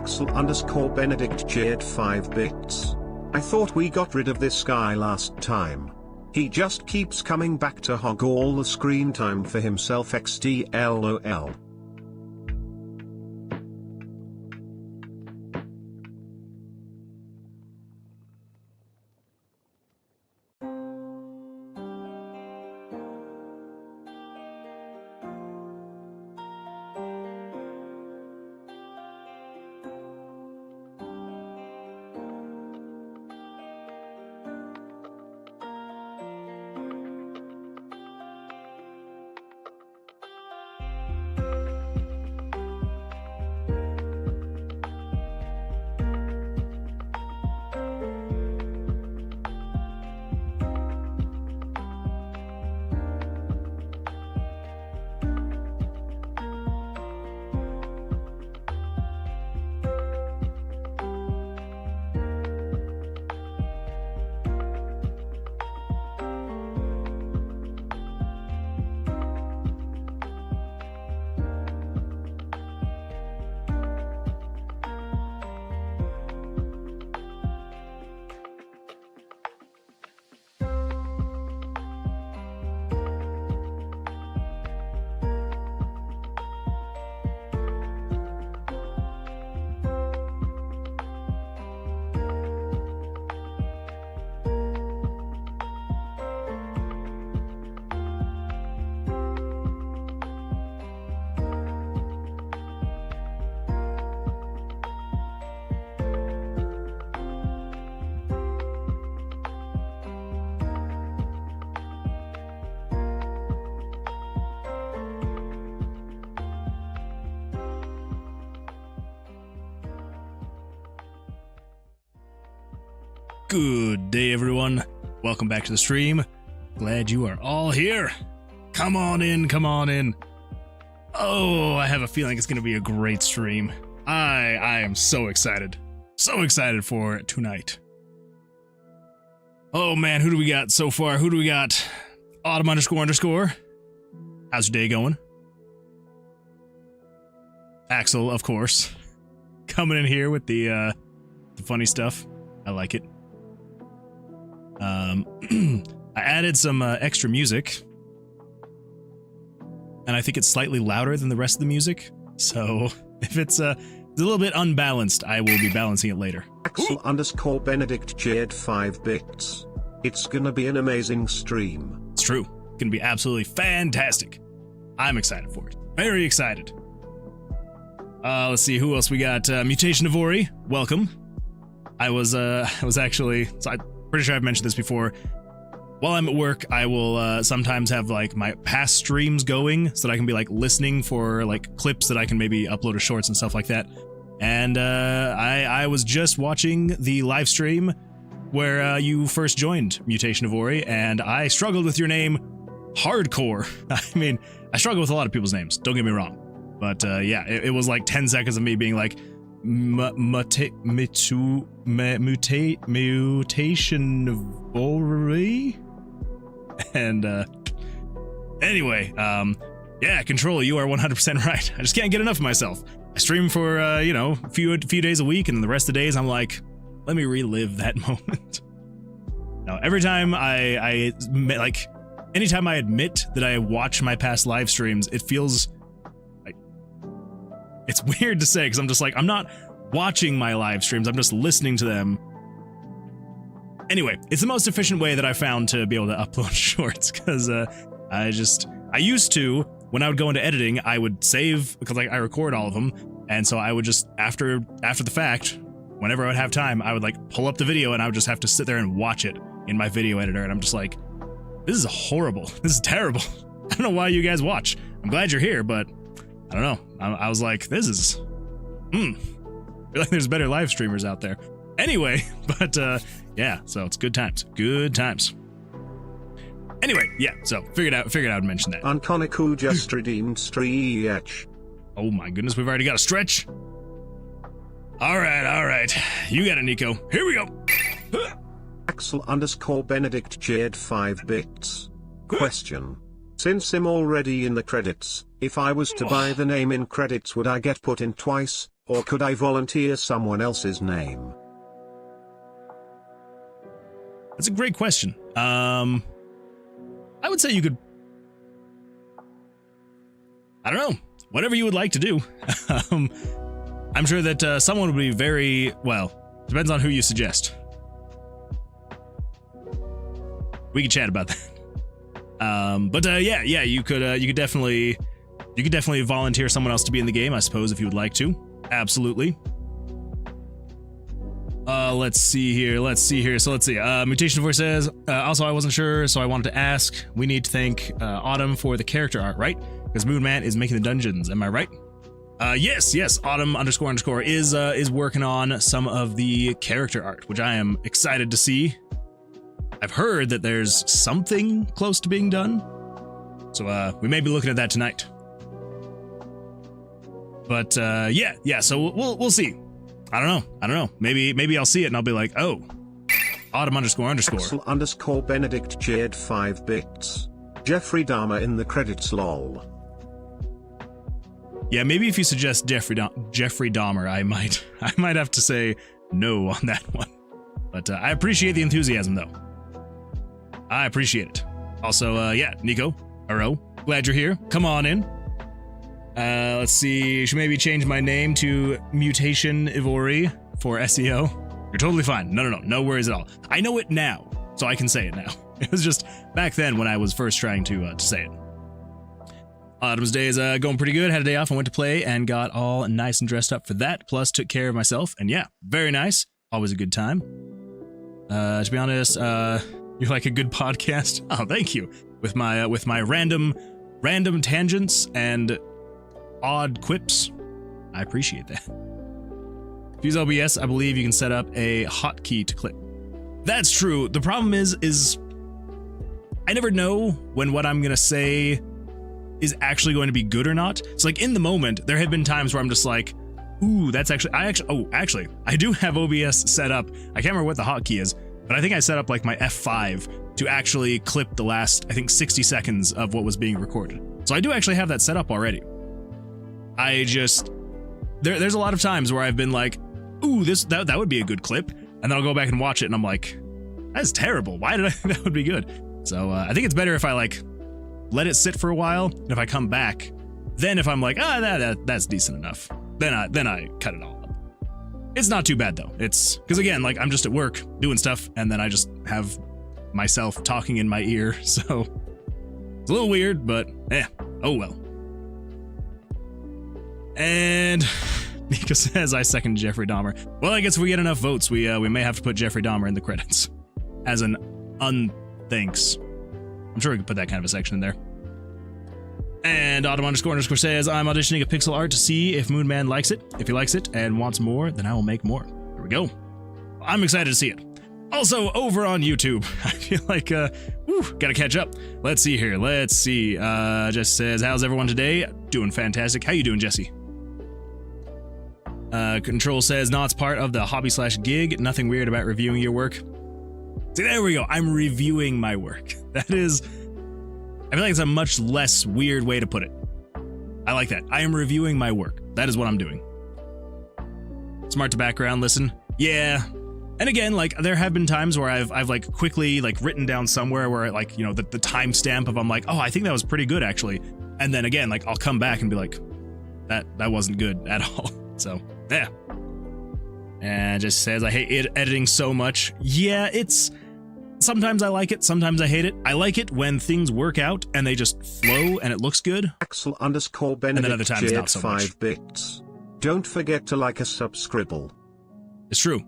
Axel_Benedict cheered 5 bits. I thought we got rid of this guy last time. He just keeps coming back to hog all the screen time for himself XD LOL. Good day, everyone. Welcome back to the stream. Glad you are all here. Come on in, come on in. Oh, I have a feeling it's going to be a great stream. I am so excited. So excited for tonight. Oh man, who do we got so far? Who do we got? Autumn__. How's your day going? Axel, of course. Coming in here with the funny stuff. I like it. I added some extra music, and I think it's slightly louder than the rest of the music, so if it's a little bit unbalanced, I will be balancing it later. Axel_Benedict cheered 5 bits. It's gonna be an amazing stream. It's true. It's gonna be absolutely fantastic. I'm excited for it. Very excited. Let's see who else we got. Mutation of Ori, welcome. I was actually, so I'm pretty sure I've mentioned this before. While I'm at work, I will sometimes have like my past streams going so that I can be like listening for like clips that I can maybe upload to shorts and stuff like that. And I was just watching the live stream where you first joined, Mutation of Ori, and I struggled with your name hardcore. I mean, I struggle with a lot of people's names, don't get me wrong. But yeah, it was like 10 seconds of me being like, mutation of Ori? And anyway, yeah, Control, you are 100% right. I just can't get enough of myself. I stream for you know, a few days a week, and the rest of the days I'm like, let me relive that moment. Now, every time I like, anytime I admit that I watch my past live streams, it feels like, it's weird to say, because I'm just like, I'm not watching my live streams, I'm just listening to them. Anyway, it's the most efficient way that I found to be able to upload shorts, because I used to, when I would go into editing, I would save, because like I record all of them, and so I would just, after the fact, whenever I would have time, I would like pull up the video and I would just have to sit there and watch it in my video editor, and I'm just like, this is horrible, this is terrible. I don't know why you guys watch. I'm glad you're here, but I don't know. I was like, this is, I feel like there's better live streamers out there. Anyway, but yeah, so it's good times. Good times. Anyway, yeah, so figured out I'd mention that. Unconiku just redeemed stretch. Oh my goodness, we've already got a stretch. Alright. You got it, Nico. Here we go. Axel_Benedict cheered 5 bits. Question. Since I'm already in the credits, if I was to buy the name in credits, would I get put in twice? Or could I volunteer someone else's name? That's a great question. I would say you could, I don't know, whatever you would like to do. I'm sure that someone would be very, well, depends on who you suggest. We can chat about that. But yeah, you could definitely volunteer someone else to be in the game, I suppose, if you would like to. Absolutely. Let's see here. So let's see. Mutation Voice says, also I wasn't sure, so I wanted to ask. We need to thank Autumn for the character art, right? Because Moonman is making the dungeons, am I right? Yes, Autumn __ is working on some of the character art, which I am excited to see. I've heard that there's something close to being done, so we may be looking at that tonight. But yeah, so we'll see. I don't know. Maybe I'll see it and I'll be like, oh, Autumn __ Axel _Benedict cheered 5 bits. Jeffrey Dahmer in the credits, lol. Yeah, maybe if you suggest Jeffrey Dahmer, I might have to say no on that one. But I appreciate the enthusiasm, though. I appreciate it. Also, yeah, Nico, Aro, glad you're here. Come on in. Let's see, should maybe change my name to Mutation Ivory for SEO. You're totally fine. No worries at all. I know it now, so I can say it now. It was just back then when I was first trying to say it. Autumn's day is going pretty good. Had a day off and went to play and got all nice and dressed up for that. Plus took care of myself, and yeah, very nice. Always a good time. To be honest, you're like a good podcast. Oh, thank you. With my random tangents and odd quips. I appreciate that. Use OBS, I believe you can set up a hotkey to clip. That's true. The problem is I never know when what I'm gonna say is actually going to be good or not. So like in the moment, there have been times where I'm just like, ooh, that's actually, actually, I do have OBS set up. I can't remember what the hotkey is, but I think I set up like my F5 to actually clip the last, I think 60 seconds of what was being recorded. So I do actually have that set up already. I just, there's a lot of times where I've been like, ooh, that would be a good clip. And then I'll go back and watch it and I'm like, that's terrible. Why did I think that would be good? So I think it's better if I like let it sit for a while. And if I come back, then if I'm like, that's decent enough, then I cut it all up. It's not too bad though. It's because again, like I'm just at work doing stuff and then I just have myself talking in my ear. So it's a little weird, but oh well. And Nico says, I second Jeffrey Dahmer. Well, I guess if we get enough votes, we may have to put Jeffrey Dahmer in the credits as an unthanks. I'm sure we could put that kind of a section in there. And Autumn __ says, I'm auditioning a pixel art to see if Moonman likes it. If he likes it and wants more, then I will make more. There we go. I'm excited to see it. Also, over on YouTube, I feel like, gotta catch up. Let's see here. Let's see. Jesse says, how's everyone today? Doing fantastic. How you doing, Jesse? Control says, no, it's part of the hobby/gig. Nothing weird about reviewing your work. See, there we go. I'm reviewing my work. That is, I feel like it's a much less weird way to put it. I like that. I am reviewing my work. That is what I'm doing. Smart to background listen. Yeah. And again, like there have been times where I've like quickly like written down somewhere where like, you know, the timestamp of I'm like, oh, I think that was pretty good actually. And then again, like I'll come back and be like, that wasn't good at all. So yeah. And just says, I hate editing so much. Yeah, it's sometimes I like it, sometimes I hate it. I like it when things work out and they just flow and it looks good. Axel _Benedict and then other times not so 5 much. bits. Don't forget to like a subscribble. It's true.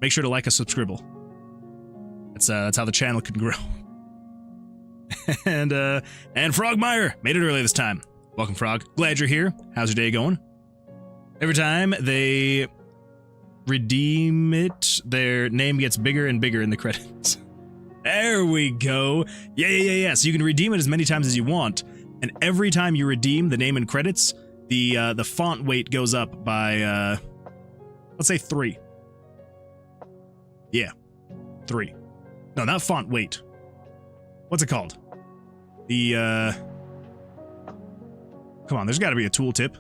Make sure to like a subscribble. That's how the channel can grow. And Frogmire made it early this time. Welcome, Frog. Glad you're here. How's your day going? Every time they redeem it, their name gets bigger and bigger in the credits. There we go. Yeah. So you can redeem it as many times as you want, and every time you redeem the name in credits, the font weight goes up by let's say 3. Yeah, 3. No, not font weight. What's it called? The come on, there's got to be a tooltip.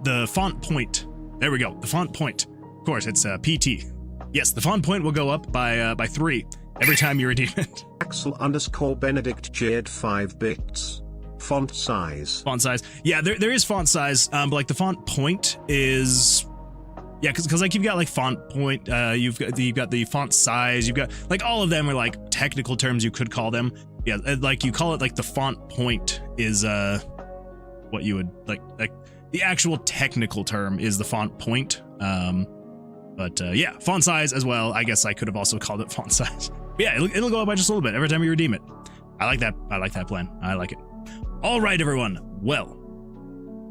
the font point. There we go. The font point. Of course, it's PT. Yes, the font point will go up by 3 every time you redeem it. Axel_Benedict Jade 5 bits. Font size. Font size. Yeah, there is font size, but like the font point is, yeah, because like you've got like font point, you've got the font size, you've got like all of them are like technical terms you could call them. Yeah, like you call it like the font point is what you would like the actual technical term is the font point. But yeah, font size as well. I guess I could have also called it font size. But yeah, it'll go up by just a little bit every time you redeem it. I like that. I like that plan. I like it. All right, everyone. Well,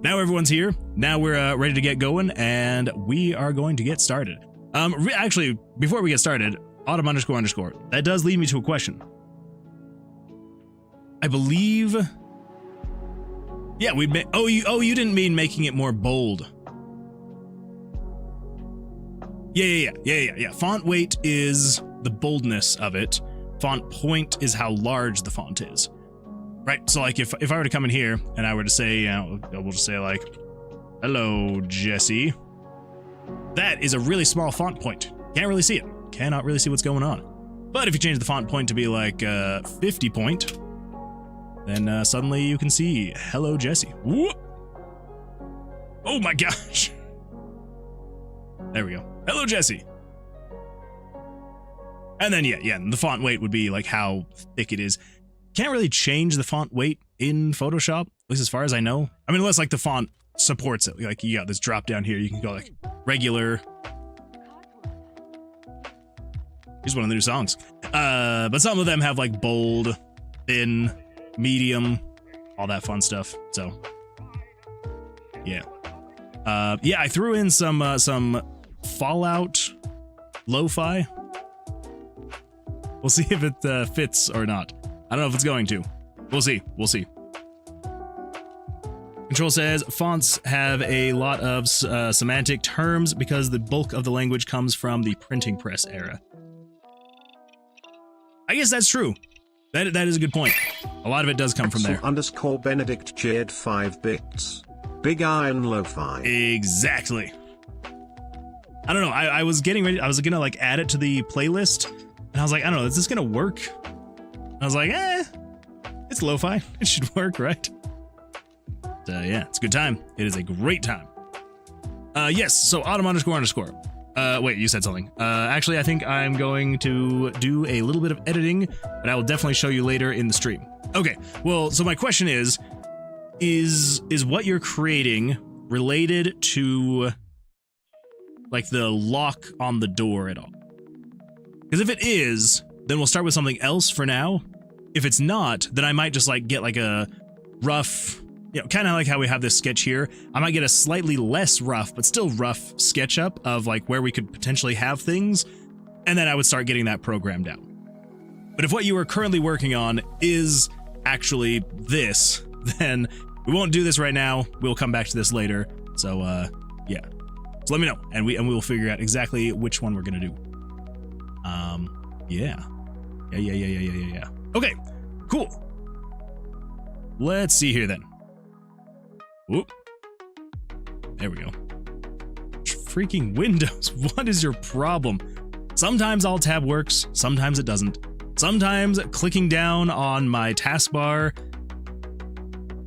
now everyone's here. Now we're ready to get going, and we are going to get started. Actually, before we get started, autumn__, that does lead me to a question. I believe. Yeah, we. You didn't mean making it more bold. Yeah. Font weight is the boldness of it. Font point is how large the font is. Right, so like if I were to come in here and I were to say, we'll just say like, hello, Jesse. That is a really small font point. Can't really see it. Cannot really see what's going on. But if you change the font point to be like 50 point, then suddenly you can see, hello, Jesse. Whoop. Oh my gosh. There we go. Hello, Jesse. And then, yeah, the font weight would be like how thick it is. Can't really change the font weight in Photoshop, at least as far as I know. I mean, unless like the font supports it. Like you got this drop down here, you can go like regular. Here's one of the new songs. But some of them have like bold, thin, medium, all that fun stuff. So, yeah. Yeah, I threw in some Fallout lo-fi. We'll see if it fits or not. I don't know if it's going to. We'll see. Control says fonts have a lot of semantic terms because the bulk of the language comes from the printing press era. I guess that's true. That is a good point. A lot of it does come from there. _Benedict Jade 5 bits. Big Iron Lo-Fi. Exactly. I don't know. I was getting ready. I was gonna like add it to the playlist, and I was like, I don't know. Is this gonna work? I was like, it's lo-fi. It should work, right? Yeah, it's a good time. It is a great time. Yes, so autumn__. Wait, you said something. Actually, I think I'm going to do a little bit of editing, but I will definitely show you later in the stream. Okay, well, so my question is what you're creating related to, like, the lock on the door at all? Because if it is, then we'll start with something else for now. If it's not, then I might just like get like a rough, kind of like how we have this sketch here. I might get a slightly less rough, but still rough sketch up of like where we could potentially have things. And then I would start getting that programmed out. But if what you are currently working on is actually this, then we won't do this right now. We'll come back to this later. So, yeah. So let me know, and we will figure out exactly which one we're gonna do. Yeah. Okay, cool. Let's see here then. Whoop. There we go. Freaking Windows, what is your problem? Sometimes Alt-Tab works, sometimes it doesn't. Sometimes clicking down on my taskbar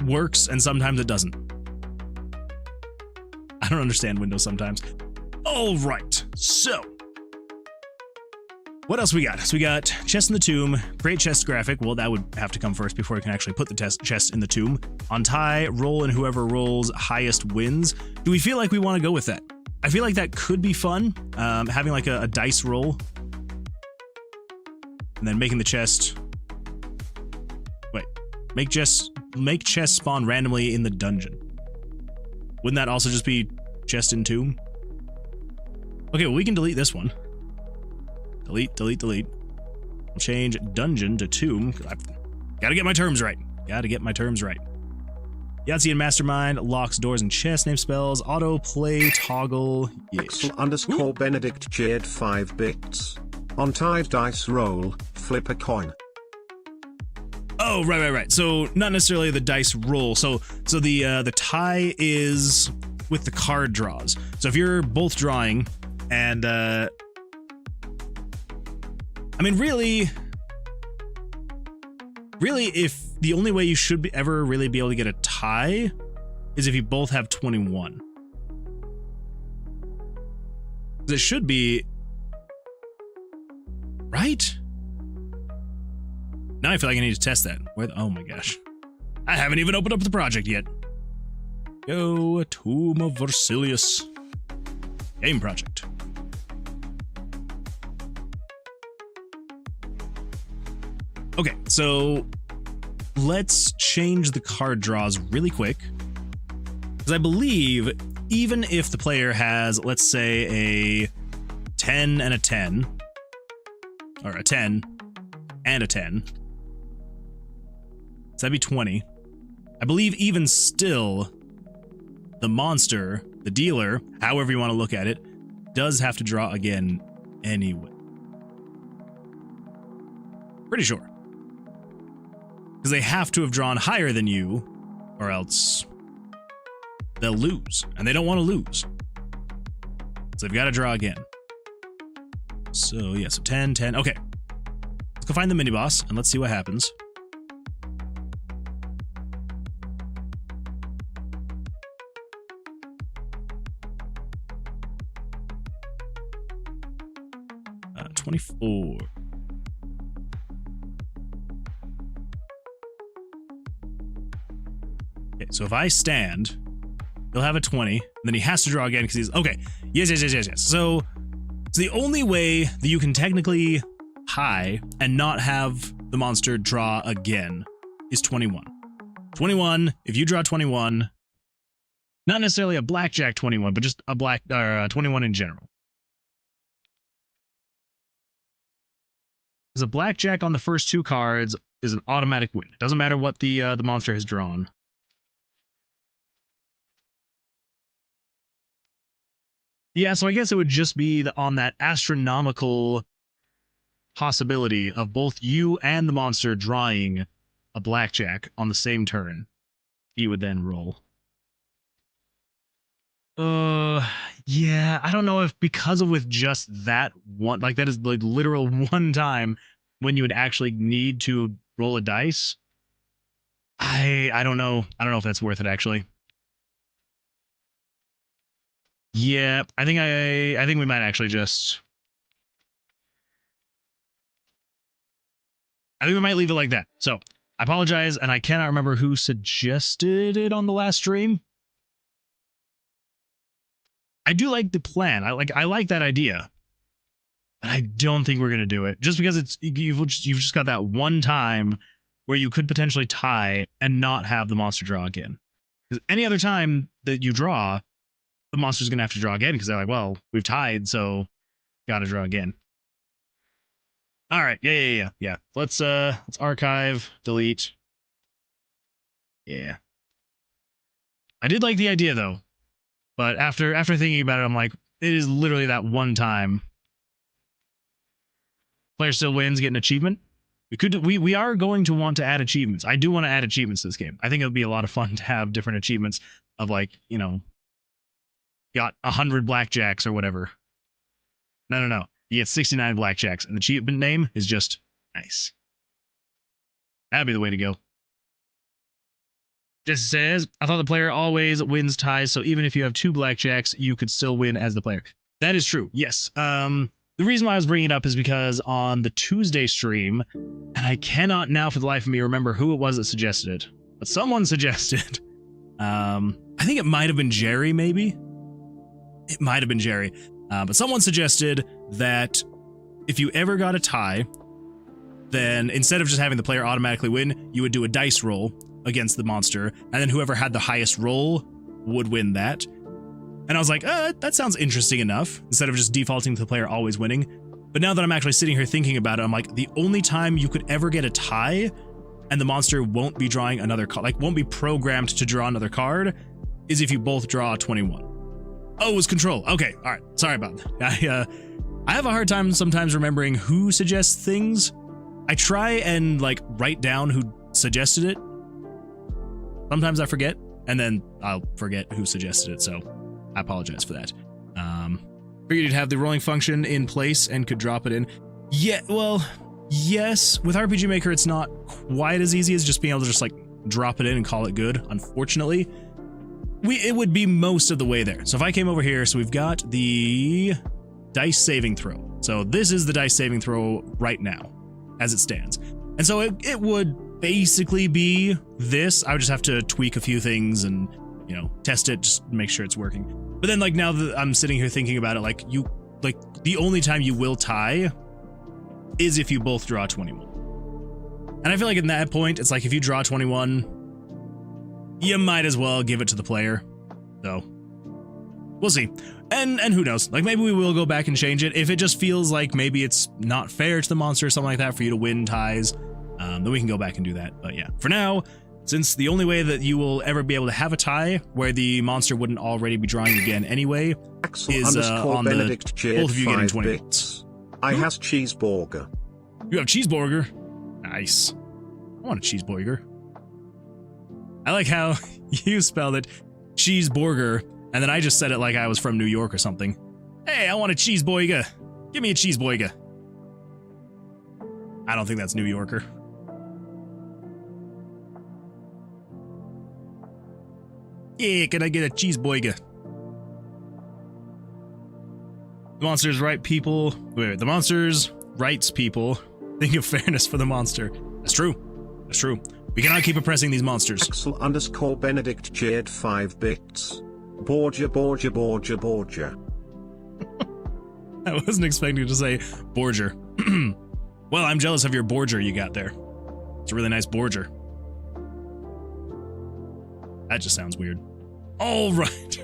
works, and sometimes it doesn't. I don't understand Windows sometimes. All right, so what else we got? So we got chest in the tomb, create chest graphic. Well, that would have to come first before we can actually put the chest in the tomb. On tie, roll, and whoever rolls highest wins. Do we feel like we want to go with that? I feel like that could be fun, having like a dice roll. And then making the chest. Wait, make chest spawn randomly in the dungeon. Wouldn't that also just be chest in tomb? Okay, well, we can delete this one. Delete. We'll change dungeon to tomb. I've gotta get my terms right. Yahtzee and Mastermind locks doors and chests, name spells, auto play, toggle. _Benedict Jade 5 bits. On tied dice roll, flip a coin. Oh, right. So not necessarily the dice roll. So the tie is with the card draws. So if you're both drawing and I mean, really, if the only way you should ever really be able to get a tie is if you both have 21. It should be, right? Now I feel like I need to test that. Oh my gosh. I haven't even opened up the project yet. Go, Tomb of Versilius. Game project. Okay, so let's change the card draws really quick. Because I believe even if the player has, let's say, a 10 and a 10, or a 10 and a 10, so that'd be 20. I believe even still, the monster, the dealer, however you want to look at it, does have to draw again anyway. Pretty sure. Because they have to have drawn higher than you, or else they'll lose, and they don't want to lose. So they've got to draw again. So yeah, so 10, 10. Okay. Let's go find the mini-boss, and let's see what happens. Uh, 24. Okay, so if I stand, he'll have a 20, and then he has to draw again because he's... Okay, yes. So the only way that you can technically high and not have the monster draw again is 21. 21, if you draw 21, not necessarily a blackjack 21, but just a 21 in general. Because a blackjack on the first two cards is an automatic win. It doesn't matter what the monster has drawn. Yeah, so I guess it would just be on that astronomical possibility of both you and the monster drawing a blackjack on the same turn. He would then roll. Yeah, I don't know if because of with just that one, like that is like literal one time when you would actually need to roll a dice. I don't know. I don't know if that's worth it actually. Yeah, I think we might actually just... I think we might leave it like that. So, I apologize, and I cannot remember who suggested it on the last stream. I do like the plan. I like that idea. But I don't think we're gonna do it. Just because you've just got that one time where you could potentially tie and not have the monster draw again. Because any other time that you draw, the monster's gonna have to draw again because they're like, well, we've tied, so gotta draw again. All right, yeah. Let's archive, delete. Yeah. I did like the idea though, but after thinking about it, I'm like, it is literally that one time. Player still wins, get an achievement. We are going to want to add achievements. I do want to add achievements to this game. I think it would be a lot of fun to have different achievements of like, you know, got 100 blackjacks or whatever. No. You get 69 blackjacks, and the achievement name is just nice. That'd be the way to go. Just says, I thought the player always wins ties, so even if you have 2 blackjacks, you could still win as the player. That is true, yes. The reason why I was bringing it up is because on the Tuesday stream, and I cannot now for the life of me remember who it was that suggested it, but someone suggested, I think it might have been Jerry, maybe? It might have been Jerry. But someone suggested that if you ever got a tie, then instead of just having the player automatically win, you would do a dice roll against the monster, and then whoever had the highest roll would win that. And I was like, that sounds interesting enough, instead of just defaulting to the player always winning. But now that I'm actually sitting here thinking about it, I'm like, the only time you could ever get a tie, and the monster won't be drawing another card, like won't be programmed to draw another card, is if you both draw a 21. Oh, it was control. Okay, all right. Sorry about that. I have a hard time sometimes remembering who suggests things. I try and like write down who suggested it. Sometimes I forget, and then I'll forget who suggested it. So I apologize for that. Figured you'd have the rolling function in place and could drop it in. Yeah, well, yes. With RPG Maker, it's not quite as easy as just being able to just like drop it in and call it good. Unfortunately, it would be most of the way there. So if I came over here, so we've got the dice saving throw. So this is the dice saving throw right now, as it stands. And so it would basically be this. I would just have to tweak a few things and, you know, test it, just make sure it's working. But then like now that I'm sitting here thinking about it, like the only time you will tie is if you both draw 21. And I feel like at that point, it's like if you draw 21, you might as well give it to the player. So we'll see. And who knows? Like maybe we will go back and change it. If it just feels like maybe it's not fair to the monster or something like that for you to win ties, then we can go back and do that. But yeah, for now, since the only way that you will ever be able to have a tie where the monster wouldn't already be drawing again anyway is on Benedict the both of you getting 20 bits. points. I has cheeseburger. You have cheeseburger. Nice. I want a cheeseburger. I like how you spelled it cheeseburger, and then I just said it like I was from New York or something. Hey, I want a cheeseburger. Give me a cheeseburger. I don't think that's New Yorker. Yeah, can I get a cheeseburger? The monster's right people. Wait, the monster's rights people think of fairness for the monster. That's true. That's true. We cannot keep oppressing these monsters. Axel_Benedict cheered 5 bits. Borgia, Borgia, Borgia, Borgia. I wasn't expecting to say Borger. Well, I'm jealous of your Borger you got there. It's a really nice Borger. That just sounds weird. All right.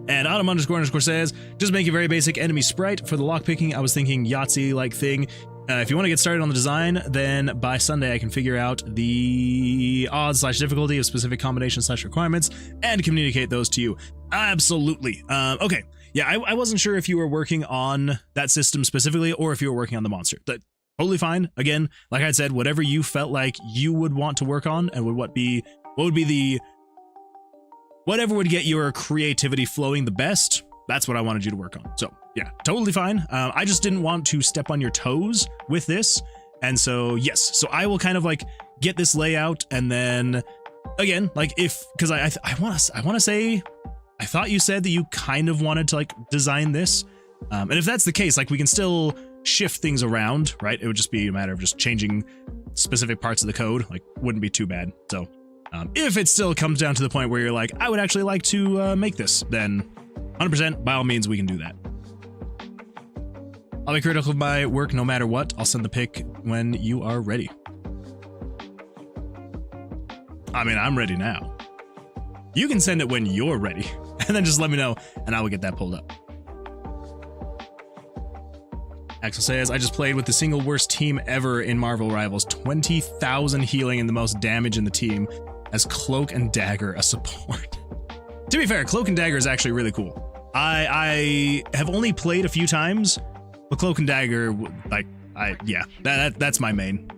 And Autumn__ says, just make a very basic enemy sprite for the lockpicking. I was thinking Yahtzee-like thing. If you want to get started on the design, then by Sunday I can figure out the odds/difficulty of specific combinations/requirements and communicate those to you. Absolutely. Okay. Yeah, I wasn't sure if you were working on that system specifically or if you were working on the monster. But totally fine. Again, like I said, whatever you felt like you would want to work on and whatever would get your creativity flowing the best, that's what I wanted you to work on. So yeah, totally fine. I just didn't want to step on your toes with this. And so, yes, so I will kind of like get this layout and then again, like because I want to say, I thought you said that you kind of wanted to like design this. And if that's the case, like we can still shift things around, right? It would just be a matter of just changing specific parts of the code, like wouldn't be too bad. So if it still comes down to the point where you're like, I would actually like to make this, then 100%, by all means, we can do that. I'll be critical of my work no matter what. I'll send the pic when you are ready. I mean, I'm ready now. You can send it when you're ready, and then just let me know, and I will get that pulled up. Axel says, I just played with the single worst team ever in Marvel Rivals. 20,000 healing and the most damage in the team as Cloak and Dagger, a support. To be fair, Cloak and Dagger is actually really cool. I have only played a few times, but Cloak and Dagger, like, yeah, that's my main.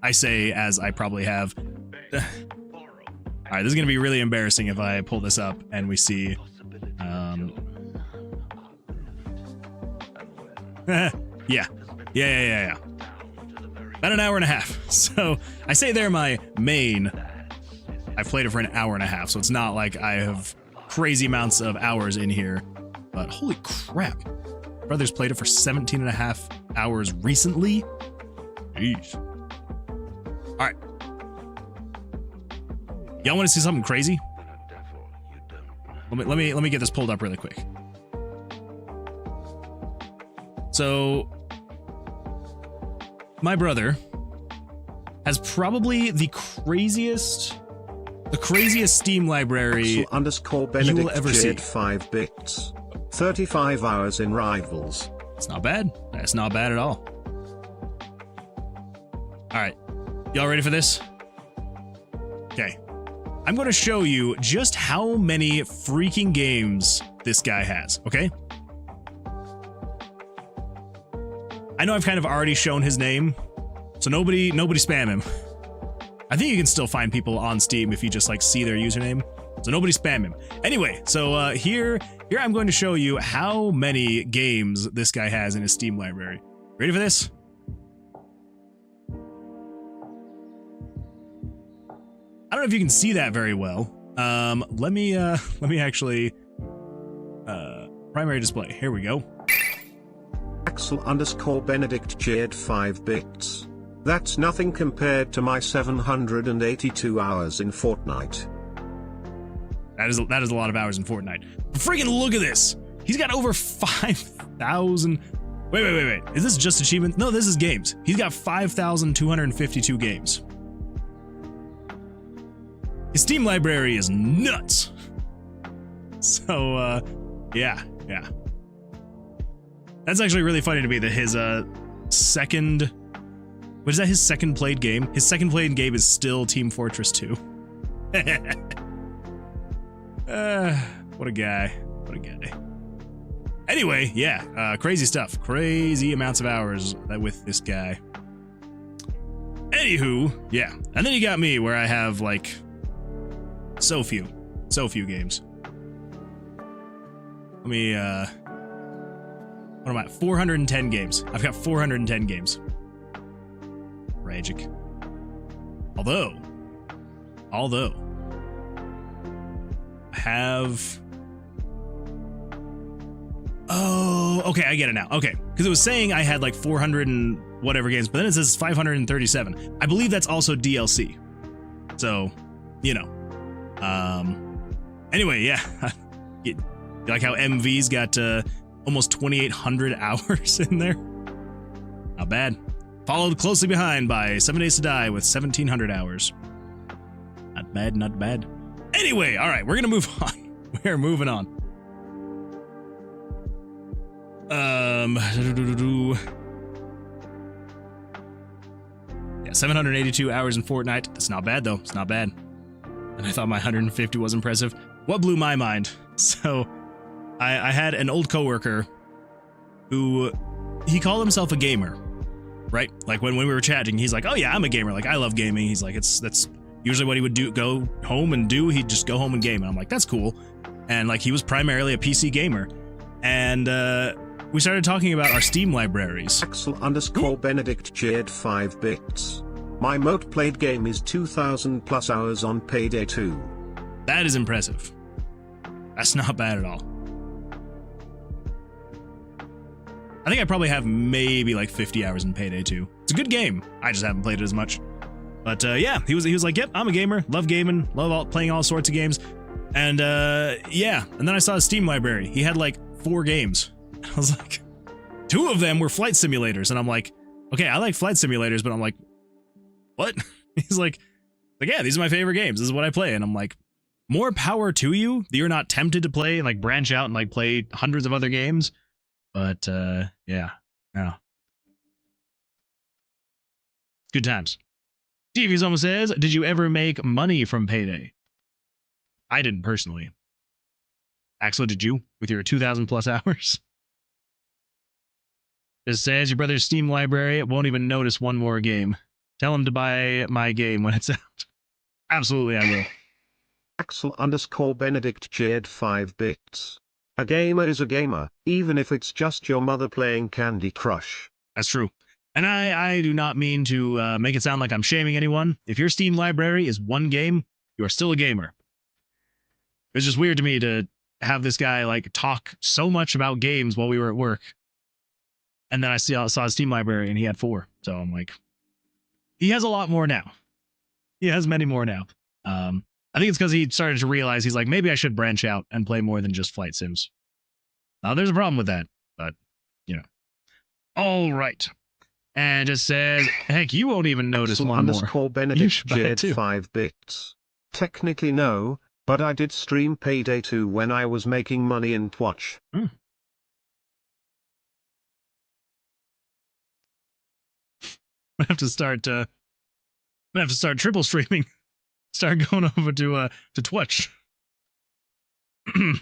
I say as I probably have. All right, this is gonna be really embarrassing if I pull this up and we see. Yeah. About an hour and a half. So I say they're my main. I've played it for an hour and a half, so it's not like I have crazy amounts of hours in here. But holy crap. Brothers played it for 17 and a half hours recently. Jeez. All right. Y'all want to see something crazy? Let me get this pulled up really quick. So my brother has probably the craziest Steam library Axel_Benedict you will ever see. 5 bits. 35 hours in Rivals. It's not bad. That's not bad at all. All right. Y'all ready for this? Okay. I'm going to show you just how many freaking games this guy has, okay? I know I've kind of already shown his name, so nobody spam him. I think you can still find people on Steam if you just like see their username. So nobody spam him. Anyway, so here I'm going to show you how many games this guy has in his Steam library. Ready for this? I don't know if you can see that very well. Let me actually primary display. Here we go. Axel_Benedict cheered 5 bits. That's nothing compared to my 782 hours in Fortnite. That is a lot of hours in Fortnite. Freaking look at this! He's got over 5,000. Wait. Is this just achievements? No, this is games. He's got 5,252 games. His Steam library is nuts. So, yeah. That's actually really funny to me that his second... What is that, his second played game? His second played game is still Team Fortress 2. What a guy. Anyway, yeah, crazy stuff. Crazy amounts of hours with this guy. Anywho, yeah. And then you got me, where I have, like, so few games. Let me, what am I at? 410 games. I've got 410 games. Tragic. Although, I have... Oh, okay, I get it now. Okay, because it was saying I had like 400 and whatever games, but then it says 537. I believe that's also DLC. So, you know. Anyway, yeah. You like how MV's got almost 2,800 hours in there? Not bad. Followed closely behind by 7 Days to Die with 1,700 hours. Not bad. Anyway, all right, we're gonna move on. We're moving on. Yeah, 782 hours in Fortnite. That's not bad though. It's not bad. And I thought my 150 was impressive. What blew my mind? So, I had an old coworker who he called himself a gamer, right? Like when we were chatting, he's like, "Oh yeah, I'm a gamer. Like I love gaming." He's like, that's usually what he would do. Go home and do. He'd just go home and game. And I'm like, that's cool. And like he was primarily a PC gamer, and we started talking about our Steam libraries. Axel_Benedict cheered 5 bits. My most played game is 2,000 plus hours on Payday 2. That is impressive. That's not bad at all. I think I probably have maybe like 50 hours in Payday 2. It's a good game. I just haven't played it as much. But yeah, he was like, "Yep, I'm a gamer. Love gaming. Love playing all sorts of games." And yeah, and then I saw his Steam library. He had like 4 games. I was like, 2 of them were flight simulators, and I'm like, okay, I like flight simulators, but I'm like, what? He's like, yeah, these are my favorite games. This is what I play, and I'm like, more power to you that you're not tempted to play and like branch out and like play hundreds of other games. But yeah. Good times. Stevie's almost says, "Did you ever make money from Payday?" I didn't personally. Axel, did you with your 2,000 plus hours? Just says your brother's Steam library won't even notice one more game. Tell him to buy my game when it's out. Absolutely, I will. Axel_Benedict cheered 5 bits. A gamer is a gamer, even if it's just your mother playing Candy Crush. That's true. And I do not mean to make it sound like I'm shaming anyone. If your Steam library is one game, you are still a gamer. It's just weird to me to have this guy like talk so much about games while we were at work. And then I saw his Steam library and he had 4. So I'm like, he has a lot more now. He has many more now. I think it's because he started to realize he's like, maybe I should branch out and play more than just flight sims. Now there's a problem with that, but you know. All right. And it just says, heck, you won't even notice one more. Axel_Benedict cheered 5 bits. Technically no, but I did stream Payday 2 when I was making money in Twitch. I'm gonna have to start triple streaming. Start going over to Twitch. I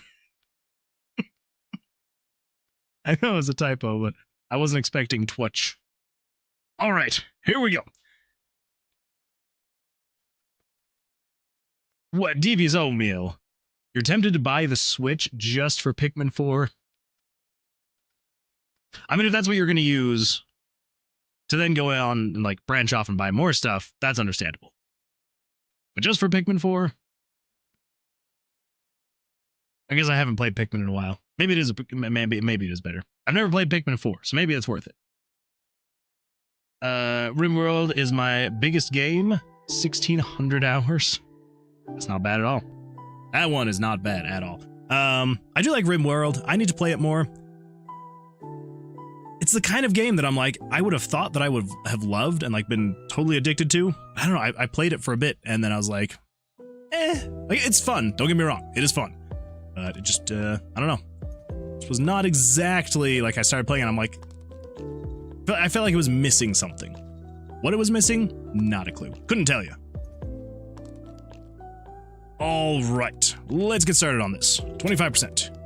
know it's a typo, but I wasn't expecting Twitch. All right, here we go. What, Devious Oatmeal? You're tempted to buy the Switch just for Pikmin 4. I mean, if that's what you're going to use to then go on and like branch off and buy more stuff, that's understandable. But just for Pikmin 4? I guess I haven't played Pikmin in a while. Maybe it is maybe it is better. I've never played Pikmin 4, so maybe it's worth it. RimWorld is my biggest game. 1,600 hours. That's not bad at all. That one is not bad at all. I do like RimWorld. I need to play it more. It's the kind of game that I'm like, I would have thought that I would have loved and like been totally addicted to. I don't know. I played it for a bit and then I was like, like it's fun. Don't get me wrong. It is fun. But it just, I don't know. It was not exactly like I started playing and I'm like, I felt like it was missing something. What it was missing? Not a clue. Couldn't tell you. All right, let's get started on this. 25%.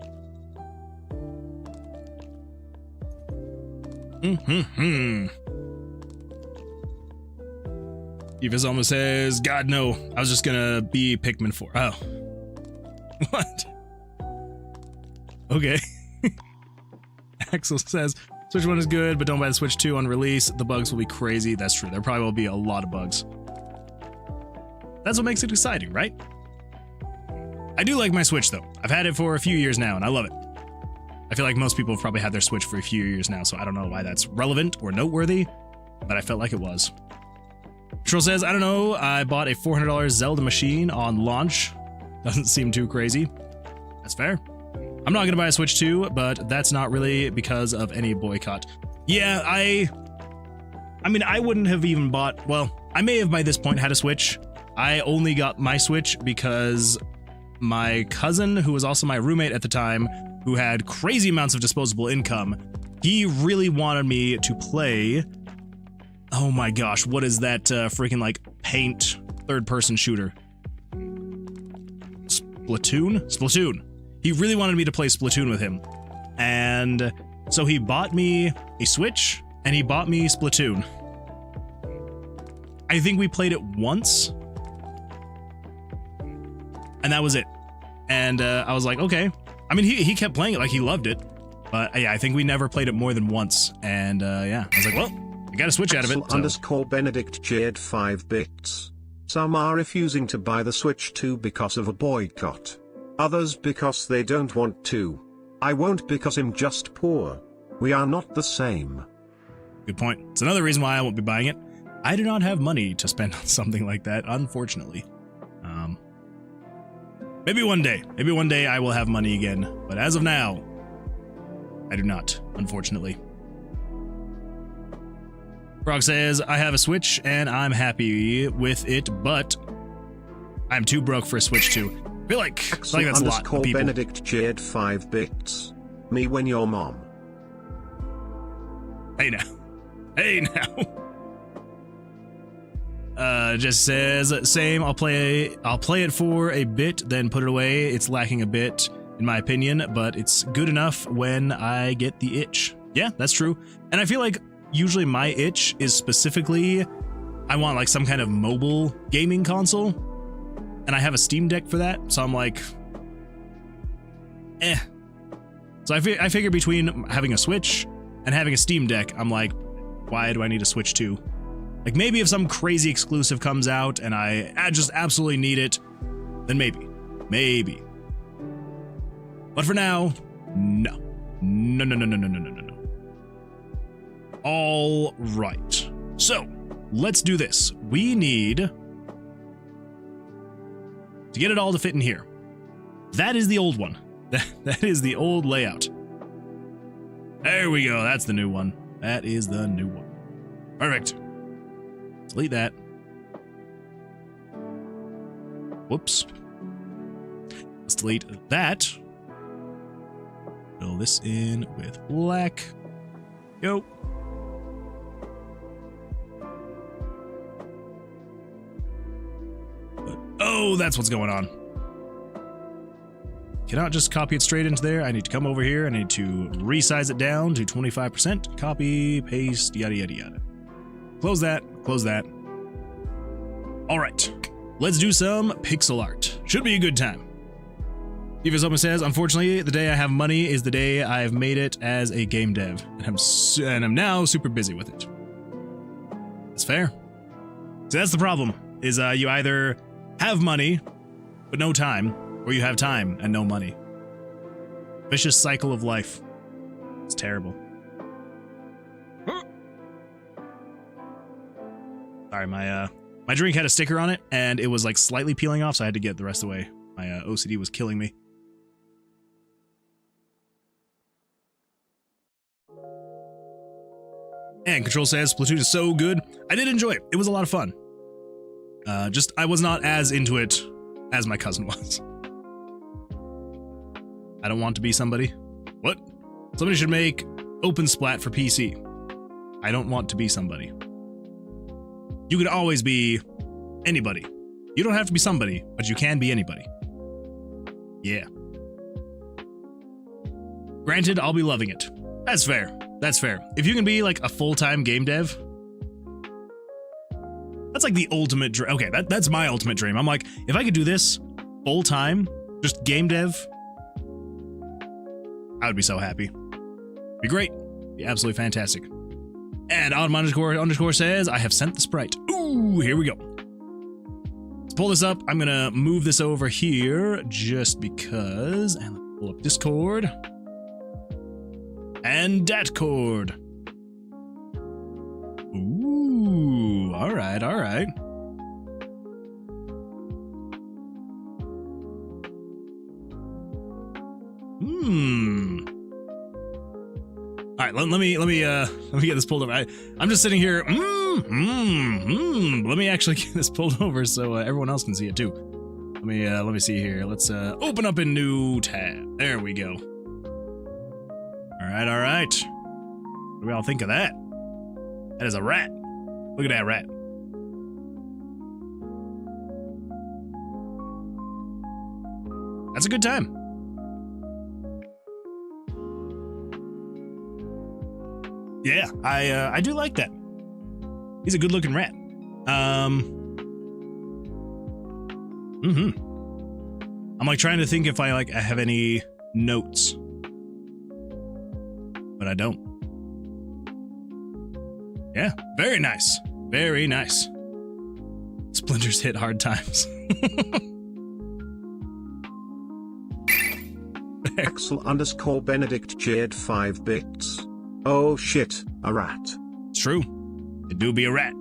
Eva's almost says, God, no. I was just gonna be Pikmin 4. Oh. What? Okay. Axel says, Switch 1 is good, but don't buy the Switch 2 on release. The bugs will be crazy. That's true. There probably will be a lot of bugs. That's what makes it exciting, right? I do like my Switch, though. I've had it for a few years now, and I love it. I feel like most people have probably had their Switch for a few years now, so I don't know why that's relevant or noteworthy, but I felt like it was. Troll says, I don't know, I bought a $400 Zelda machine on launch. Doesn't seem too crazy. That's fair. I'm not gonna buy a Switch 2, but that's not really because of any boycott. Yeah, I mean, I wouldn't have even bought, well, I may have by this point had a Switch. I only got my Switch because my cousin, who was also my roommate at the time, who had crazy amounts of disposable income, he really wanted me to play, oh my gosh, what is that freaking like paint third-person shooter? Splatoon? He really wanted me to play Splatoon with him. And so he bought me a Switch and he bought me Splatoon. I think we played it once. And that was it. And I was like, okay. I mean, he kept playing it like he loved it. But yeah, I think we never played it more than once. And yeah, I was like, well, I got a Switch out of it. So. Underscore Benedict cheered 5 bits. Some are refusing to buy the Switch 2 because of a boycott. Others because they don't want to. I won't because I'm just poor. We are not the same. Good point. It's another reason why I won't be buying it. I do not have money to spend on something like that, unfortunately. Maybe one day. Maybe one day I will have money again. But as of now, I do not, unfortunately. Frog says, I have a Switch and I'm happy with it, but I'm too broke for a Switch 2. I feel like that's a lot of people. Benedict cheered 5 bits. Me when your mom. Hey now. Hey now. Just says, same, I'll play it for a bit, then put it away. It's lacking a bit, in my opinion, but it's good enough when I get the itch. Yeah, that's true. And I feel like usually my itch is specifically, I want like some kind of mobile gaming console, and I have a Steam Deck for that, so I'm like, eh. So I figure between having a Switch and having a Steam Deck, I'm like, why do I need a Switch 2? Like, maybe if some crazy exclusive comes out and I just absolutely need it, then maybe. Maybe. But for now, no. No. All right. So, let's do this. We need to get it all to fit in here. That is the old one. That is the old layout. There we go. That's the new one. That is the new one. Perfect. Delete that. Whoops. Let's delete that. Fill this in with black. Go. But, oh, that's what's going on. Cannot just copy it straight into there. I need to come over here. I need to resize it down to 25%. Copy, paste, yada, yada, yada. Close that. Close that. All right. Let's do some pixel art. Should be a good time. Diva Zoma says, unfortunately, the day I have money is the day I have made it as a game dev, and I'm now super busy with it. That's fair. So that's the problem, is you either have money, but no time, or you have time and no money. Vicious cycle of life. It's terrible. Sorry, my drink had a sticker on it, and it was like slightly peeling off, so I had to get the rest away. My OCD was killing me. And Control says, Splatoon is so good. I did enjoy it. It was a lot of fun. Just, I was not as into it as my cousin was. I don't want to be somebody. What? Somebody should make Open Splat for PC. I don't want to be somebody. You could always be anybody. You don't have to be somebody, but you can be anybody. Yeah. Granted, I'll be loving it. That's fair. That's fair. If you can be like a full-time game dev, that's like the ultimate dream. Okay, that's my ultimate dream. I'm like, if I could do this full-time, just game dev, I would be so happy. Be great. Be absolutely fantastic. And Autumn__ says, I have sent the sprite. Ooh, here we go. Let's pull this up. I'm gonna move this over here just because. And let's pull up Discord. And Datcord. Ooh, alright, alright. Alright, let me get this pulled over. I'm just sitting here. Let me actually get this pulled over so everyone else can see it too. Let me see here. Let's open up a new tab. There we go. All right. What do we all think of that? That is a rat. Look at that rat. That's a good time. Yeah, I do like that. He's a good-looking rat. I'm like trying to think if I have any notes. But I don't. Yeah, very nice. Very nice. Splinters hit hard times. Axel_Benedict cheered 5 bits. Oh shit, a rat. It's true. It do be a rat.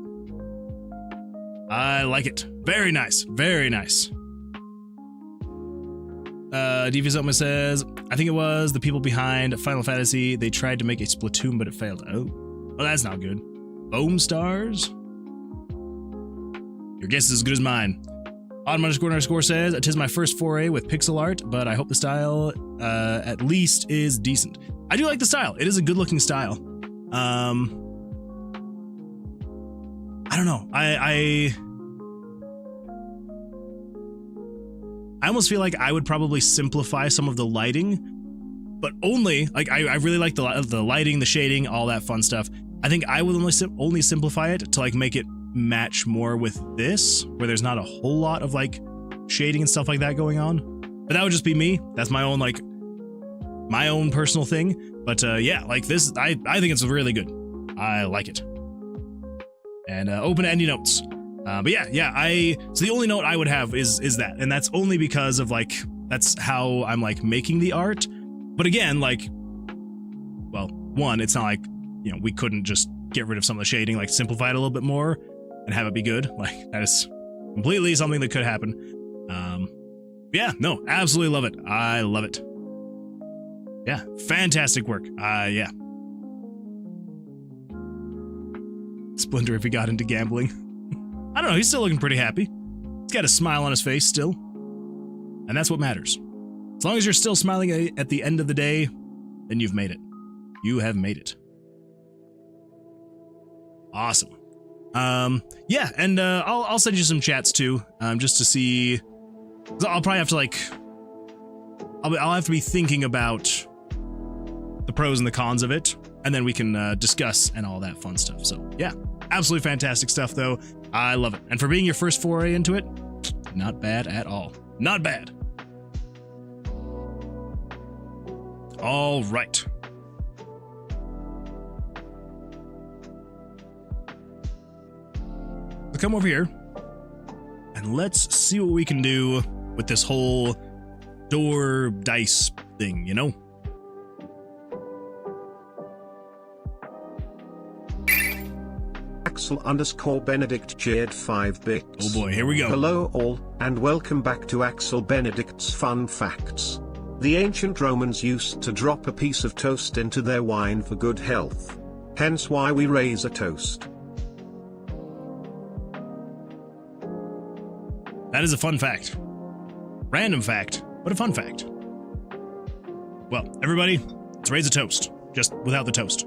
I like it. Very nice. Very nice. Divizoma says, I think it was the people behind Final Fantasy. They tried to make a Splatoon, but it failed. Oh, well, that's not good. Foam stars? Your guess is as good as mine. Autumn__ says, it is my first foray with pixel art, but I hope the style at least is decent. I do like the style. It is a good looking style. I don't know. I almost feel like I would probably simplify some of the lighting, but only like I really like the lighting, the shading, all that fun stuff. I think I would only simplify it to like make it match more with this, where there's not a whole lot of like shading and stuff like that going on. But that would just be me. That's my own like my own personal thing. But yeah, like this, I think it's really good. I like it. And open to any notes. But yeah, so the only note I would have is that, and that's only because of like, that's how I'm like making the art. But again, like, well, one, it's not like, you know, we couldn't just get rid of some of the shading, like simplify it a little bit more and have it be good. Like that is completely something that could happen. Yeah, no, absolutely love it. I love it. Yeah, fantastic work. Yeah. Splinter if he got into gambling. I don't know, he's still looking pretty happy. He's got a smile on his face still. And that's what matters. As long as you're still smiling at the end of the day, then you've made it. You have made it. Awesome. Yeah, and I'll send you some chats too, just to see. I'll probably have to like, I'll have to be thinking about the pros and the cons of it, and then we can discuss and all that fun stuff. So yeah, absolutely fantastic stuff though. I love it. And for being your first foray into it, not bad at all. Not bad. All right. So come over here and let's see what we can do with this whole door dice thing, you know? Axel_Benedict cheered 5 bits. Oh boy, here we go. Hello all, and welcome back to Axel Benedict's Fun Facts. The ancient Romans used to drop a piece of toast into their wine for good health. Hence why we raise a toast. That is a fun fact. Random fact, but a fun fact. Well, everybody, let's raise a toast, just without the toast.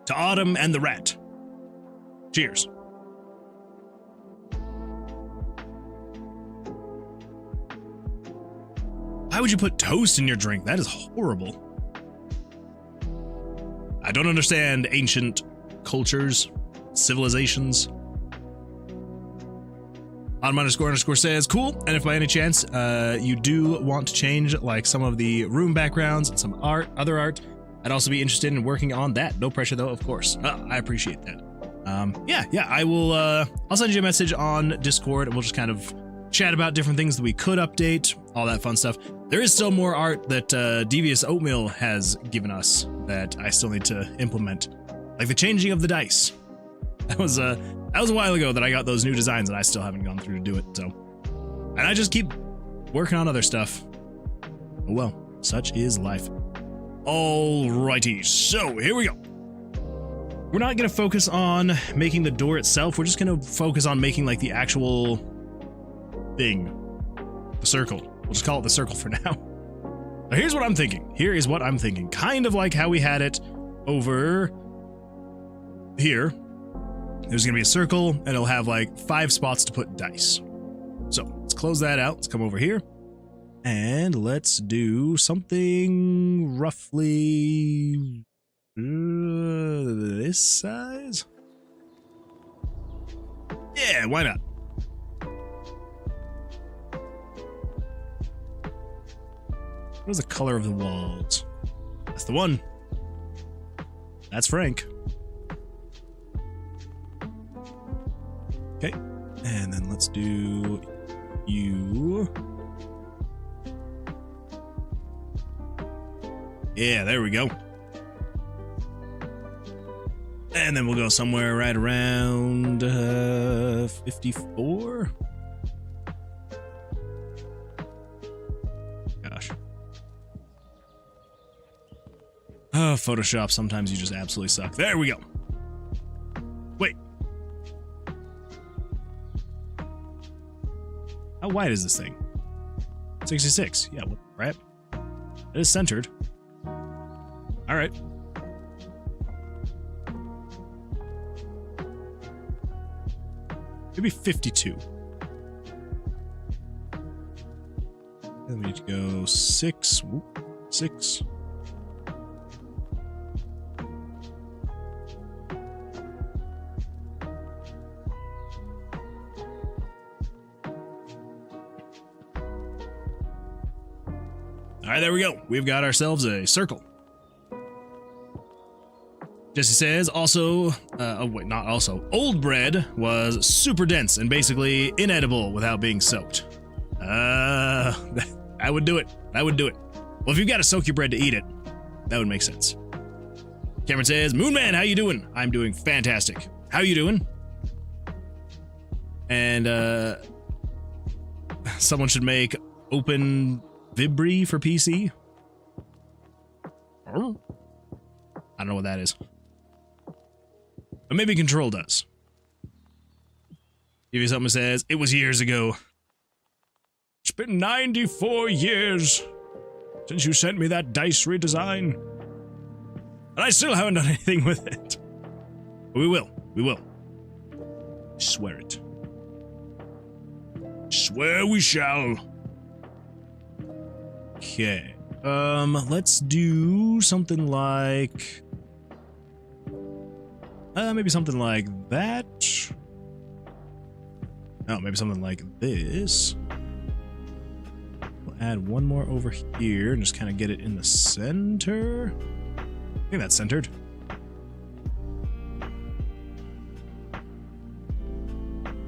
To Autumn and the Rat. Cheers. Why would you put toast in your drink? That is horrible. I don't understand ancient cultures, civilizations. Autumn__ says, cool, and if by any chance you do want to change like some of the room backgrounds and some other art, I'd also be interested in working on that. No pressure though, of course. I appreciate that. Yeah, I will, I'll send you a message on Discord and we'll just kind of chat about different things that we could update, all that fun stuff. There is still more art that Devious Oatmeal has given us that I still need to implement. Like the changing of the dice. That was a while ago that I got those new designs and I still haven't gone through to do it, so. And I just keep working on other stuff. Oh well, such is life. Alrighty, so here we go. We're not gonna focus on making the door itself, we're just gonna focus on making like the actual thing. The circle. We'll just call it the circle for now. Now here's what I'm thinking. Here is what I'm thinking. Kind of like how we had it over here. There's gonna be a circle and it'll have like 5 spots to put dice. So let's close that out. Let's come over here. And let's do something roughly this size? Yeah, why not? What is the color of the walls? That's the one. That's Frank. Okay, and then let's do you. Yeah, there we go. And then we'll go somewhere right around 54. Gosh. Oh, Photoshop, sometimes you just absolutely suck. There we go. Wait. How wide is this thing? 66. Yeah, what crap? It is centered. All right. Maybe 52. Then we need to go 6. Whoop, 6. All right, there we go. We've got ourselves a circle. Jesse says, also, oh wait, not also, old bread was super dense and basically inedible without being soaked. I would do it. I would do it. Well, if you've got to soak your bread to eat it, that would make sense. Cameron says, Moonman, how you doing? I'm doing fantastic. How you doing? And, someone should make open Vibri for PC. I don't know what that is. But maybe Control does. Give you something that says, it was years ago. It's been 94 years since you sent me that dice redesign. And I still haven't done anything with it. But we will. We will. I swear it. Swear we shall. Okay. Let's do something like... maybe something like that. Oh, maybe something like this. We'll add one more over here and just kind of get it in the center. I think that's centered.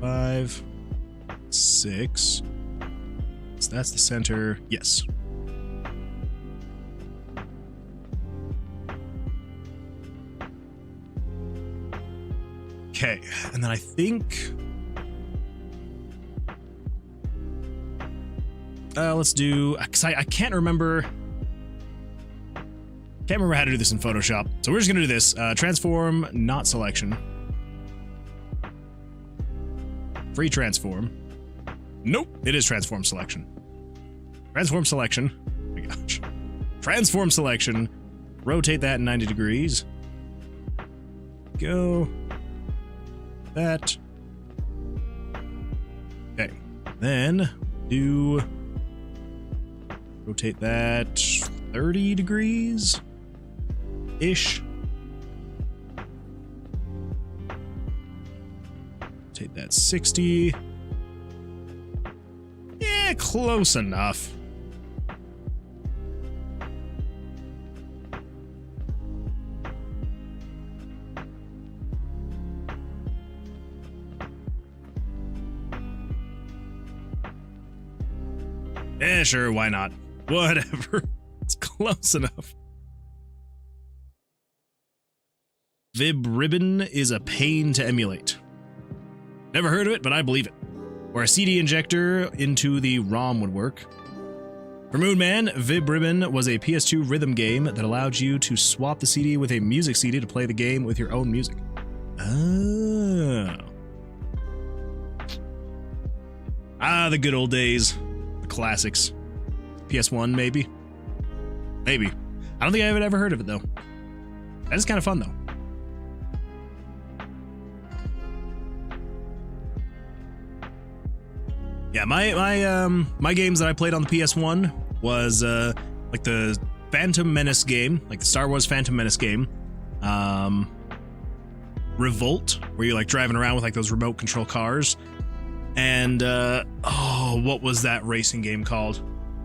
Five, 6. So that's the center. Yes. Okay, and then I think let's do, because I can't remember how to do this in Photoshop. So we're just gonna do this. Transform, not selection. Free transform. Nope, it is transform selection. Transform selection. Oh my gosh. Transform selection. Rotate that 90 degrees. Go. That. Okay. Then do rotate that 30 degrees ish. Rotate that 60. Yeah, close enough. Yeah, sure, why not? Whatever. It's close enough. Vib ribbon is a pain to emulate. Never heard of it, but I believe it. Or a CD injector into the ROM would work. For Moonman, Vib Ribbon was a PS2 rhythm game that allowed you to swap the CD with a music CD to play the game with your own music. Oh. Ah, the good old days. The classics. PS1, maybe? Maybe. I don't think I've ever heard of it, though. That is kind of fun, though. Yeah, my games that I played on the PS1 was like the Phantom Menace game, like the Star Wars Phantom Menace game. Revolt, where you're like driving around with like those remote control cars. And oh, what was that racing game called?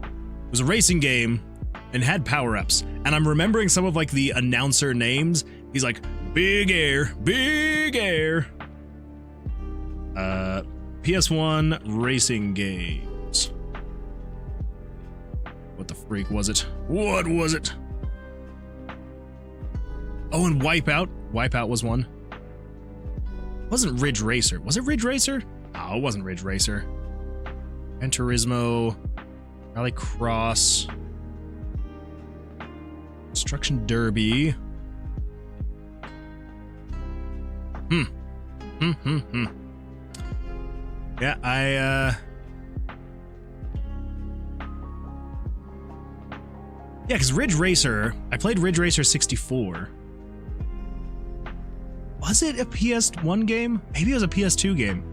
It was a racing game and had power-ups. And I'm remembering some of like the announcer names. He's like, Big Air, Big Air. PS1 racing games. What the freak was it? What was it? Oh, and Wipeout. Wipeout was one. It wasn't Ridge Racer. Was it Ridge Racer? Oh, it wasn't Ridge Racer. Gran Turismo. Rally Cross. Destruction Derby. Yeah, yeah, because Ridge Racer, I played Ridge Racer 64. Was it a PS1 game? Maybe it was a PS2 game.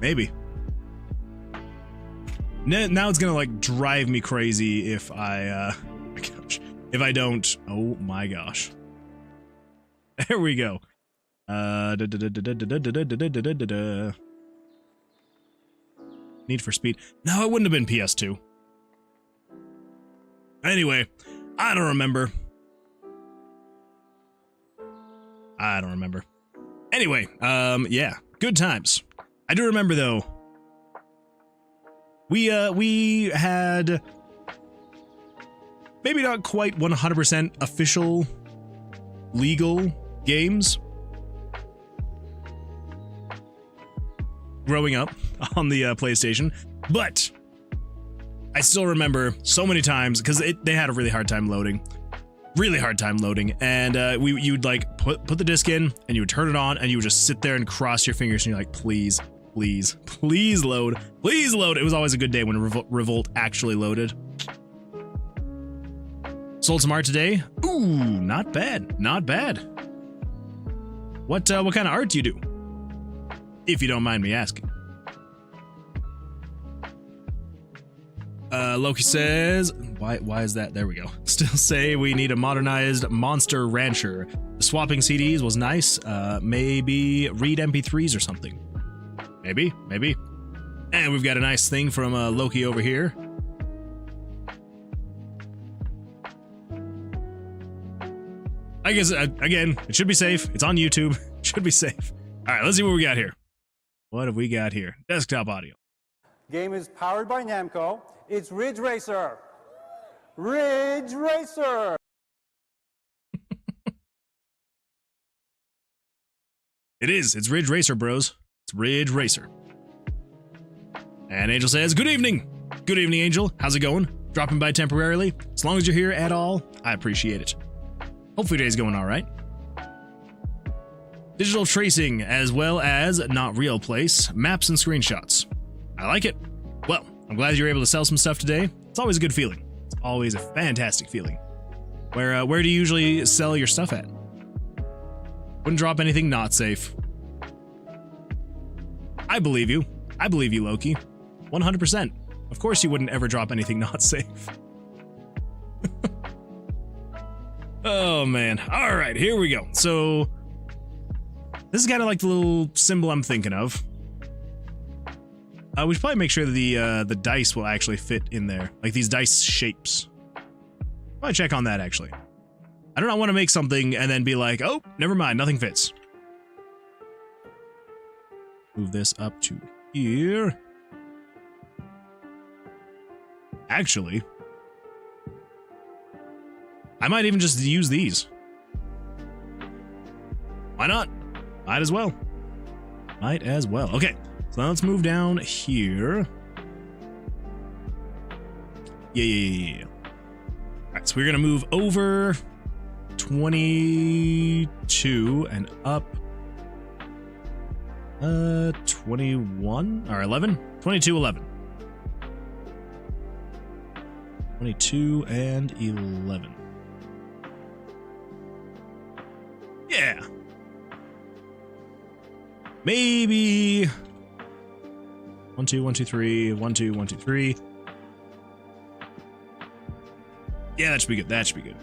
Maybe. Now it's gonna like drive me crazy if I, gosh, if I don't. Oh my gosh. There we go. Need for Speed. No, it wouldn't have been PS2. Anyway, I don't remember. Anyway, yeah, good times. I do remember though. We had maybe not quite 100% official legal games growing up on the PlayStation, but I still remember so many times because they had a really hard time loading, and you'd like put the disc in and you would turn it on and you would just sit there and cross your fingers and you're like, please load. It was always a good day when Revolt actually loaded. Sold some art today. Ooh, not bad. What kind of art do you do? If you don't mind me asking. Loki says, why is that? There we go. Still say we need a modernized monster rancher. The swapping CDs was nice. Maybe read MP3s or something. Maybe. And we've got a nice thing from Loki over here. I guess, again, it should be safe. It's on YouTube. It should be safe. All right, let's see what we got here. What have we got here? Desktop audio. Game is powered by Namco. It's Ridge Racer. Ridge Racer. It is. It's Ridge Racer, bros. It's Ridge Racer. And Angel says, good evening. Good evening, Angel. How's it going? Dropping by temporarily. As long as you're here at all, I appreciate it. Hopefully today's going all right. Digital tracing as well as not real place, maps and screenshots. I like it. Well, I'm glad you're able to sell some stuff today. It's always a good feeling. It's always a fantastic feeling. Where do you usually sell your stuff at? Wouldn't drop anything not safe. I believe you. I believe you, Loki. 100%. Of course you wouldn't ever drop anything not safe. Oh man. All right, here we go. So this is kind of like the little symbol I'm thinking of. We should probably make sure that the dice will actually fit in there, like these dice shapes. Probably check on that actually. I do not want to make something and then be like, oh, never mind, nothing fits. Move this up to here. Actually, I might even just use these. Why not? Might as well. Might as well. Okay, so now let's move down here. Yeah. All right, so we're gonna move over 22 and up 21 or 11? 22, 11. 22 and 11. Yeah. Maybe 1, 2, 1, 2, 3, 1, 2, 1, 2, 3. Yeah, that should be good. That should be good.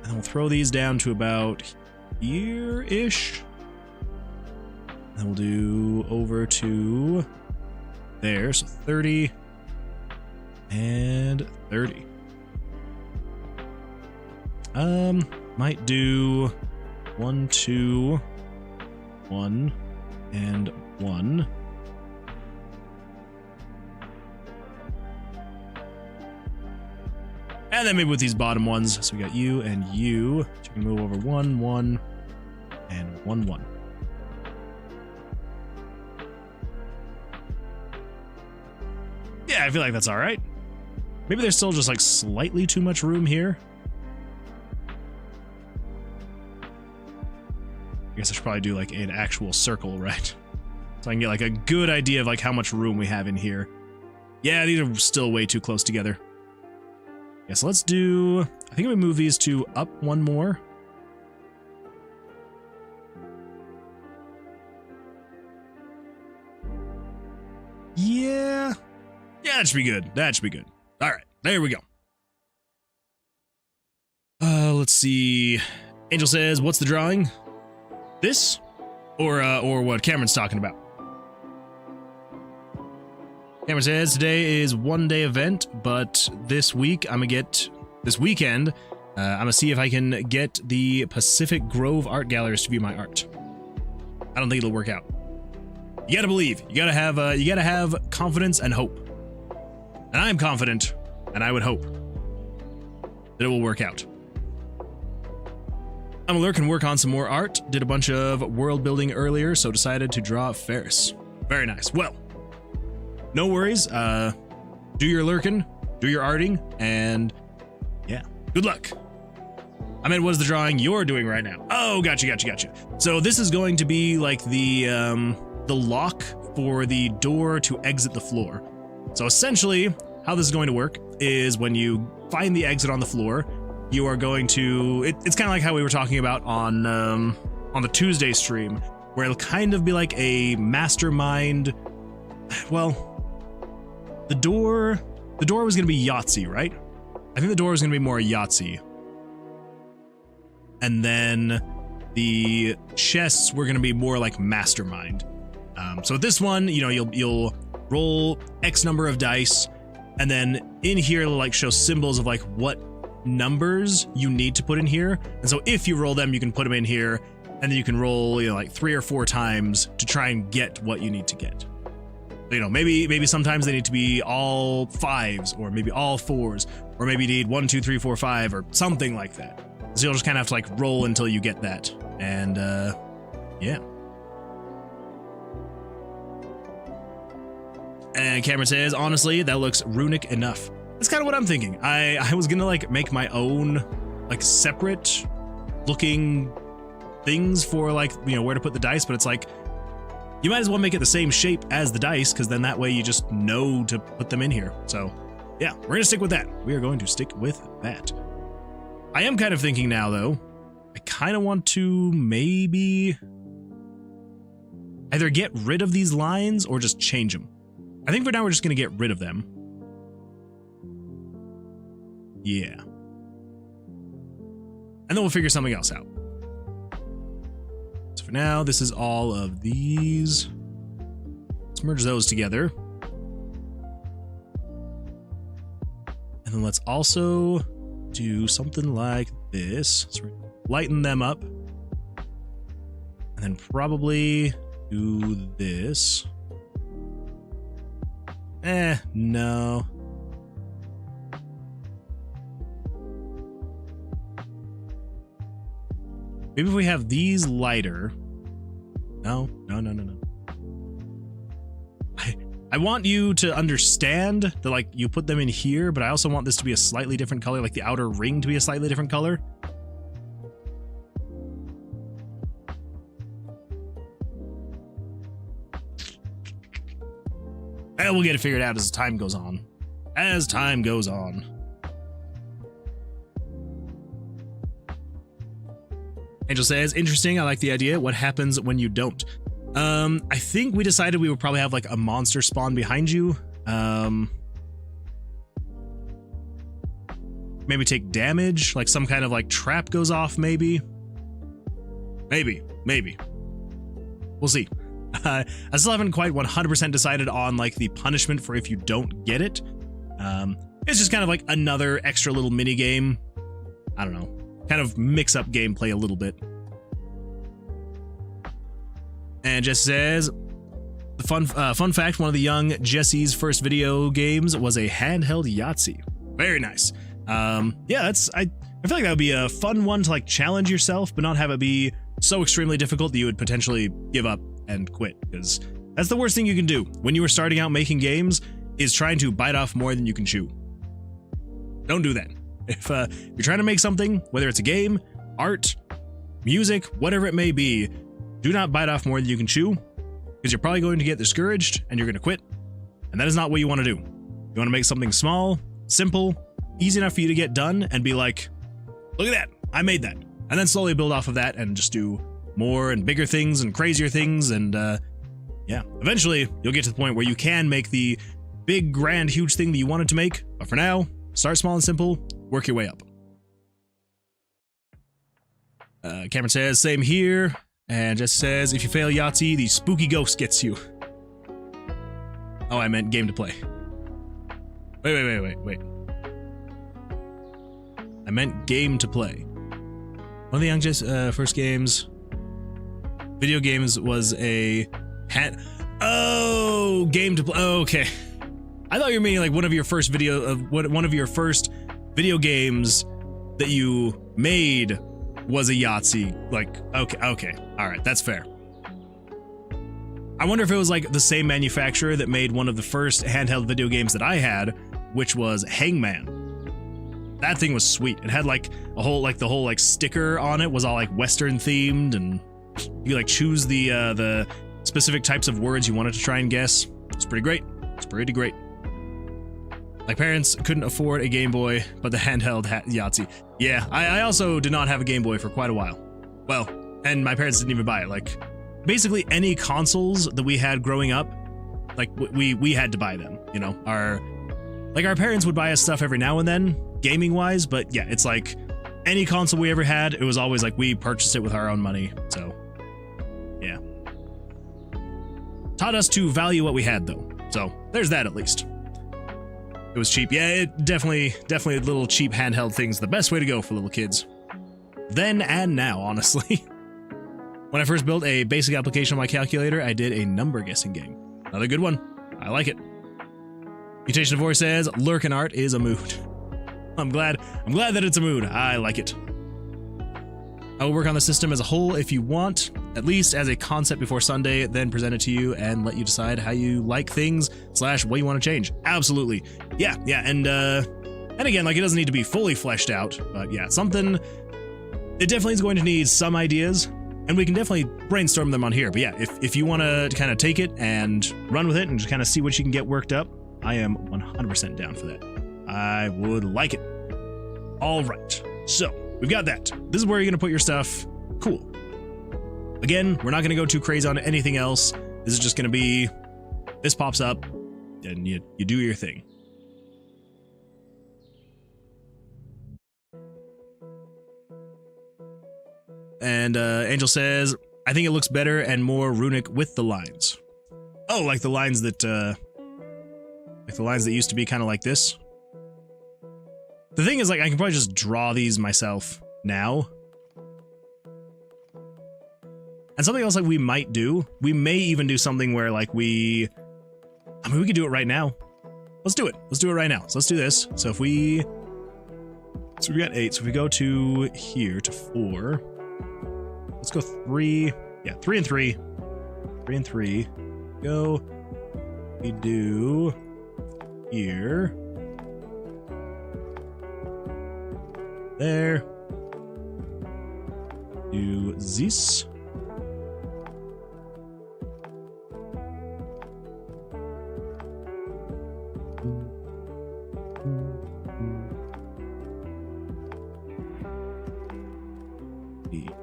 And we'll throw these down to about here-ish. And we'll do over to there, so 30 and 30. Might do 1, 2, 1, and 1. And then maybe with these bottom ones, so we got you and you. So you can move over 1, 1, and 1, 1. Yeah, I feel like that's all right. Maybe there's still just like slightly too much room here. I guess I should probably do like an actual circle, right? So I can get like a good idea of like how much room we have in here. Yeah, these are still way too close together. Yeah, so let's do, I think we move these two up one more. Yeah, that should be good. That should be good. All right, there we go. Let's see. Angel says, what's the drawing? This? Or what Cameron's talking about? Cameron says, today is one-day event, but this weekend, I'm gonna see if I can get the Pacific Grove art galleries to view my art. I don't think it'll work out. You gotta believe. You gotta have confidence and hope. And I am confident, and I would hope that it will work out. Amalur can work on some more art. Did a bunch of world building earlier, so decided to draw Ferris. Very nice. Well, no worries. Do your lurking, do your arting, and yeah, good luck. I mean, what is the drawing you're doing right now? Oh, gotcha. So this is going to be like the lock for the door to exit the floor. So essentially, how this is going to work is when you find the exit on the floor, you are going to, it's kind of like how we were talking about on the Tuesday stream, where it'll kind of be like a mastermind, well, the door was gonna be Yahtzee, right? I think the door was gonna be more Yahtzee. And then the chests were gonna be more like Mastermind. So with this one, you know, you'll roll X number of dice, and then in here it'll like show symbols of like what numbers you need to put in here. And so if you roll them, you can put them in here, and then you can roll, you know, like 3 or 4 times to try and get what you need to get. You know, maybe sometimes they need to be all 5s, or maybe all 4s, or maybe you need 1, 2, 3, 4, 5, or something like that. So you'll just kind of have to like roll until you get that. And yeah. And Cameron says, honestly, that looks runic enough. That's kind of what I'm thinking. I was gonna like make my own like separate looking things for like, you know, where to put the dice, but it's like, you might as well make it the same shape as the dice, because then that way you just know to put them in here. So yeah, we're gonna stick with that. We are going to stick with that. I am kind of thinking now though, I kind of want to maybe either get rid of these lines or just change them. I think for now we're just gonna get rid of them. Yeah. And then we'll figure something else out. So for now, this is all of these. Let's merge those together. And then let's also do something like this. So lighten them up. And then probably do this. No. Maybe if we have these lighter. No. I want you to understand that like you put them in here, but I also want this to be a slightly different color, like the outer ring to be a slightly different color. And we'll get it figured out as time goes on. As time goes on. Angel says, interesting, I like the idea. What happens when you don't? I think we decided we would probably have like a monster spawn behind you. Maybe take damage, like some kind of like trap goes off, maybe. Maybe. We'll see. I still haven't quite 100% decided on like the punishment for if you don't get it. It's just kind of like another extra little mini game. I don't know. Kind of mix up gameplay a little bit. And Jess says, the fun fact, one of the young Jesse's first video games was a handheld Yahtzee. Very nice. Yeah, I feel like that would be a fun one to like challenge yourself, but not have it be so extremely difficult that you would potentially give up and quit, because that's the worst thing you can do when you are starting out making games, is trying to bite off more than you can chew. Don't do that. If you're trying to make something, whether it's a game, art, music, whatever it may be, do not bite off more than you can chew, because you're probably going to get discouraged and you're going to quit. And that is not what you want to do. You want to make something small, simple, easy enough for you to get done and be like, look at that, I made that. And then slowly build off of that and just do more and bigger things and crazier things. And yeah, eventually you'll get to the point where you can make the big, grand, huge thing that you wanted to make. But for now, start small and simple, work your way up. Cameron says, same here. And just says, if you fail Yahtzee, the spooky ghost gets you. Oh, I meant game to play. Wait. I meant game to play. One of the young first games, video games, was a game to play. Oh, okay. I thought you were meaning like one of your first video games that you made was a Yahtzee. Like, okay. All right, that's fair. I wonder if it was like the same manufacturer that made one of the first handheld video games that I had, which was Hangman. That thing was sweet. It had like a whole, like the whole like sticker on it was all like Western themed, and you like choose the specific types of words you wanted to try and guess. It's pretty great. Like, parents couldn't afford a Game Boy, but the handheld Yahtzee. Yeah, I also did not have a Game Boy for quite a while. Well, and my parents didn't even buy it. Like, basically any consoles that we had growing up, like we had to buy them, you know. Our parents would buy us stuff every now and then, gaming wise, but yeah, it's like any console we ever had, it was always like we purchased it with our own money. So yeah, taught us to value what we had though. So there's that at least. It was cheap. Yeah, it definitely little cheap handheld things, the best way to go for little kids. Then and now, honestly. When I first built a basic application on my calculator, I did a number guessing game. Another good one. I like it. Mutation of Voice says, lurkin art is a mood. I'm glad that it's a mood. I like it. I will work on the system as a whole if you want, at least as a concept before Sunday, then present it to you and let you decide how you like things / what you want to change. Absolutely. Yeah, and again, like, it doesn't need to be fully fleshed out, but yeah, something, it definitely is going to need some ideas, and we can definitely brainstorm them on here. But yeah, if you want to kind of take it and run with it and just kind of see what you can get worked up, I am 100% down for that. I would like it. All right, so we've got that. This is where you're going to put your stuff. Cool. Again, we're not going to go too crazy on anything else. This is just going to be, this pops up, and you do your thing. And Angel says, I think it looks better and more runic with the lines. Oh, like the lines that used to be kind of like this. The thing is, like, I can probably just draw these myself now. And something else like we might do, we may even do something where like we could do it right now. Let's do it. Let's do it right now. So let's do this. So if we got 8. So if we go to here to 4, let's go 3. Yeah, 3 and 3. 3 and 3. Go. We do here. There. Do this.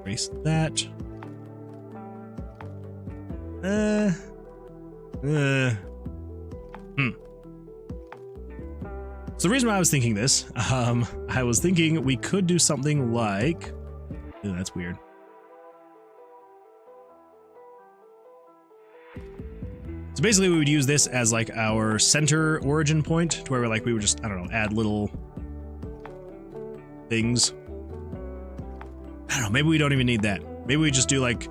Erase that. So the reason why I was thinking this, I was thinking we could do something like, ooh, that's weird. So basically we would use this as like our center origin point to where we would just, I don't know, add little things. I don't know, maybe we don't even need that. Maybe we just do like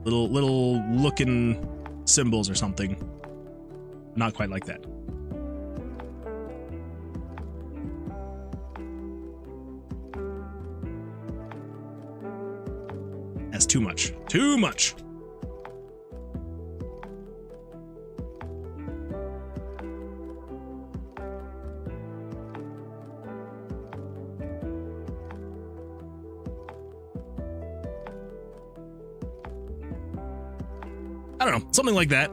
little looking symbols or something. Not quite like that. That's too much. Too much. I don't know, something like that.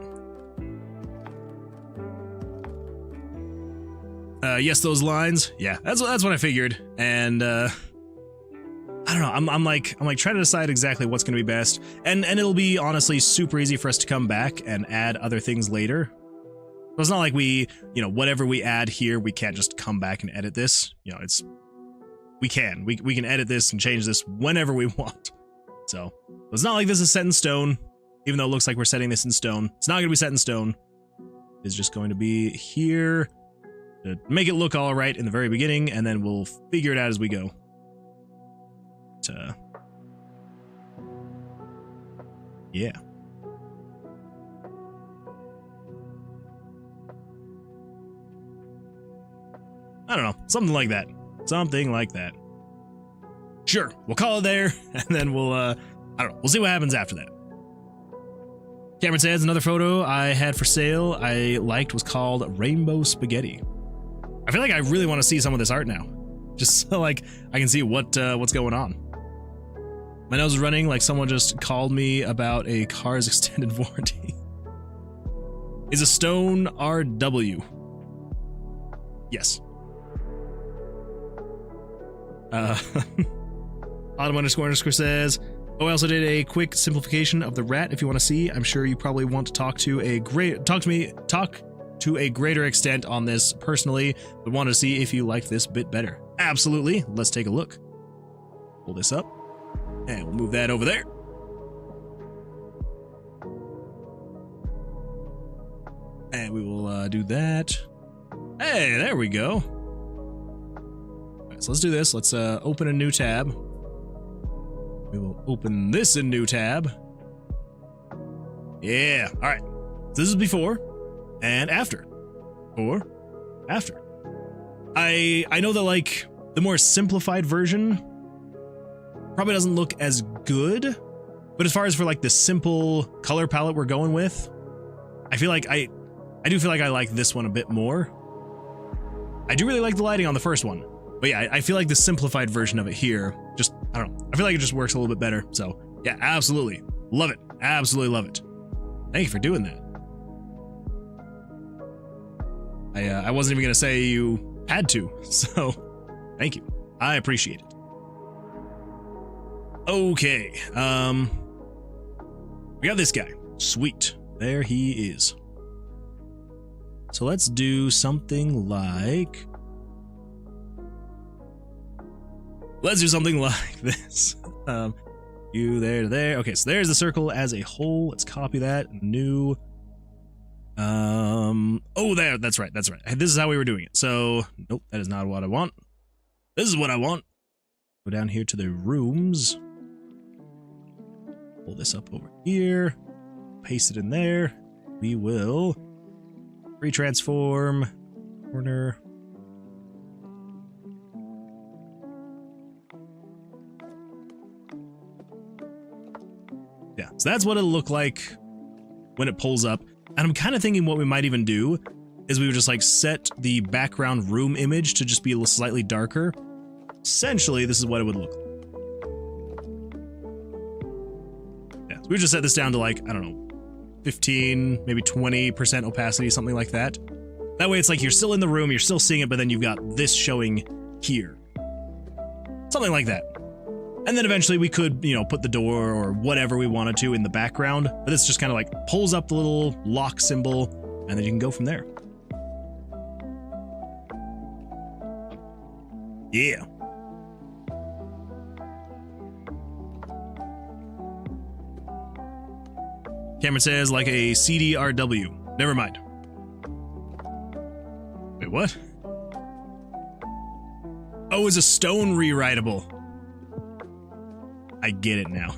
Yes, those lines. Yeah, that's what I figured. And I don't know. I'm like trying to decide exactly what's going to be best, and it'll be honestly super easy for us to come back and add other things later. So it's not like we, whatever we add here, we can't just come back and edit this. We can edit this and change this whenever we want. So it's not like this is set in stone. Even though it looks like we're setting this in stone, it's not going to be set in stone. It's just going to be here to make it look all right in the very beginning, and then we'll figure it out as we go. Yeah. I don't know, something like that. Something like that. Sure, we'll call it there, and then we'll, I don't know, we'll see what happens after that. Cameron says, another photo I had for sale I liked was called Rainbow Spaghetti. I feel like I really want to see some of this art now. Just so like I can see what's going on. My nose is running like someone just called me about a car's extended warranty. Is a stone RW? Yes. Autumn __ says, Oh, I also did a quick simplification of the rat. If you want to see, I'm sure you probably want to talk to a greater extent on this personally, but want to see if you like this bit better. Absolutely. Let's take a look. Pull this up, and we'll move that over there. And we will do that. Hey, there we go. All right, so let's do this. Let's open a new tab. We will open this in new tab. Yeah. All right. So this is before and after. Before, after. I know that like the more simplified version probably doesn't look as good, but as far as for like the simple color palette we're going with, I feel like I do feel like I like this one a bit more. I do really like the lighting on the first one, but yeah, I feel like the simplified version of it here, just, I don't know. I feel like it just works a little bit better. So yeah, absolutely. Love it. Absolutely love it. Thank you for doing that. I wasn't even going to say you had to, so thank you. I appreciate it. Okay. We got this guy. Sweet. There he is. So let's do something like... Let's do something like this. You there to there. Okay, so there's the circle as a whole. Let's copy that. New. Oh, there. That's right. That's right. This is how we were doing it. So, nope, that is not what I want. This is what I want. Go down here to the rooms. Pull this up over here. Paste it in there. We will retransform. Corner. Yeah, so that's what it'll look like when it pulls up. And I'm kind of thinking what we might even do is we would just like set the background room image to just be a little slightly darker. Essentially, this is what it would look like. Yeah, so we just set this down to like, I don't know, 15, maybe 20% opacity, something like that. That way it's like you're still in the room, you're still seeing it, but then you've got this showing here. Something like that. And then eventually we could, you know, put the door or whatever we wanted to in the background. But this just kind of like pulls up the little lock symbol, and then you can go from there. Yeah. Cameron says like a CDRW. Never mind. Wait, what? Oh, it's a stone rewritable. I get it now.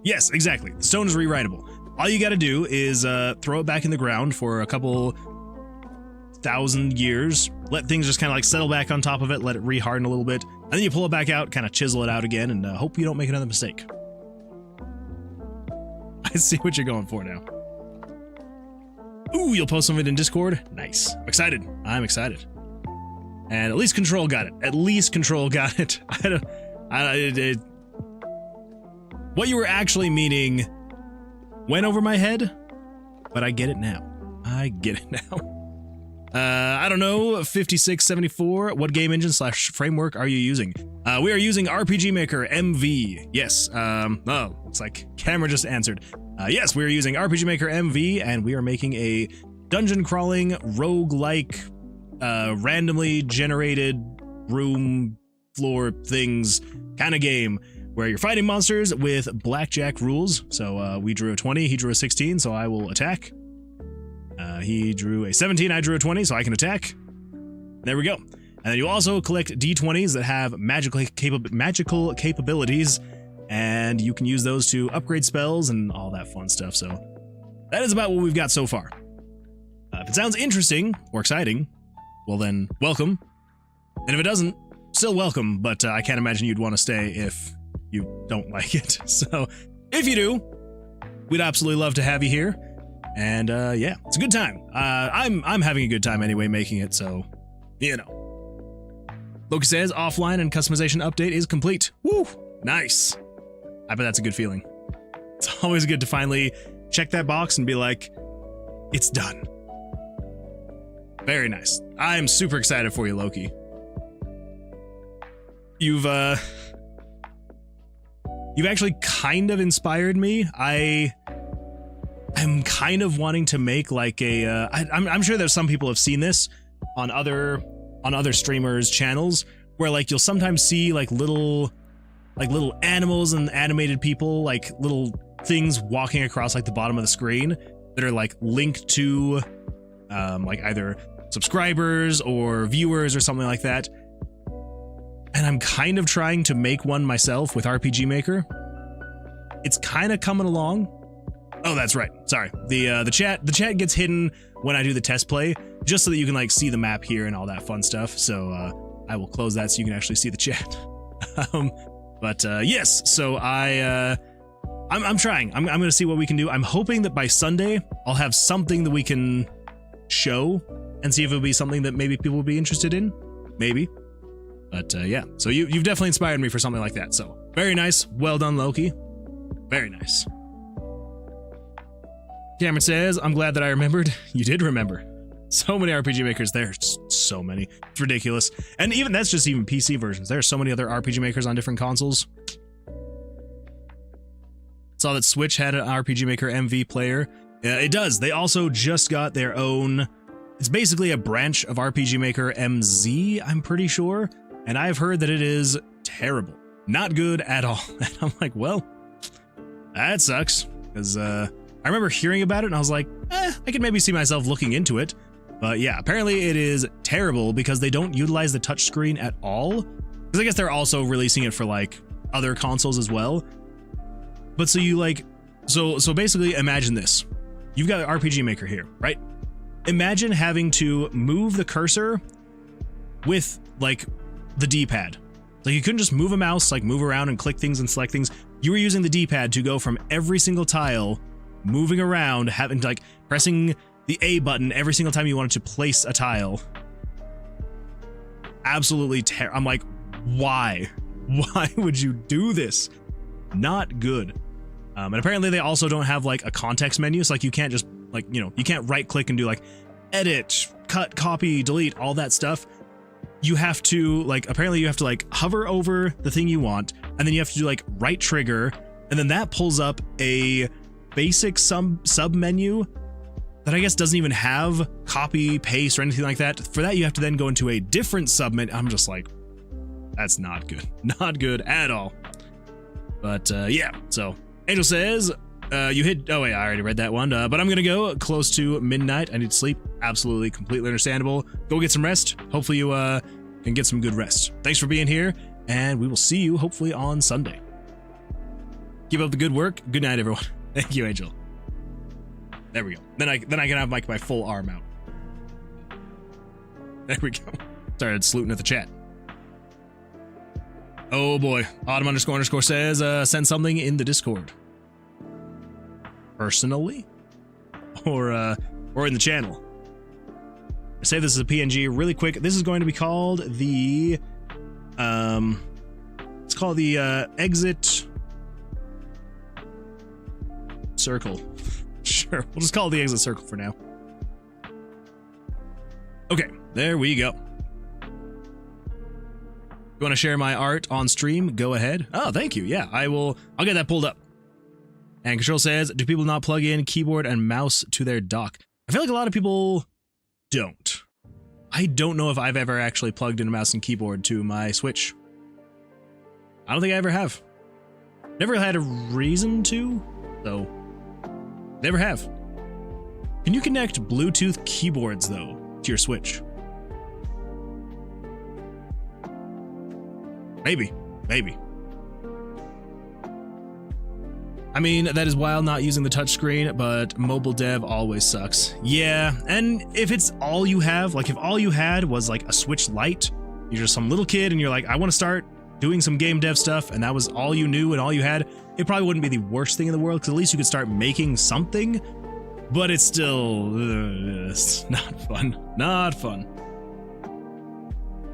Yes, exactly. The stone is rewritable. All you gotta do is throw it back in the ground for a couple 1,000 years, let things just kind of like settle back on top of it, let it reharden a little bit, and then you pull it back out, kind of chisel it out again, and hope you don't make another mistake. I see what you're going for now. Ooh, you'll post some of it in Discord? Nice. I'm excited. I'm excited. And at least Control got it. At least Control got it. What you were actually meaning went over my head, but I get it now. I get it now. I don't know, 5674, what game engine / framework are you using? We are using RPG Maker MV. Yes, oh, looks like Cameron just answered. Yes, we are using RPG Maker MV, and we are making a dungeon crawling, roguelike, randomly generated room floor things kind of game where you're fighting monsters with blackjack rules. So we drew a 20, he drew a 16, so I will attack. He drew a 17, I drew a 20, so I can attack. There we go. And then you also collect D20s that have magical capabilities, and you can use those to upgrade spells and all that fun stuff. So that is about what we've got so far. If it sounds interesting or exciting, well then, welcome. And if it doesn't, still welcome, but I can't imagine you'd want to stay if you don't like it. So if you do, we'd absolutely love to have you here. And yeah, it's a good time. I'm having a good time anyway making it, so you know. Loki says offline and customization update is complete. Woo! Nice. I bet that's a good feeling. It's always good to finally check that box and be like, it's done. Very nice. I'm super excited for you, Loki. You've you've actually kind of inspired me. I'm kind of wanting to make like a, I'm sure that some people have seen this on other streamers' channels, where like you'll sometimes see like little animals and animated people, like little things walking across like the bottom of the screen that are like linked to like either subscribers or viewers or something like that. And I'm kind of trying to make one myself with RPG Maker. It's kind of coming along. Oh, that's right. Sorry. The chat gets hidden when I do the test play, just so that you can like see the map here and all that fun stuff. So I will close that so you can actually see the chat. But yes, so I'm trying. I'm gonna see what we can do. I'm hoping that by Sunday I'll have something that we can show and see if it'll be something that maybe people will be interested in. Maybe. But yeah, so you've definitely inspired me for something like that. So very nice. Well done, Loki. Very nice. Cameron says, I'm glad that I remembered. You did remember. So many RPG makers. There's so many. It's ridiculous. And even that's just even PC versions. There are so many other RPG makers on different consoles. Saw that Switch had an RPG Maker MV player. It does. They also just got their own. It's basically a branch of RPG Maker MZ, I'm pretty sure. And I've heard that it is terrible. Not good at all. And I'm like, well, that sucks. Because I remember hearing about it and I was like, I could maybe see myself looking into it. But yeah, apparently it is terrible because they don't utilize the touchscreen at all. Because I guess they're also releasing it for like other consoles as well. But so you like, so basically imagine this. You've got an RPG Maker here, right? Imagine having to move the cursor with like the D-pad. Like you couldn't just move a mouse, like move around and click things and select things. You were using the D-pad to go from every single tile, moving around, having to like pressing the A button every single time you wanted to place a tile. Absolutely I'm like, why? Why would you do this? Not good. And apparently they also don't have like a context menu. So like you can't just like, you know, you can't right click and do like edit, cut, copy, delete, all that stuff. You have to like, apparently you have to like hover over the thing you want, and then you have to do like right trigger, and then that pulls up a basic sub menu that I guess doesn't even have copy, paste, or anything like that. For that, you have to then go into a different sub menu. I'm just like, that's not good. Not good at all. But yeah, so Angel says, you hit, oh wait, I already read that one, but I'm gonna go close to midnight. I need to sleep. Absolutely, completely understandable. Go get some rest. Hopefully you can get some good rest. Thanks for being here, and we will see you hopefully on Sunday. Keep up the good work. Good night, everyone. Thank you, Angel. There we go. Then I can have like my full arm out. There we go. Started saluting at the chat. Oh boy. Autumn__ says, send something in the Discord. Personally? Or in the channel. I save this as a PNG really quick. This is going to be called the it's called the exit circle. Sure, we'll just call it the exit circle for now. Okay, there we go. You want to share my art on stream? Go ahead. Oh, thank you. Yeah, I'll get that pulled up. And Control says, do people not plug in keyboard and mouse to their dock? I feel like a lot of people don't. I don't know if I've ever actually plugged in a mouse and keyboard to my Switch. I don't think I ever have. Never had a reason to, though. Never have. Can you connect Bluetooth keyboards, though, to your Switch? Maybe. I mean, that is wild not using the touchscreen, but mobile dev always sucks. Yeah, and if it's all you have, like if all you had was like a Switch Lite, you're just some little kid and you're like, I want to start doing some game dev stuff, and that was all you knew and all you had, it probably wouldn't be the worst thing in the world, because at least you could start making something, but it's still it's not fun. Not fun.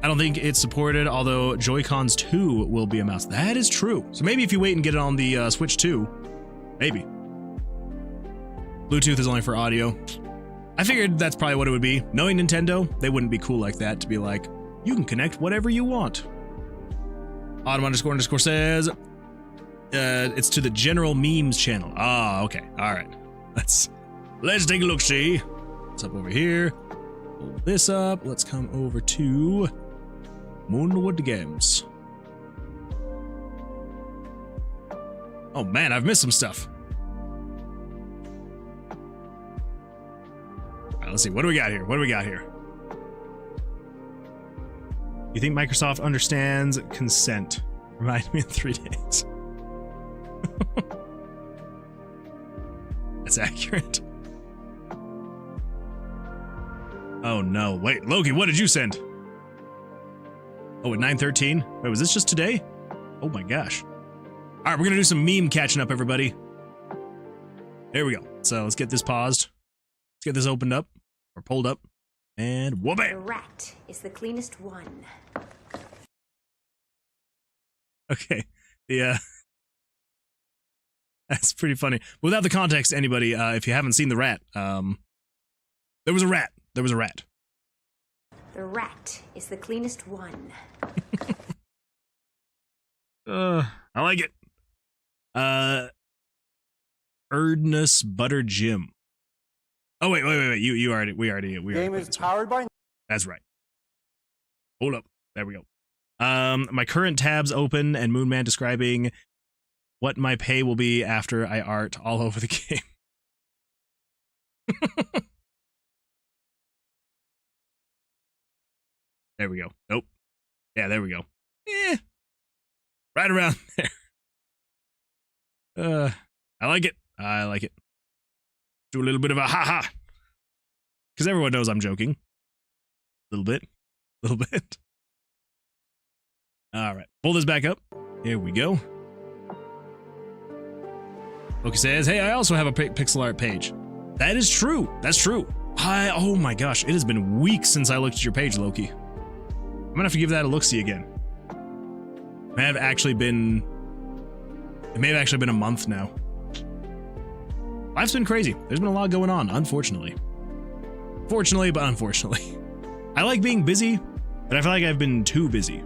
I don't think it's supported, although Joy-Cons 2 will be a mouse. That is true. So maybe if you wait and get it on the Switch 2, maybe. Bluetooth is only for audio. I figured that's probably what it would be. Knowing Nintendo, they wouldn't be cool like that to be like, you can connect whatever you want. Autumn__ says, it's to the general memes channel. Ah, okay. All right. Let's take a look. See what's up over here. Pull this up. Let's come over to Moonwood Games. Oh man, I've missed some stuff. All right, let's see. What do we got here? What do we got here? You think Microsoft understands consent? Remind me in 3 days. That's accurate. Oh no, wait, Loki, what did you send? Oh, at 9:13? Wait, was this just today? Oh my gosh. All right, we're gonna do some meme catching up, everybody. There we go. So let's get this paused. Let's get this opened up, or pulled up, and whoop it. The rat is the cleanest one. Okay, that's pretty funny. Without the context, anybody, if you haven't seen the rat, there was a rat. There was a rat. The rat is the cleanest one. I like it. Erdness Butter Jim. Oh wait. We already. Game is powered by. That's right. Hold up. There we go. My current tabs open and Moonman describing what my pay will be after I art all over the game. There we go. Nope. Yeah, there we go. Right around there. I like it. I like it. Do a little bit of a ha-ha. Because everyone knows I'm joking. A little bit. A little bit. All right. Pull this back up. Here we go. Loki says, hey, I also have a pixel art page. That is true. That's true. Oh my gosh. It has been weeks since I looked at your page, Loki. I'm gonna have to give that a look-see again. It may have actually been a month now. Life's been crazy. There's been a lot going on, unfortunately. Fortunately, but unfortunately. I like being busy, but I feel like I've been too busy.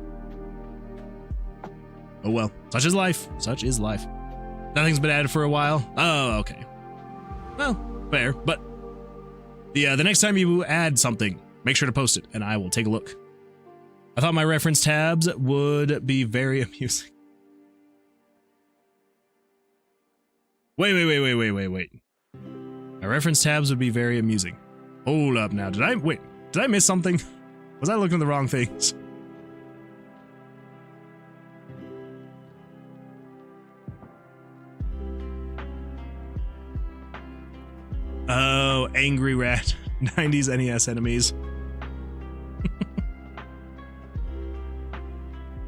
Oh well, such is life. Such is life. Nothing's been added for a while. Oh, okay. Well, fair, but the next time you add something, make sure to post it, and I will take a look. I thought my reference tabs would be very amusing. Wait. My reference tabs would be very amusing. Hold up now. Did I miss something? Was I looking at the wrong things? Oh, Angry Rat. 90s NES enemies.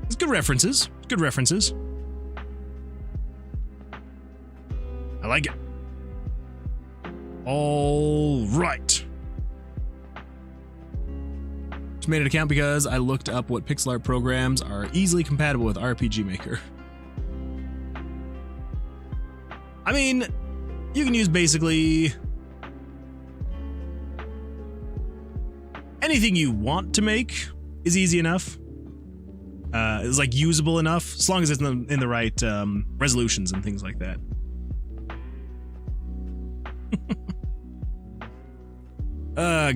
It's good references. Good references. I like it. All right. Just made an account because I looked up what pixel art programs are easily compatible with RPG Maker. I mean, you can use basically anything you want to make is easy enough. It's like usable enough, as long as it's in the right resolutions and things like that.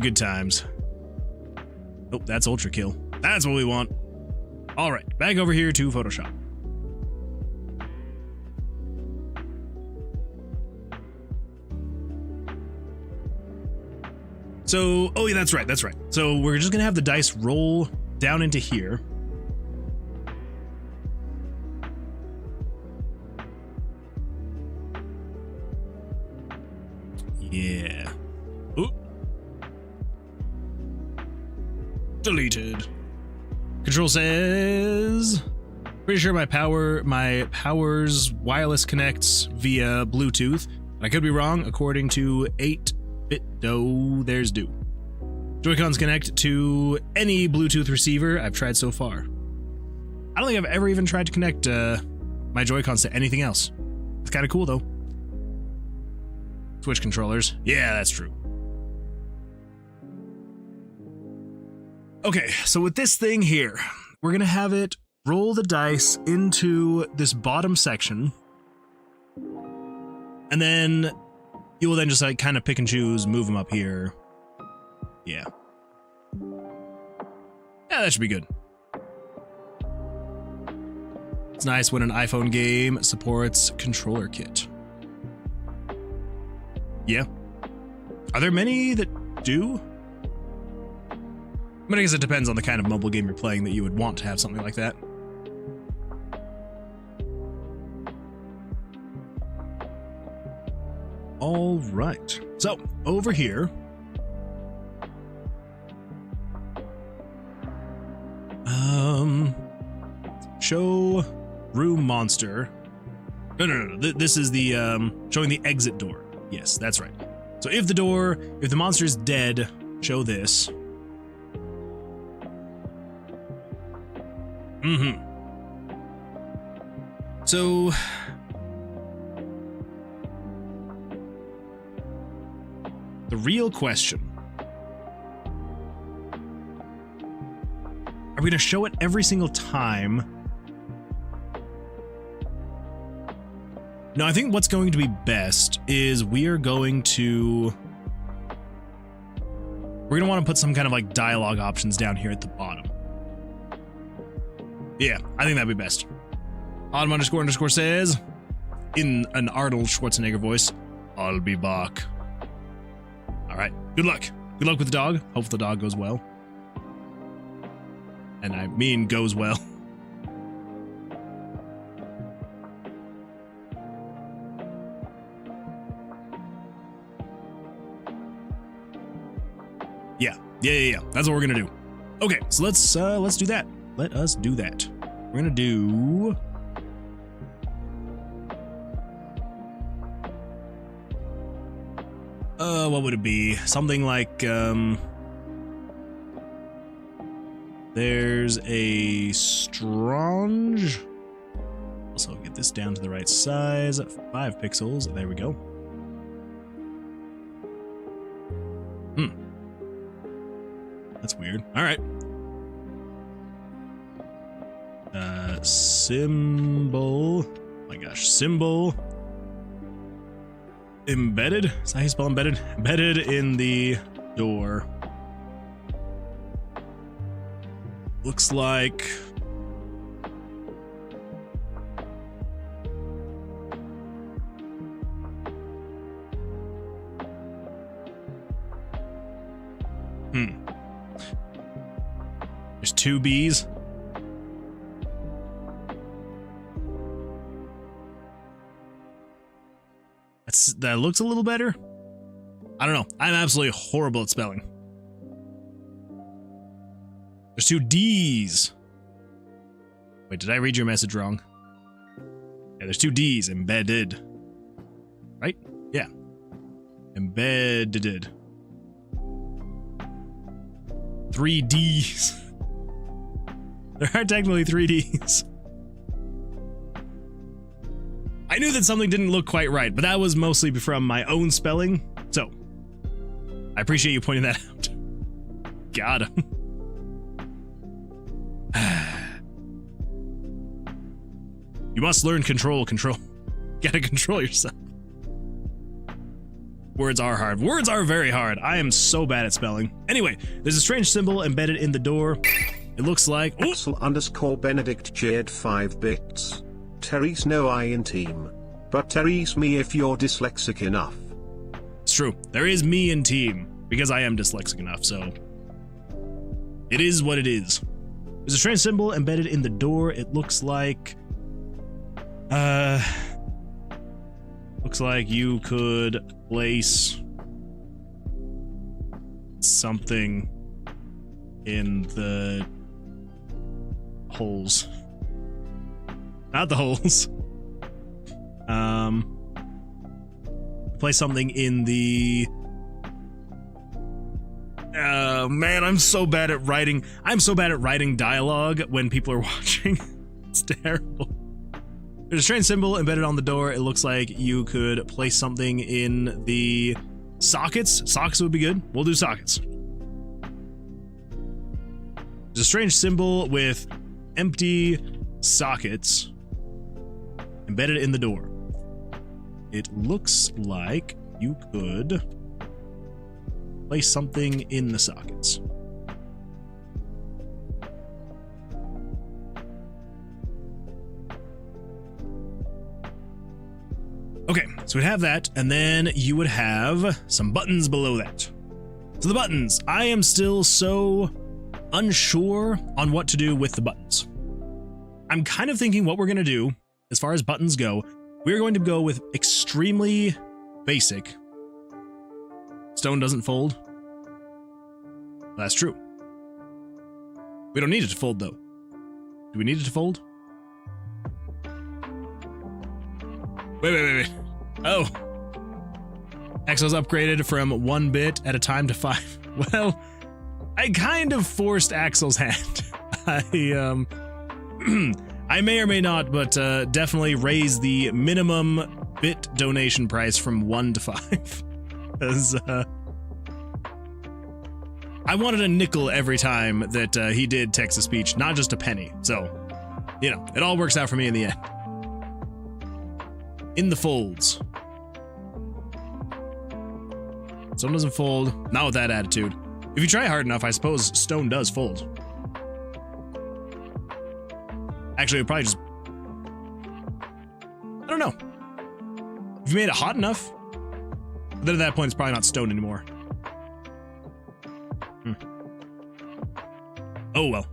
Good times. Oh, that's Ultra Kill. That's what we want. All right, back over here to Photoshop. So, oh yeah, that's right. So we're just gonna have the dice roll down into here. Yeah. Ooh. Deleted. Control says, pretty sure my power's wireless connects via Bluetooth. I could be wrong, according to 8-bit do. There's do. Joy-Cons connect to any Bluetooth receiver I've tried so far. I don't think I've ever even tried to connect my Joy-Cons to anything else. It's kind of cool though. Switch controllers. Yeah, that's true. Okay, so with this thing here, we're gonna have it roll the dice into this bottom section, And then you will then just like kind of pick and choose, move them up here. Yeah. Yeah, that should be good. It's nice when an iPhone game supports controller kit. Yeah. Are there many that do? I mean, I guess it depends on the kind of mobile game you're playing that you would want to have something like that. All right. So, over here. Show room monster. No. This is the, showing the exit door. Yes, that's right. So if the monster is dead, show this. So the real question, are we going to show it every single time? No, I think what's going to be best is we're going to want to put some kind of like dialogue options down here at the bottom. Yeah, I think that'd be best. Autumn__ says, in an Arnold Schwarzenegger voice, I'll be back. All right, good luck. Good luck with the dog. Hope the dog goes well. And I mean goes well. Yeah. That's what we're gonna do. Okay, so let's do that. Let us do that. We're gonna do. What would it be? Something like there's a Strange. Also get this down to the right size. 5 pixels. There we go. That's weird. All right. Symbol. Oh my gosh. Symbol. Embedded? Is that how you spell embedded? Embedded in the door. Looks like. There's 2 B's. That looks a little better. I don't know. I'm absolutely horrible at spelling. There's 2 D's. Wait, did I read your message wrong? Yeah, there's 2 D's. Embedded. Right? Yeah. Embedded. 3 D's. There are technically 3 D's. I knew that something didn't look quite right, but that was mostly from my own spelling, so I appreciate you pointing that out. Got him. You must learn control. Gotta control yourself. Words are hard. Words are very hard. I am so bad at spelling. Anyway, there's a strange symbol embedded in the door. It looks like... Axel_Benedict Jade 5 bits. Therese no I in team. But Therese me if you're dyslexic enough. It's true. There is me in team. Because I am dyslexic enough, so... It is what it is. There's a strange symbol embedded in the door. It looks like... Looks like you could place... something in the... holes. Not the holes. Place something in the... man, I'm so bad at writing. I'm so bad at writing dialogue when people are watching. It's terrible. There's a strange symbol embedded on the door. It looks like you could place something in the sockets. Sockets would be good. We'll do sockets. There's a strange symbol with empty sockets embedded in the door. it looks like you could place something in the sockets. Okay, so we'd have that, and then you would have some buttons below that. So the buttons, I am still so unsure on what to do with the buttons. I'm kind of thinking what we're going to do, as far as buttons go, we're going to go with extremely basic. Stone doesn't fold. That's true. We don't need it to fold, though. Do we need it to fold? Wait. Oh. Axel's upgraded from 1 bit at a time to 5. Well, I kind of forced Axel's hand. I may or may not, but definitely raise the minimum bit donation price from 1 to 5. Because I wanted a nickel every time that he did text-to-speech, not just a penny. So, you know, it all works out for me in the end. In the folds. Stone doesn't fold. Not with that attitude. If you try hard enough, I suppose stone does fold. Actually, it probably just... I don't know. If you made it hot enough, then at that point, it's probably not stone anymore. Oh, well.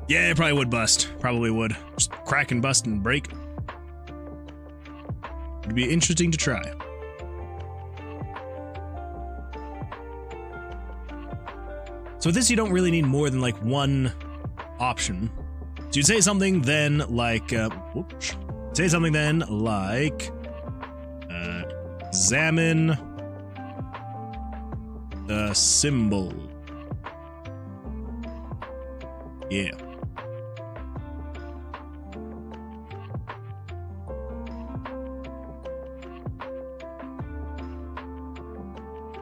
Yeah, it probably would bust. Probably would. Just crack and bust and break. It'd be interesting to try. So with this, you don't really need more than like one option. So you'd say something then like, examine the symbol. Yeah.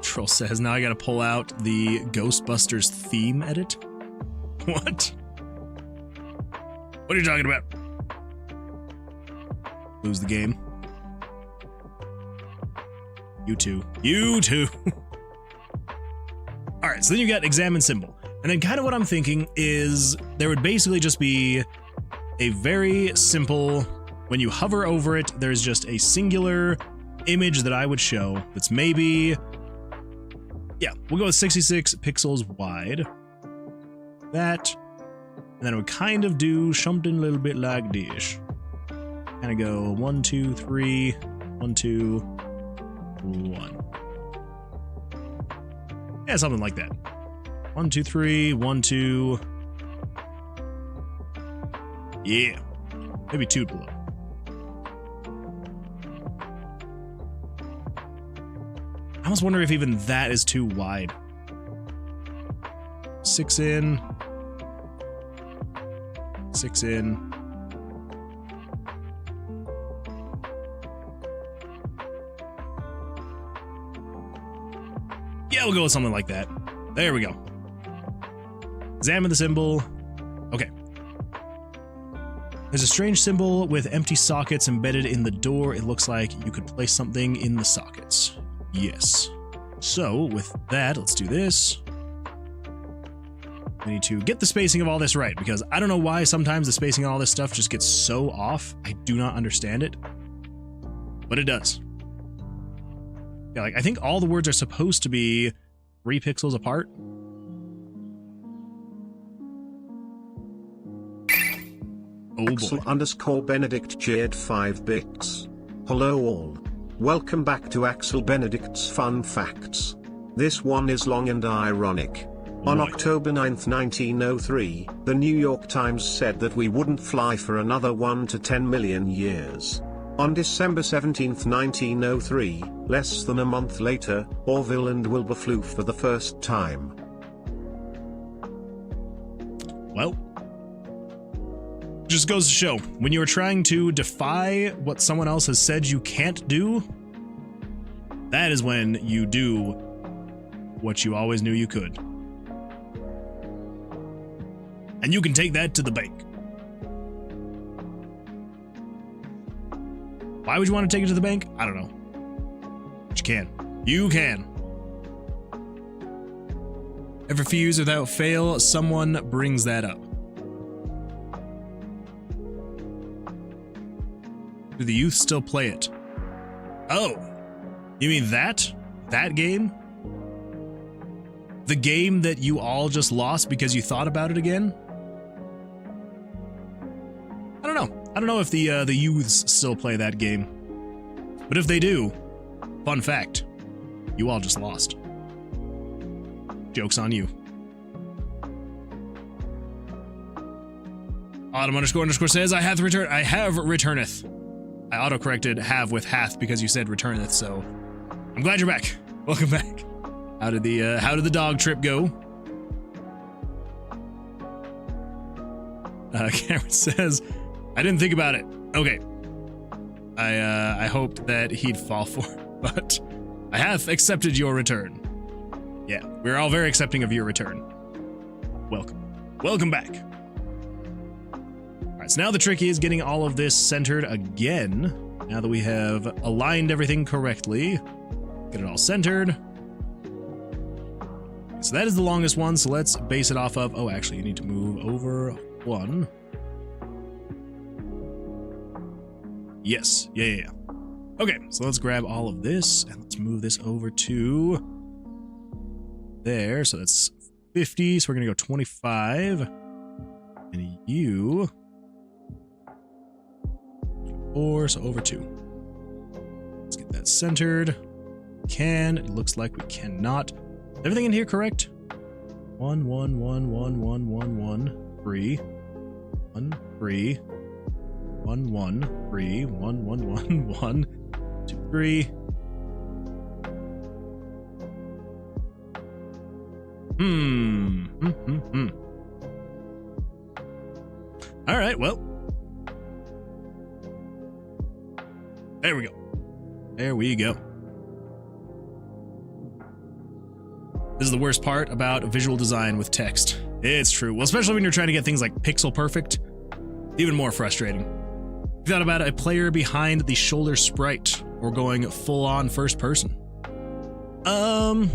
Troll says, now I gotta pull out the Ghostbusters theme edit? What? What are you talking about? Lose the game. You too. You too. Alright, so then you got examine symbol. And then kind of what I'm thinking is there would basically just be a very simple, when you hover over it, there's just a singular image that I would show that's maybe... Yeah, we'll go with 66 pixels wide. That. And then it would kind of do something a little bit like this. Kind of go 1, 2, 3, 1, 2, 1. Yeah, something like that. 1, 2, 3, 1, 2. Yeah. Maybe 2 below. I almost wonder if even that is too wide. 6 in. 6 in. Yeah, we'll go with something like that. There we go. Examine the symbol. Okay. There's a strange symbol with empty sockets embedded in the door. It looks like you could place something in the sockets. Yes. So, with that, let's do this. I need to get the spacing of all this right, because I don't know why sometimes the spacing on all this stuff just gets so off. I do not understand it. But it does. Yeah, like, I think all the words are supposed to be 3 pixels apart. Oh boy. Axel_Benedict cheered 5 bits. Hello all. Welcome back to Axel Benedict's Fun Facts. This one is long and ironic. On October 9th, 1903, the New York Times said that we wouldn't fly for another 1 to 10 million years. On December 17th, 1903, less than a month later, Orville and Wilbur flew for the first time. Well, just goes to show, when you are trying to defy what someone else has said you can't do, that is when you do what you always knew you could. And you can take that to the bank. Why would you want to take it to the bank? I don't know. But you can. You can. If refused without fail, someone brings that up. Do the youth still play it? Oh, you mean that? That game? The game that you all just lost because you thought about it again? I don't know. I don't know if the youths still play that game. But if they do, fun fact, you all just lost. Joke's on you. Autumn__ says, I have returneth. I auto-corrected have with hath because you said returneth, so I'm glad you're back. Welcome back. How did the dog trip go? Cameron says, I didn't think about it. Okay. I hoped that he'd fall for it, but I have accepted your return. Yeah, we're all very accepting of your return. Welcome. Welcome back. All right, so now the trick is getting all of this centered again. Now that we have aligned everything correctly, get it all centered. So that is the longest one, so let's base it off of, oh, actually, you need to move over one. Yes, yeah. Okay, so let's grab all of this, and let's move this over to there, so that's 50, so we're gonna go 25, and you, 4, so over 2. Let's get that centered. It looks like we cannot. Everything in here correct? 1 1 1 1 1 1 1 3 1 3 1 1 3 1 1 1 1 2 3. All right, well, there we go. There we go. This is the worst part about visual design with text. It's true. Well, especially when you're trying to get things like pixel perfect. Even more frustrating. You thought about a player behind the shoulder sprite or going full on first person? I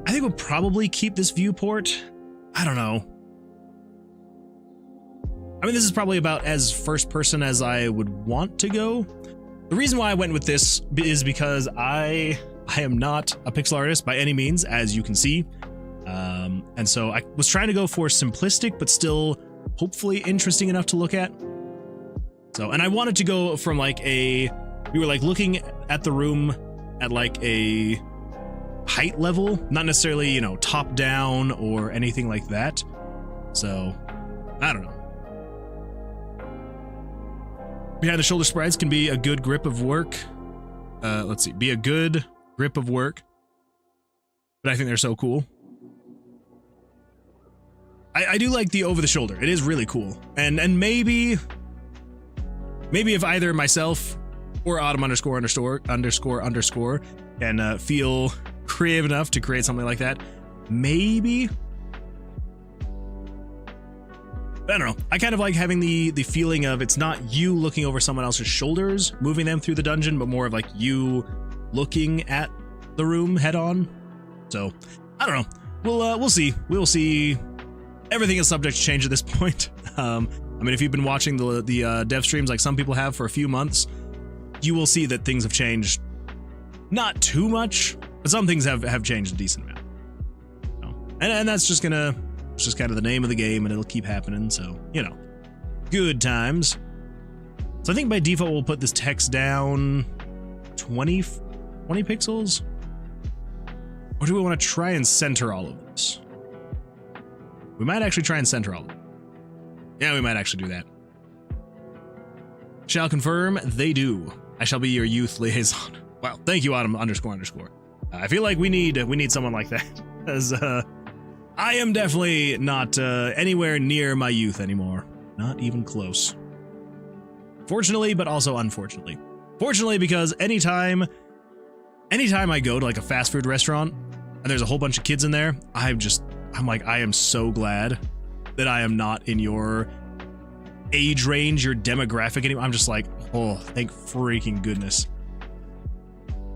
think we'll probably keep this viewport. I don't know. I mean, this is probably about as first person as I would want to go. The reason why I went with this is because I am not a pixel artist by any means, as you can see. And so I was trying to go for simplistic, but still hopefully interesting enough to look at. So, and I wanted to go from like we were like looking at the room at like a height level, not necessarily, you know, top down or anything like that. So, I don't know. Behind the shoulder sprites can be a good grip of work. Let's see, be a good grip of work. But I think they're so cool. I do like the over the shoulder. It is really cool. And maybe if either myself or Autumn__ can feel creative enough to create something like that, maybe. I don't know. I kind of like having the feeling of it's not you looking over someone else's shoulders, moving them through the dungeon, but more of like you looking at the room head on. So I don't know. We'll see. We'll see. Everything is subject to change at this point. I mean, if you've been watching the dev streams like some people have for a few months, you will see that things have changed. Not too much, but some things have changed a decent amount. So, and that's just gonna. It's just kind of the name of the game, and it'll keep happening, so, you know. Good times. So I think by default we'll put this text down 20 pixels? Or do we want to try and center all of this? We might actually try and center all of it. Yeah, we might actually do that. Shall confirm, they do. I shall be your youth liaison. Wow, thank you, Autumn__. I feel like we need someone like that, as I am definitely not anywhere near my youth anymore. Not even close. Fortunately, but also unfortunately. Fortunately, because anytime I go to like a fast food restaurant and there's a whole bunch of kids in there, I'm like, I am so glad that I am not in your age range, your demographic anymore. I'm just like, oh, thank freaking goodness.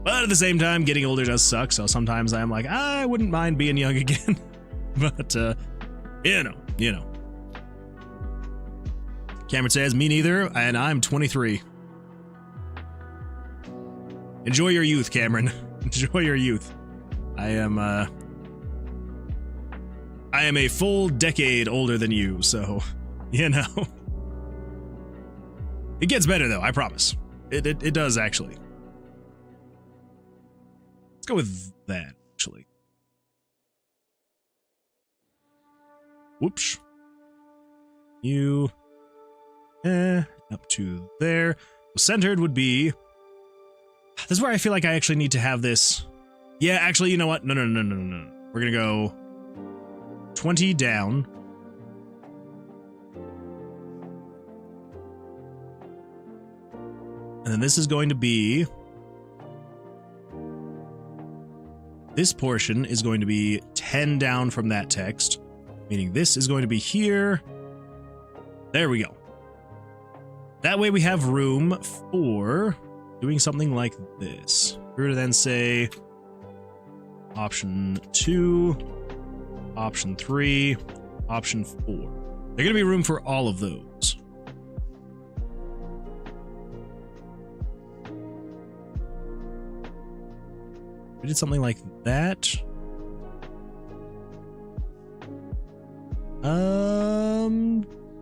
But at the same time, getting older does suck, so sometimes I'm like, I wouldn't mind being young again. But, you know. Cameron says, me neither, and I'm 23. Enjoy your youth, Cameron. Enjoy your youth. I am a full decade older than you, so, you know. It gets better, though, I promise. It does, actually. Let's go with that, actually. Whoops. You... up to there. Centered would be... This is where I feel like I actually need to have this... Yeah, actually, you know what? No. We're gonna go 20 down. And then this is going to be... This portion is going to be 10 down from that text, meaning this is going to be here. There we go. That way we have room for doing something like this. We're going to then say option 2, option 3, option 4. There's going to be room for all of those. We did something like that.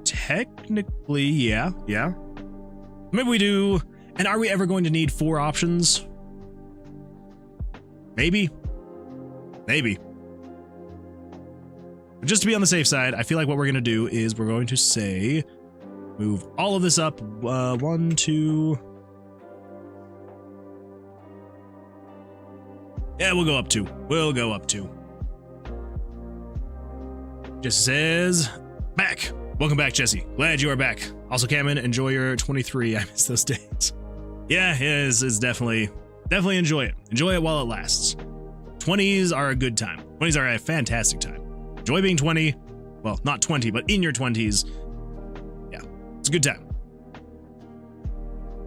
Technically, yeah. Maybe we do. And are we ever going to need 4 options? Maybe. But just to be on the safe side, I feel like what we're going to do is we're going to say, move all of this up. 1, 2. Yeah, we'll go up 2. Jesse says, back. Welcome back, Jesse. Glad you are back. Also, Cameron, enjoy your 23. I miss those days. Yeah, it's definitely enjoy it. Enjoy it while it lasts. 20s are a good time. 20s are a fantastic time. Enjoy being 20. Well, not 20, but in your 20s. Yeah, it's a good time.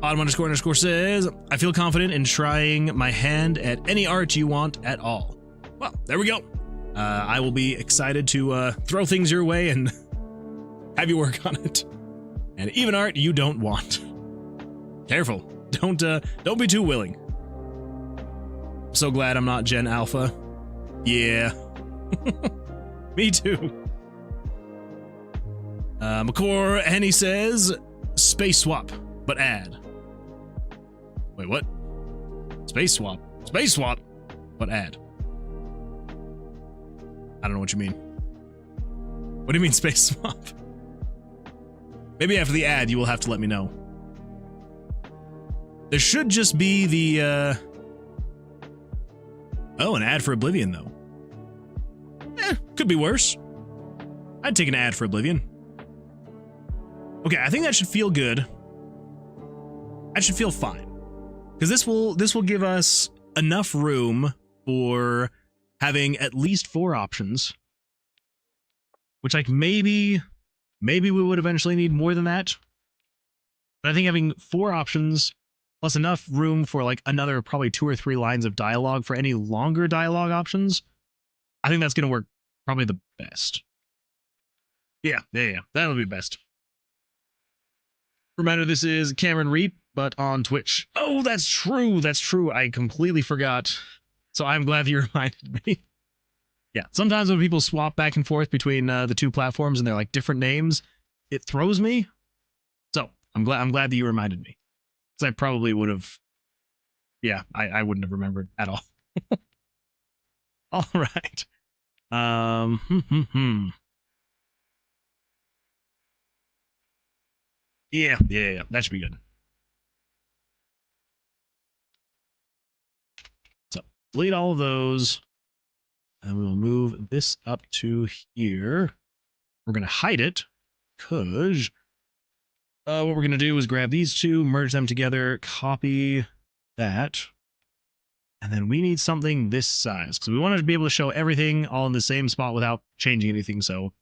Autumn__ says, I feel confident in trying my hand at any art you want at all. Well, there we go. I will be excited to throw things your way and have you work on it. And even art you don't want. Careful. Don't be too willing. I'm so glad I'm not Gen Alpha. Yeah. Me too. McCore Henny says, space swap, but add. Wait, what? Space swap, but add. I don't know what you mean. What do you mean space swap? Maybe after the ad, you will have to let me know. There should just be the, Oh, an ad for Oblivion, though. Could be worse. I'd take an ad for Oblivion. Okay, I think that should feel good. That should feel fine. Because this will give us enough room for having at least 4 options. Which, like, maybe we would eventually need more than that. But I think having 4 options plus enough room for like another probably 2 or 3 lines of dialogue for any longer dialogue options, I think that's going to work probably the best. Yeah, that'll be best. Reminder, this is Cameron Reap, but on Twitch. Oh, that's true. I completely forgot. So I'm glad you reminded me. Yeah, sometimes when people swap back and forth between the 2 platforms and they're like different names, it throws me. So I'm glad that you reminded me. Because I probably would have. Yeah, I wouldn't have remembered at all. All right. Yeah, that should be good. So delete all of those. And we will move this up to here. We're going to hide it because what we're going to do is grab these 2, merge them together, copy that. And then we need something this size because we wanted to be able to show everything all in the same spot without changing anything. So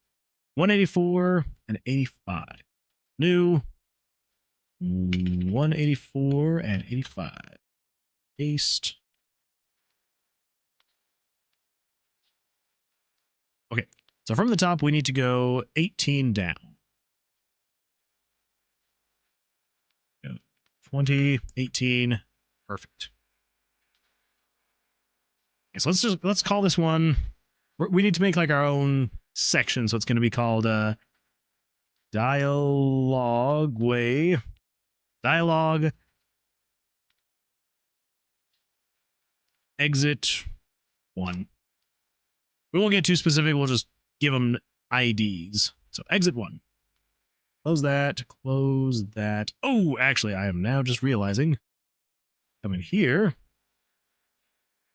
184 and 85. New 184 and 85. Paste. Okay, so from the top, we need to go 18 down. 20, 18, perfect. Okay, so let's call this one. We need to make like our own section, so it's going to be called dialogue exit 1. We won't get too specific. We'll just give them IDs. So exit 1. Close that. Close that. Oh, actually, I am now just realizing. Come in here.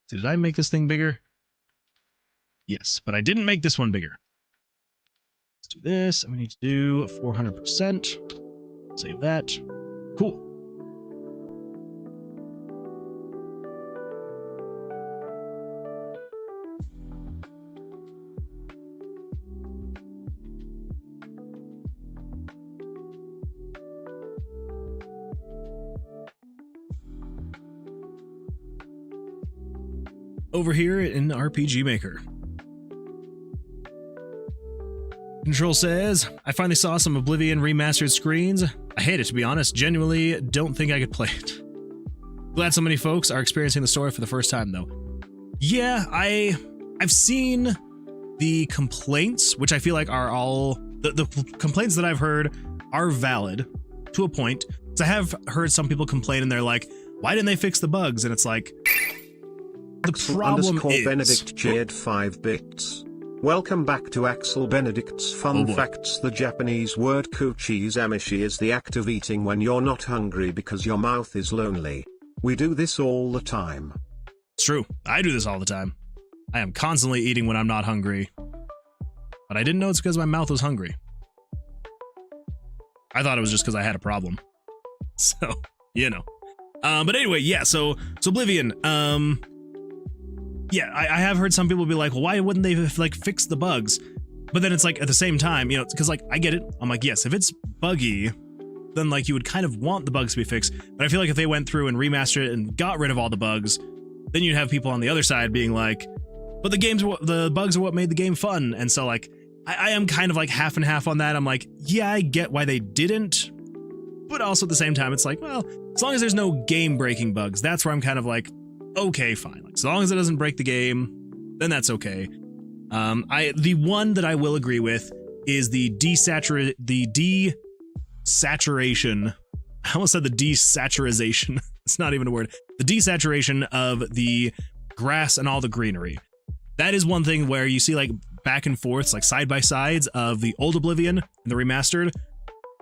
So did I make this thing bigger? Yes, but I didn't make this one bigger. Let's do this. And we need to do 400%. Save that. Cool. Over here in RPG Maker. Control says, I finally saw some Oblivion remastered screens. I hate it, to be honest. Genuinely don't think I could play it. Glad so many folks are experiencing the story for the first time, though. Yeah, I've seen the complaints, which I feel like are all... The complaints that I've heard are valid to a point. So I have heard some people complain and they're like, why didn't they fix the bugs? And it's like... The problem is... Benedict Jade 5 bits. Welcome back to Axel Benedict's Fun Facts. The Japanese word kuchizamishi is the act of eating when you're not hungry because your mouth is lonely. We do this all the time. It's true. I do this all the time. I am constantly eating when I'm not hungry. But I didn't know it's because my mouth was hungry. I thought it was just because I had a problem. So, you know. But anyway, yeah, so Oblivion, yeah, I have heard some people be like, well, why wouldn't they like fix the bugs? But then it's like at the same time, you know, because like I get it. I'm like, yes, if it's buggy, then like you would kind of want the bugs to be fixed. But I feel like if they went through and remastered it and got rid of all the bugs, then you'd have people on the other side being like, but the bugs are what made the game fun. And so like I am kind of like half and half on that. I'm like, yeah, I get why they didn't. But also at the same time, it's like, well, as long as there's no game breaking bugs, that's where I'm kind of like, okay, fine. Like, as long as it doesn't break the game, then that's okay. The one that I will agree with is the desaturation. I almost said the desaturization. It's not even a word. The desaturation of the grass and all the greenery. That is one thing where you see like back and forths, like side by sides of the old Oblivion and the remastered.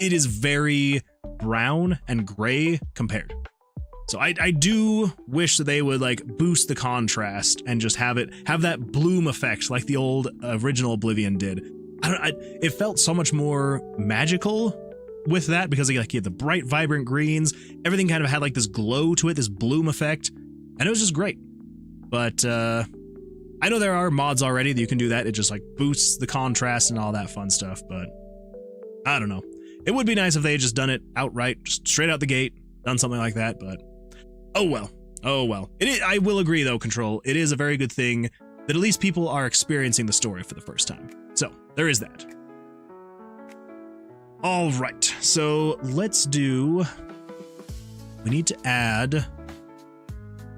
It is very brown and gray compared. So I do wish that they would like boost the contrast and just have that bloom effect like the old original Oblivion did. It felt so much more magical with that because like you had the bright, vibrant greens. Everything kind of had like this glow to it, this bloom effect, and it was just great. But I know there are mods already that you can do that. It just like boosts the contrast and all that fun stuff. But I don't know. It would be nice if they had just done it outright, just straight out the gate, done something like that. But oh well. Oh well. I will agree though, Control. It is a very good thing that at least people are experiencing the story for the first time. So there is that. All right. So let's do. We need to add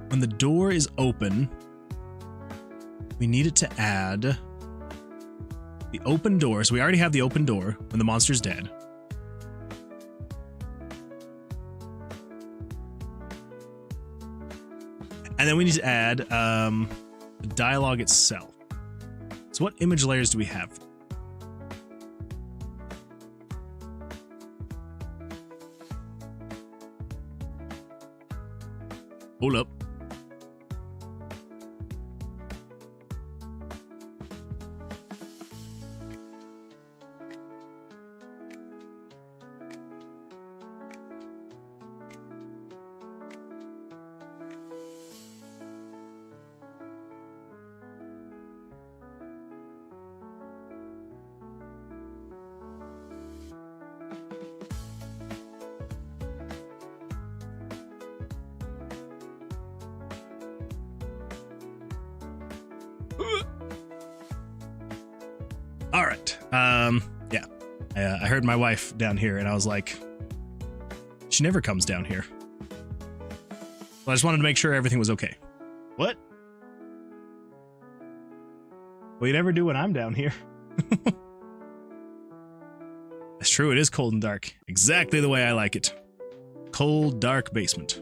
when the door is open. We need it to add the open door. So we already have the open door when the monster's dead. And then we need to add the dialogue itself. So what image layers do we have? Hold up. All right. Yeah. I heard my wife down here, and I was like, she never comes down here. Well, I just wanted to make sure everything was okay. What? Well, you never do when I'm down here. That's true. It is cold and dark. Exactly the way I like it. Cold, dark basement.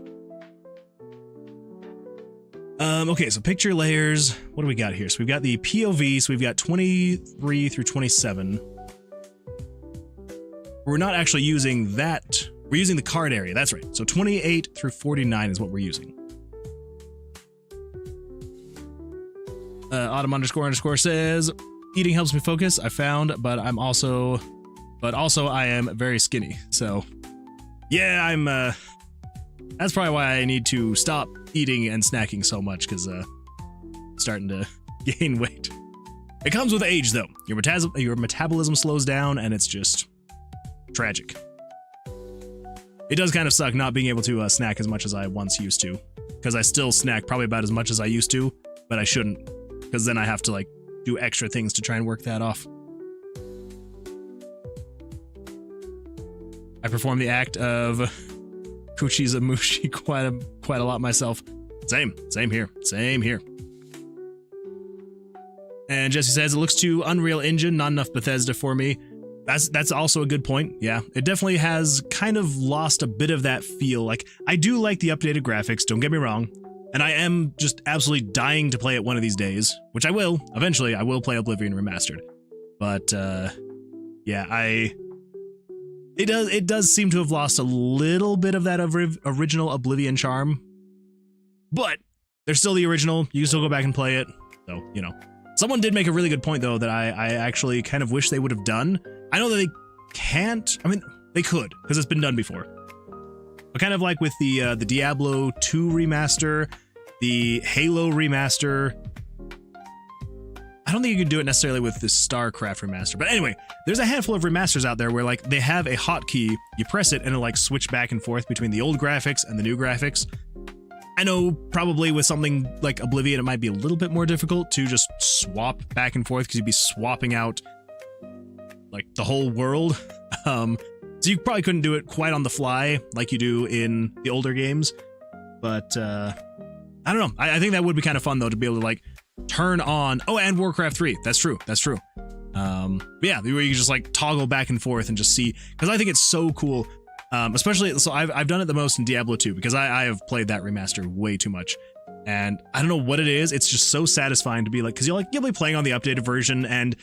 Okay, so picture layers. What do we got here? So we've got the POV, so we've got 23 through 27. We're not actually using that. We're using the card area. That's right. So 28 through 49 is what we're using. Autumn__ says, eating helps me focus. I found, but also I am very skinny. So yeah, I'm, that's probably why I need to stop eating and snacking so much, because starting to gain weight. It comes with age, though. Your metabolism slows down, and it's just tragic. It does kind of suck not being able to snack as much as I once used to, because I still snack probably about as much as I used to, but I shouldn't, because then I have to like do extra things to try and work that off. I perform the act of Kuchi's a Mushi quite a lot myself. Same here. And Jesse says, it looks too Unreal Engine, not enough Bethesda for me. That's also a good point. Yeah, it definitely has kind of lost a bit of that feel. Like, I do like the updated graphics, don't get me wrong. And I am just absolutely dying to play it one of these days, which I will. Eventually, I will play Oblivion Remastered. But, yeah, It does seem to have lost a little bit of that original Oblivion charm. But there's still the original. You can still go back and play it. So, you know. Someone did make a really good point, though, that I actually kind of wish they would have done. I know that they can't. I mean, they could, because it's been done before. But kind of like with the Diablo 2 remaster, the Halo remaster. I don't think you can do it necessarily with the StarCraft remaster. But anyway, there's a handful of remasters out there where like they have a hotkey, you press it, and it'll like switch back and forth between the old graphics and the new graphics. I know probably with something like Oblivion, it might be a little bit more difficult to just swap back and forth, because you'd be swapping out like the whole world. So you probably couldn't do it quite on the fly like you do in the older games. But I don't know. I think that would be kind of fun though, to be able to like turn on. Oh, and Warcraft 3. That's true. Yeah, where you just like toggle back and forth and just see, because I think it's so cool. Especially, so I've done it the most in Diablo 2, because I have played that remaster way too much, and I don't know what it is. It's just so satisfying to be like, because you'll be playing on the updated version, and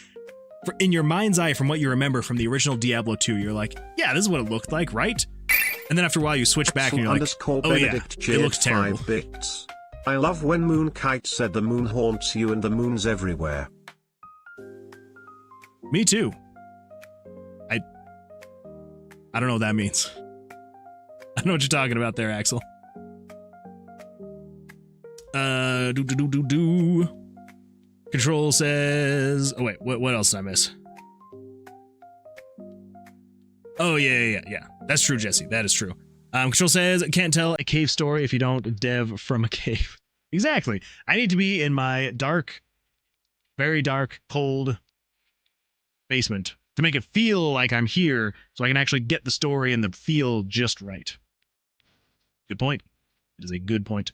in your mind's eye, from what you remember from the original Diablo 2, you're like, yeah, this is what it looked like, right? And then after a while, you switch back and you're like, oh yeah, it looks terrible. 5 bits. I love when Moonkite said the moon haunts you and the moon's everywhere. Me too. I don't know what that means. I don't know what you're talking about there, Axel. Control says, oh wait, what else did I miss? Oh yeah. That's true, Jesse. That is true. Control says, can't tell a cave story if you don't dev from a cave. Exactly. I need to be in my dark, very dark, cold basement to make it feel like I'm here, so I can actually get the story and the feel just right. Good point. It is a good point.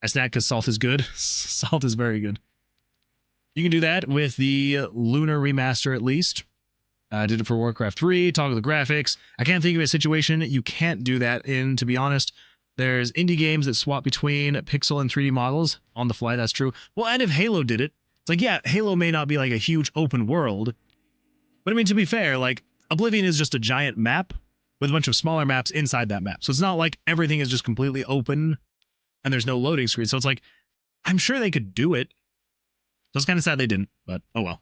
I snack because salt is good. Salt is very good. You can do that with the Lunar Remaster at least. I did it for Warcraft 3, toggle the graphics. I can't think of a situation you can't do that in, to be honest. There's indie games that swap between pixel and 3D models on the fly, that's true. Well, and if Halo did it, it's like, yeah, Halo may not be like a huge open world, but I mean, to be fair, like, Oblivion is just a giant map with a bunch of smaller maps inside that map. So it's not like everything is just completely open and there's no loading screen. So it's like, I'm sure they could do it. So it's kind of sad they didn't, but oh well.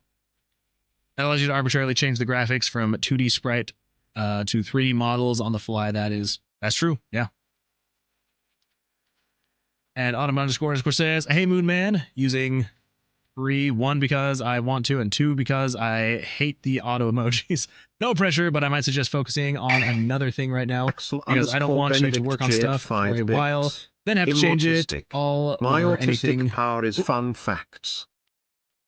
That allows you to arbitrarily change the graphics from 2D sprite to 3D models on the fly. That's true, yeah. And Autumn__ says, hey, Moon Man, using 3, 1 because I want to, and 2 because I hate the auto emojis. No pressure, but I might suggest focusing on another thing right now, because I don't want you to work on stuff for a while, then have to change it all My or autistic anything. power is fun facts.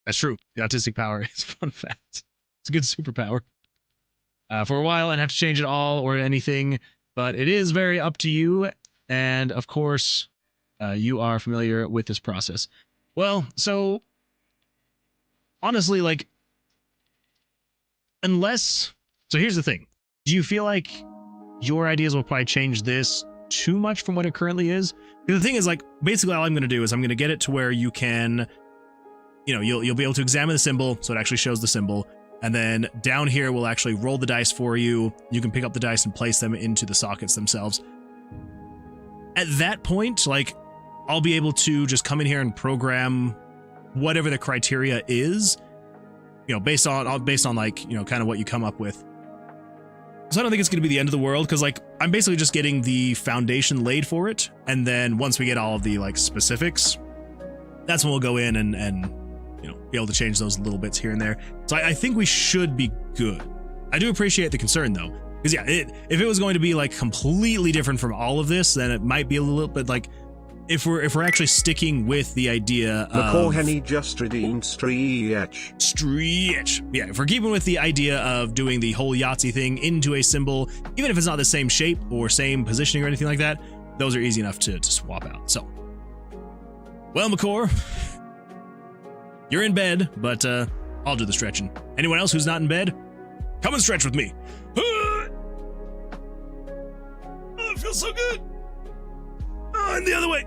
That's true. The autistic power is fun facts. It's a good superpower. For a while, I didn't have to change it all or anything, but it is very up to you. And of course, you are familiar with this process. Well, so honestly, like, unless, so here's the thing. Do you feel like your ideas will probably change this too much from what it currently is? Because the thing is, like, basically all I'm going to do is I'm going to get it to where you can, you know, you'll be able to examine the symbol, so it actually shows the symbol. And then down here, we'll actually roll the dice for you. You can pick up the dice and place them into the sockets themselves. At that point, like, I'll be able to just come in here and program whatever the criteria is, you know, based on like, you know, kind of what you come up with. So I don't think it's going to be the end of the world, because, like, I'm basically just getting the foundation laid for it. And then once we get all of the, like, specifics, that's when we'll go in and you know, be able to change those little bits here and there. So I think we should be good. I do appreciate the concern, though, because, yeah, if it was going to be, like, completely different from all of this, then it might be a little bit, like, if we're actually sticking with the idea of... Henny just redeemed Stretch. Yeah, if we're keeping with the idea of doing the whole Yahtzee thing into a symbol, even if it's not the same shape or same positioning or anything like that, those are easy enough to swap out. So, well, McCore, you're in bed, but I'll do the stretching. Anyone else who's not in bed, come and stretch with me. Oh, it feels so good. Oh, and the other way.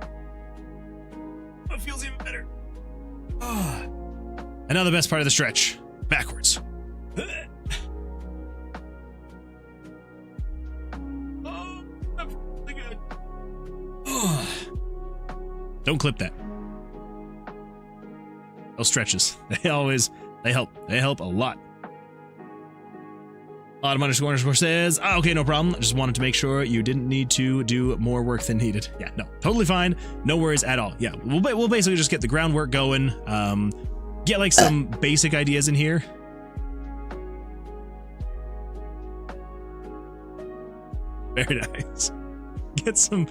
Oh, it feels even better. Oh. And now the best part of the stretch, backwards. Oh, that feels really good. Oh. Don't clip that. Those stretches, they help. They help a lot. Autumn__ says, oh, okay, no problem. I just wanted to make sure you didn't need to do more work than needed. Yeah, no, totally fine. No worries at all. Yeah, we'll basically just get the groundwork going. Get like some basic ideas in here. Very nice. Get some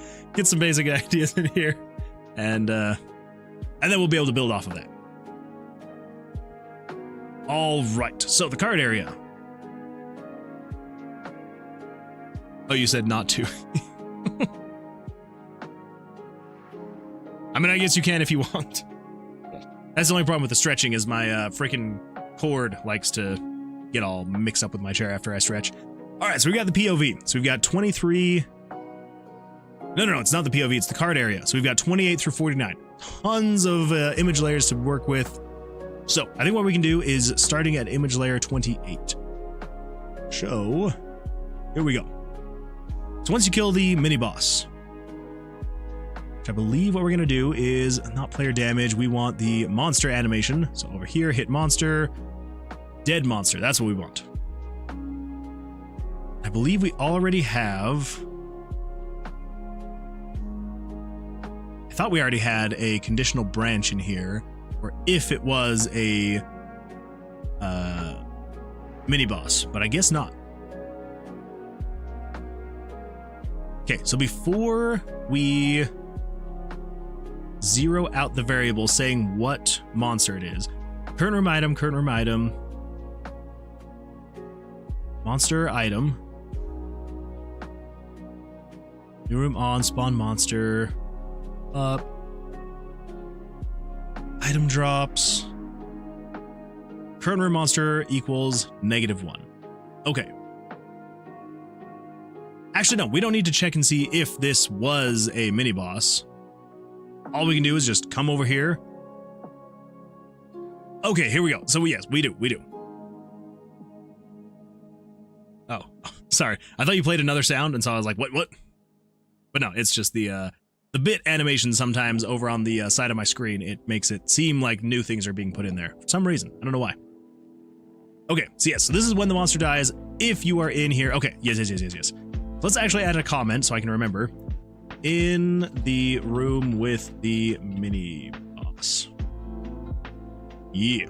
basic ideas in here, and then we'll be able to build off of that. All right, so the card area. Oh, you said not to. I mean, I guess you can if you want. That's the only problem with the stretching is my freaking cord likes to get all mixed up with my chair after I stretch. All right, so we got the POV. So we've got 23. No, it's not the POV. It's the card area. So we've got 28 through 49. Tons of image layers to work with. So I think what we can do is starting at image layer 28. So here we go. So once you kill the mini boss, which I believe what we're going to do is not player damage. We want the monster animation. So over here, hit monster, dead monster. That's what we want. I believe we already have... I thought we already had a conditional branch in here, or if it was a mini boss, but I guess not. Okay, so before we zero out the variable saying what monster it is, current room item, monster item, new room on, spawn monster, up, item drops, current room monster equals -1. Okay. Actually, no, we don't need to check and see if this was a mini boss. All we can do is just come over here. Okay, here we go. So yes, we do. Oh, sorry. I thought you played another sound, and so I was like, what? But no, it's just the bit animation sometimes over on the side of my screen. It makes it seem like new things are being put in there for some reason. I don't know why. Okay, so yes, so this is when the monster dies. If you are in here, okay, yes. Let's actually add a comment so I can remember. In the room with the mini boss. Yeah.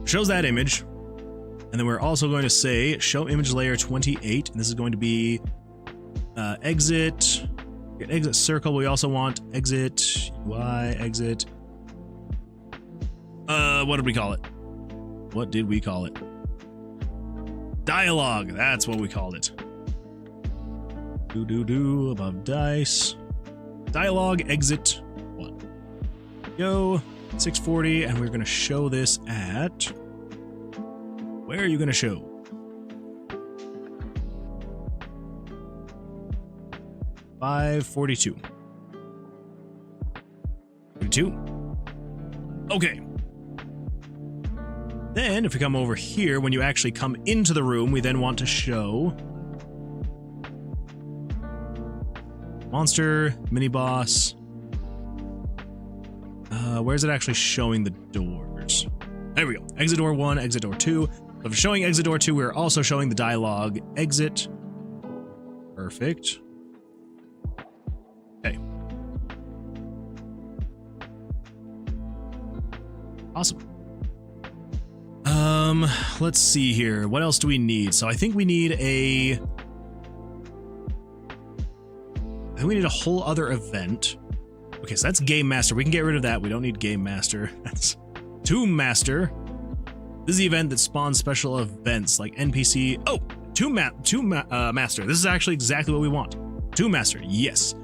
Shows that image. And then we're also going to say show image layer 28. And this is going to be exit. Get exit circle. We also want exit UI, exit. What did we call it? What did we call it? Dialogue. That's what we called it. Do above dice. Dialogue exit 1. Go 640, and we're going to show this at. Where are you going to show? $542. 42. Okay. Then, if we come over here, when you actually come into the room, we then want to show monster, mini boss. Where's it actually showing the doors? There we go. Exit door 1, exit door 2. So if we're showing exit door 2, we're also showing the dialogue exit. Perfect. Okay. Awesome. Let's see here. What else do we need? So I think we need a whole other event. Okay, so that's Game Master. We can get rid of that. We don't need Game Master. That's Tomb Master. This is the event that spawns special events like NPC. Oh, Tomb Master. This is actually exactly what we want. Tomb Master. Yes.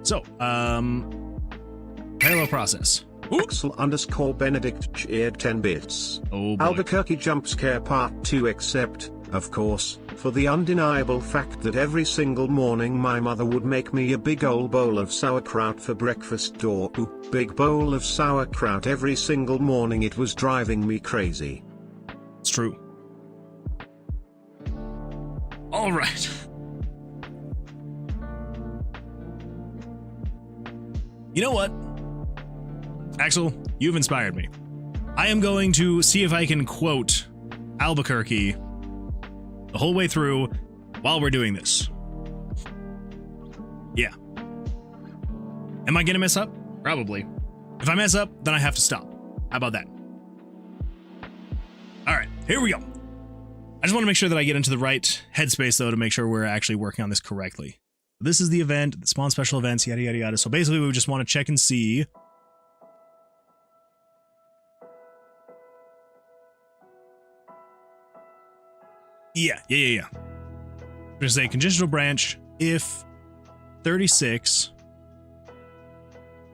So, parallel process. Axel_Benedict cheered 10 bits. Oh boy. Albuquerque jump scare part 2 except, of course, for the undeniable fact that every single morning my mother would make me a big old bowl of sauerkraut for breakfast. Big bowl of sauerkraut every single morning. It was driving me crazy. It's true. All right. You know what? Axel, you've inspired me. I am going to see if I can quote Albuquerque the whole way through while we're doing this. Yeah. Am I gonna mess up? Probably. If I mess up, then I have to stop. How about that? All right, here we go. I just want to make sure that I get into the right headspace, though, to make sure we're actually working on this correctly. This is the event that spawns special events, yada, yada, yada. So basically, we just want to check and see. Yeah. We're gonna say conditional branch if 36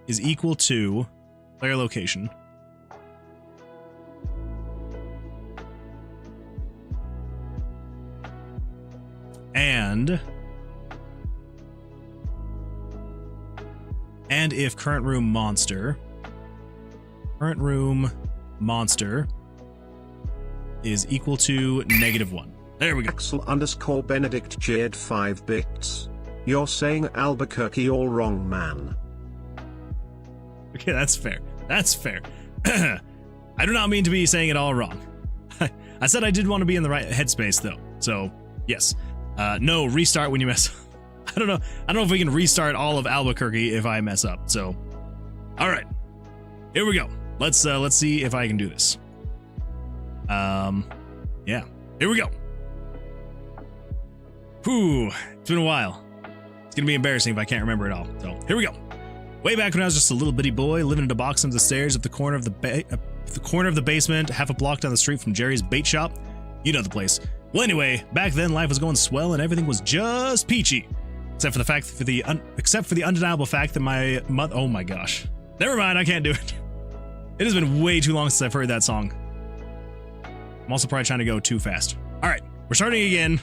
is equal to player location. And if current room monster is equal to -1. There we go. Axel_Benedict cheered 5 bits. You're saying Albuquerque all wrong, man. Okay, that's fair. That's fair. I do not mean to be saying it all wrong. I said I did want to be in the right headspace, though. So, yes. No, restart when you mess up. I don't know if we can restart all of Albuquerque if I mess up. So, all right. Here we go. Let's see if I can do this. Yeah. Here we go. Whew, it's been a while. It's gonna be embarrassing if I can't remember it all. So here we go. Way back when I was just a little bitty boy living in a box under the stairs at the corner of the basement, half a block down the street from Jerry's bait shop. You know the place. Well, anyway, back then life was going swell and everything was just peachy, except for the undeniable fact that my mother. Oh my gosh. Never mind. I can't do it. It has been way too long since I've heard that song. I'm also probably trying to go too fast. All right, we're starting again.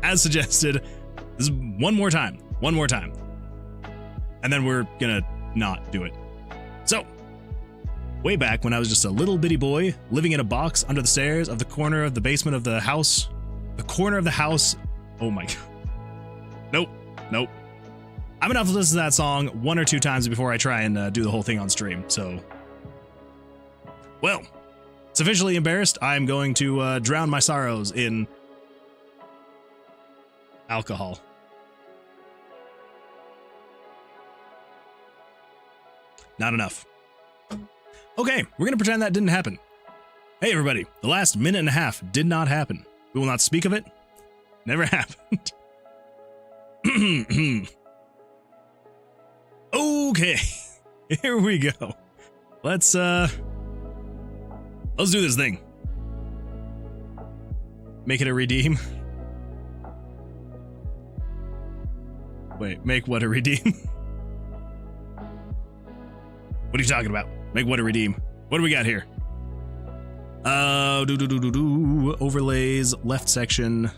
As suggested, this is one more time, and then we're gonna not do it. So, way back when I was just a little bitty boy living in a box under the stairs of the corner of the basement of the house, oh my god, nope. I'm gonna have to listen to that song 1 or 2 times before I try and do the whole thing on stream. So, well, sufficiently embarrassed, I'm going to drown my sorrows in alcohol. Not enough. Okay, we're gonna pretend that didn't happen. Hey everybody, the last minute and a half did not happen. We will not speak of it. Never happened. Okay, here we go. Let's Let's do this thing. Make it a redeem. Wait, make what a redeem? What are you talking about? Make what a redeem? What do we got here? Overlays, left section,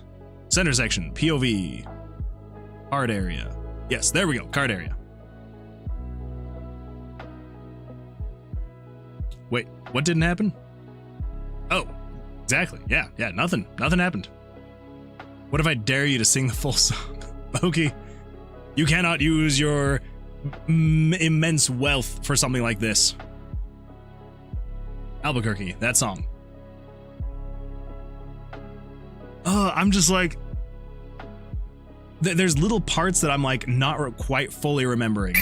center section, POV, card area. Yes, there we go, card area. Wait, what didn't happen? Oh, exactly. Yeah, nothing happened. What if I dare you to sing the full song? Loki, you cannot use your immense wealth for something like this. Albuquerque, that song. I'm just like, there's little parts that I'm like not quite fully remembering.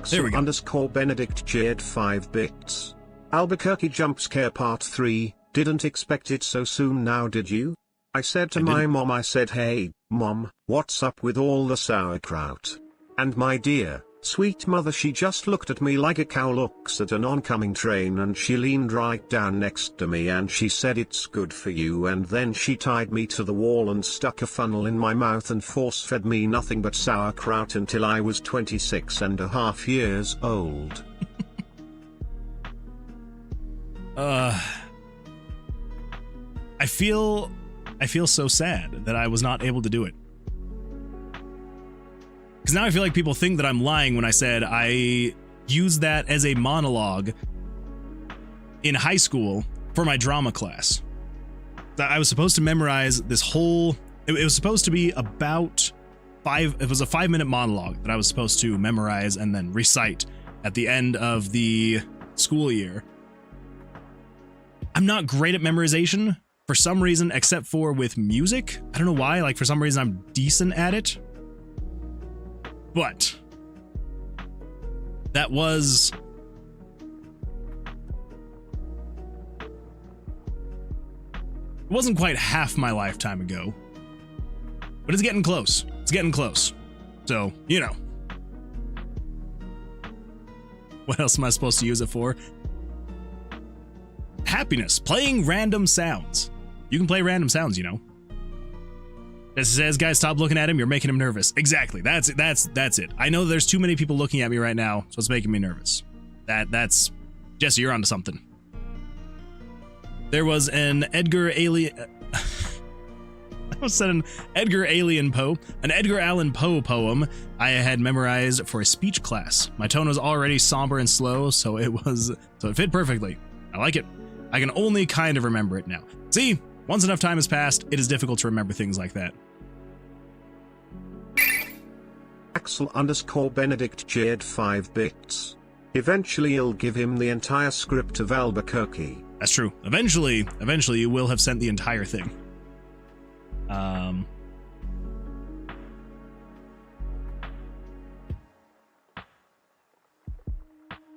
There we go. _ Benedict Jade 5 bits. Albuquerque jump scare part 3. Didn't expect it so soon now, did you? I said to my mom, I said, hey, mom, what's up with all the sauerkraut? And my dear, sweet mother, she just looked at me like a cow looks at an oncoming train, and she leaned right down next to me and she said, it's good for you, and then she tied me to the wall and stuck a funnel in my mouth and force-fed me nothing but sauerkraut until I was 26.5 years old. I feel so sad that I was not able to do it. Because now I feel like people think that I'm lying when I said I used that as a monologue in high school for my drama class. I was supposed to memorize this whole, it was supposed to be about it was a 5-minute monologue that I was supposed to memorize and then recite at the end of the school year. I'm not great at memorization for some reason, except for with music. I don't know why, like for some reason I'm decent at it. But that was it wasn't quite half my lifetime ago, but it's getting close. It's getting close. So, you know. What else am I supposed to use it for? Happiness, playing random sounds. You can play random sounds, you know. As it says, guys, stop looking at him. You're making him nervous. Exactly. That's it. I know there's too many people looking at me right now, so it's making me nervous. That's Jesse, you're onto something. There was an Edgar Allan Poe poem I had memorized for a speech class. My tone was already somber and slow, so it fit perfectly. I like it. I can only kind of remember it now. See, once enough time has passed, it is difficult to remember things like that. Axel _ Benedict Jade 5 bits. Eventually you'll give him the entire script of Albuquerque. That's true. Eventually you will have sent the entire thing.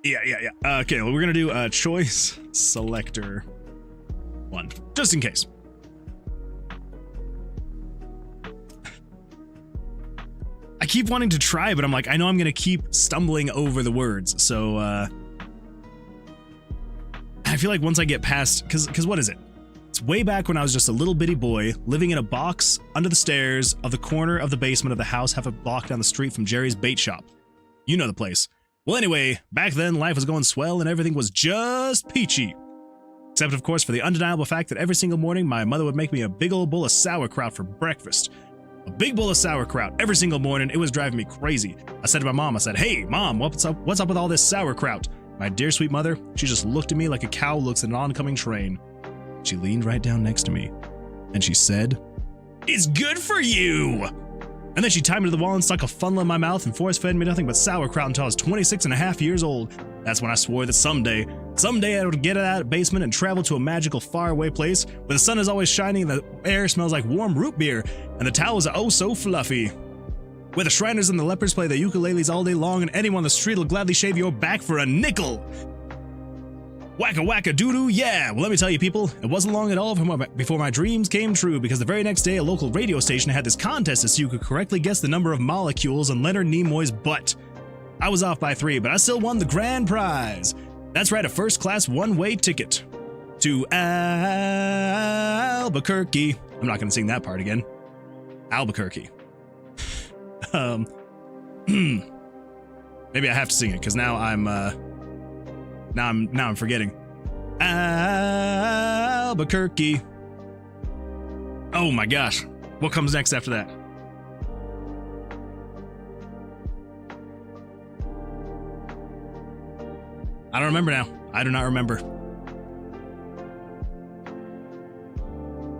Yeah. Okay, well, we're gonna do a choice selector 1, just in case. I keep wanting to try, but I'm like, I know I'm gonna keep stumbling over the words, so I feel like once I get past, because what is it? It's way back when I was just a little bitty boy living in a box under the stairs of the corner of the basement of the house half a block down the street from Jerry's bait shop. You know the place. Well, anyway, back then life was going swell and everything was just peachy. Except, of course, for the undeniable fact that every single morning my mother would make me a big old bowl of sauerkraut for breakfast. A big bowl of sauerkraut every single morning. It was driving me crazy. I said to my mom, I said, hey, Mom, what's up with all this sauerkraut? My dear sweet mother, she just looked at me like a cow looks at an oncoming train. She leaned right down next to me, and she said, it's good for you! And then she tied me to the wall and stuck a funnel in my mouth and force-fed me nothing but sauerkraut until I was 26.5 years old. That's when I swore that someday I would get out of that basement and travel to a magical faraway place where the sun is always shining and the air smells like warm root beer and the towels are oh so fluffy. Where the Shriners and the lepers play their ukuleles all day long and anyone on the street will gladly shave your back for a nickel. Wacka wacka doo-doo, yeah! Well, let me tell you people, it wasn't long at all before my dreams came true, because the very next day a local radio station had this contest to see who could correctly guess the number of molecules on Leonard Nimoy's butt. I was off by 3, but I still won the grand prize. That's right, a first-class one-way ticket. to Albuquerque. I'm not going to sing that part again. Albuquerque. Maybe I have to sing it because now I'm forgetting. Albuquerque. Oh my gosh. What comes next after that? I don't remember now. I do not remember.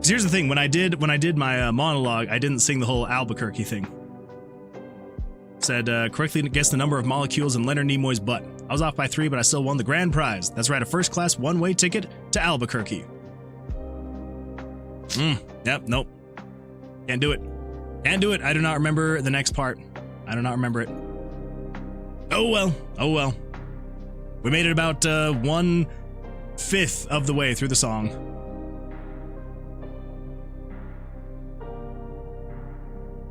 So here's the thing, when I did my monologue, I didn't sing the whole Albuquerque thing. Said, correctly guess the number of molecules in Leonard Nimoy's butt. I was off by 3, but I still won the grand prize. That's right, a first-class one-way ticket to Albuquerque. Yep, nope. Can't do it. Can't do it. I do not remember the next part. I do not remember it. Oh well. Oh well. We made it about 1/5 of the way through the song.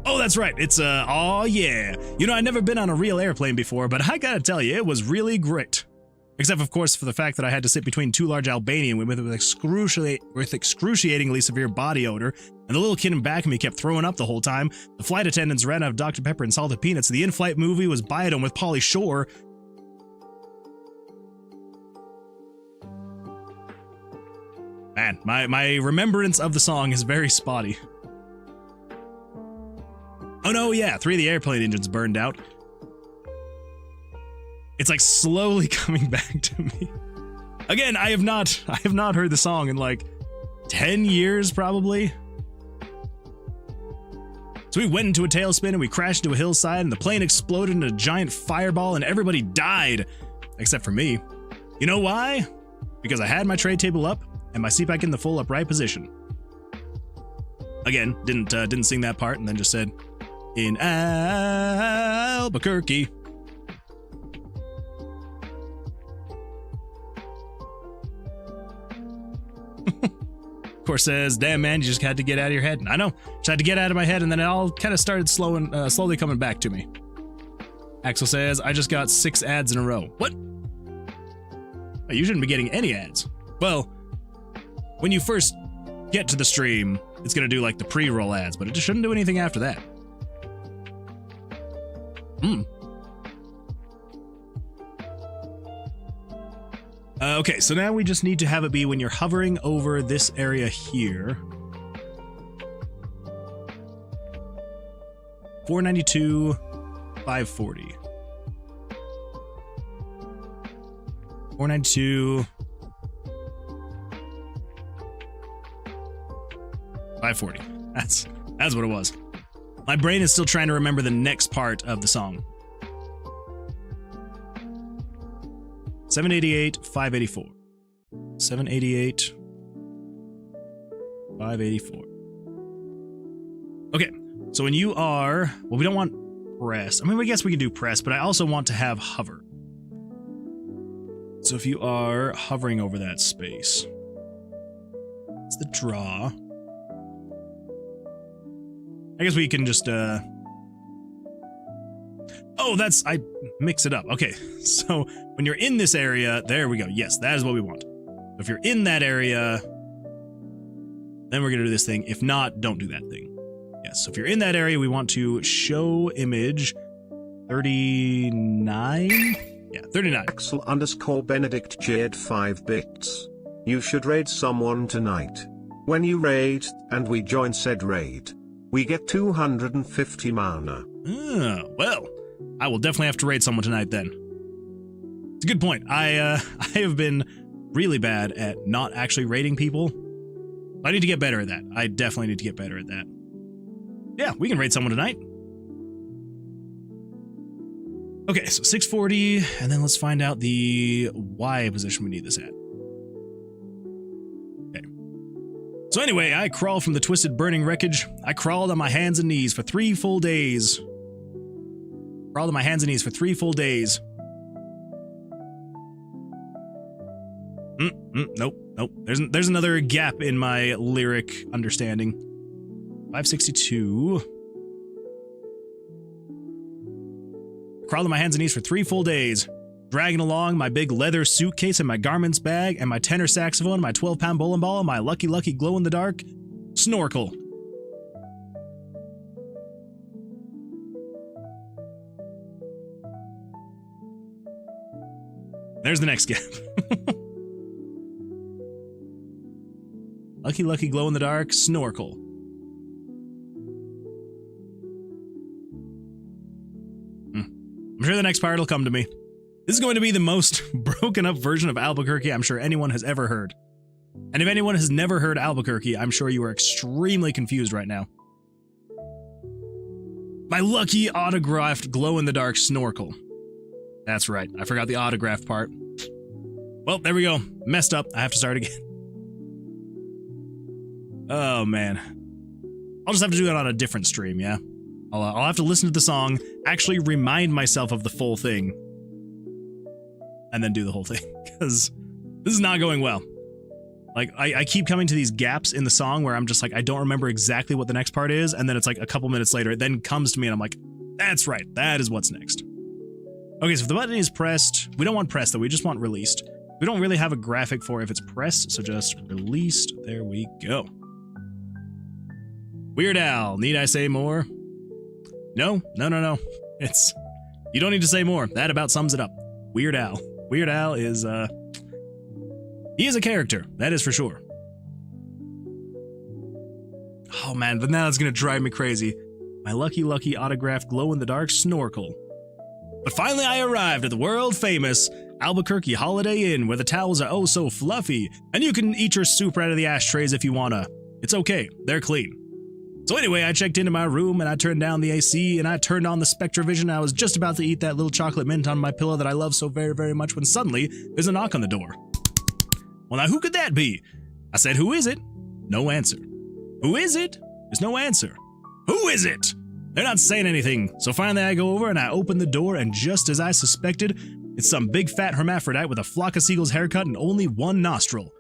Oh, that's right. It's, oh yeah. You know, I've never been on a real airplane before, but I gotta tell you, it was really great. Except, of course, for the fact that I had to sit between 2 large Albanian women with excruciatingly severe body odor, and the little kid in back of me kept throwing up the whole time. The flight attendants ran out of Dr. Pepper and salted peanuts. The in-flight movie was Biodome with Pauly Shore. Man, my remembrance of the song is very spotty. Oh no, yeah, 3 of the airplane engines burned out. It's like slowly coming back to me. Again, I have not heard the song in like 10 years probably. So we went into a tailspin and we crashed into a hillside and the plane exploded in a giant fireball and everybody died. Except for me. You know why? Because I had my tray table up and my seat back in the full upright position. Again, didn't sing that part and then just said, in Albuquerque. Of course says, damn man, you just had to get out of your head. I know, just had to get out of my head and then it all kind of started slowly coming back to me. Axel says, I just got 6 ads in a row. What? Oh, you shouldn't be getting any ads. Well, when you first get to the stream, it's gonna do like the pre-roll ads, but it just shouldn't do anything after that. Okay, so now we just need to have it be when you're hovering over this area here. 492, 540. 492, 540. That's what it was. My brain is still trying to remember the next part of the song. 788, 584. 788, 584. Okay, so when you are, well, we don't want press. I mean, I guess we can do press, but I also want to have hover. So if you are hovering over that space, it's the draw. I guess we can just, oh, I mix it up. Okay, so when you're in this area, there we go. Yes, that is what we want. If you're in that area, then we're gonna do this thing. If not, don't do that thing. Yes, so if you're in that area, we want to show image 39. Yeah, 39. Axel _ Benedict Jade 5 bits. You should raid someone tonight. When you raid, and we join said raid, we get 250 mana. Oh, well, I will definitely have to raid someone tonight then. It's a good point. I have been really bad at not actually raiding people. I need to get better at that. I definitely need to get better at that. Yeah, we can raid someone tonight. Okay, so 640, and then let's find out the Y position we need this at. Okay. So anyway, I crawled from the twisted burning wreckage. I crawled on my hands and knees for 3 full days. Crawled on my hands and knees for 3 full days. Nope. There's another gap in my lyric understanding. 562. Crawled on my hands and knees for 3 full days. dragging along my big leather suitcase and my garments bag and my tenor saxophone, my 12-pound bowling ball, and my lucky glow-in-the-dark snorkel. There's the next gap. Lucky glow-in-the-dark snorkel. I'm sure the next part will come to me. This is going to be the most broken up version of Albuquerque I'm sure anyone has ever heard. And if anyone has never heard Albuquerque, I'm sure you are extremely confused right now. My lucky autographed glow-in-the-dark snorkel. That's right, I forgot the autograph part. Well, there we go. Messed up. I have to start again. Oh, man. I'll just have to do it on a different stream, yeah? I'll have to listen to the song, actually remind myself of the full thing, and then do the whole thing, because this is not going well. Like, I keep coming to these gaps in the song where I'm just like, I don't remember exactly what the next part is, and then it's like a couple minutes later, it then comes to me and I'm like, that's right, that is what's next. Okay, so if the button is pressed, we don't want pressed though, we just want released. We don't really have a graphic for if it's pressed, so just released, there we go. Weird Al, need I say more? No. It's, you don't need to say more. That about sums it up. Weird Al. Weird Al is, he is a character. That is for sure. Oh man, but now it's gonna drive me crazy. My lucky autographed glow-in-the-dark snorkel. But finally I arrived at the world-famous Albuquerque Holiday Inn, where the towels are oh so fluffy, and you can eat your soup right out of the ashtrays if you wanna. It's okay, they're clean. So anyway, I checked into my room and I turned down the AC and I turned on the SpectraVision and I was just about to eat that little chocolate mint on my pillow that I love so very, very much when suddenly there's a knock on the door. Well, now who could that be? I said, who is it? No answer. Who is it? There's no answer. Who is it? They're not saying anything. So finally I go over and I open the door, and just as I suspected, it's some big fat hermaphrodite with a flock of seagulls haircut and only one nostril.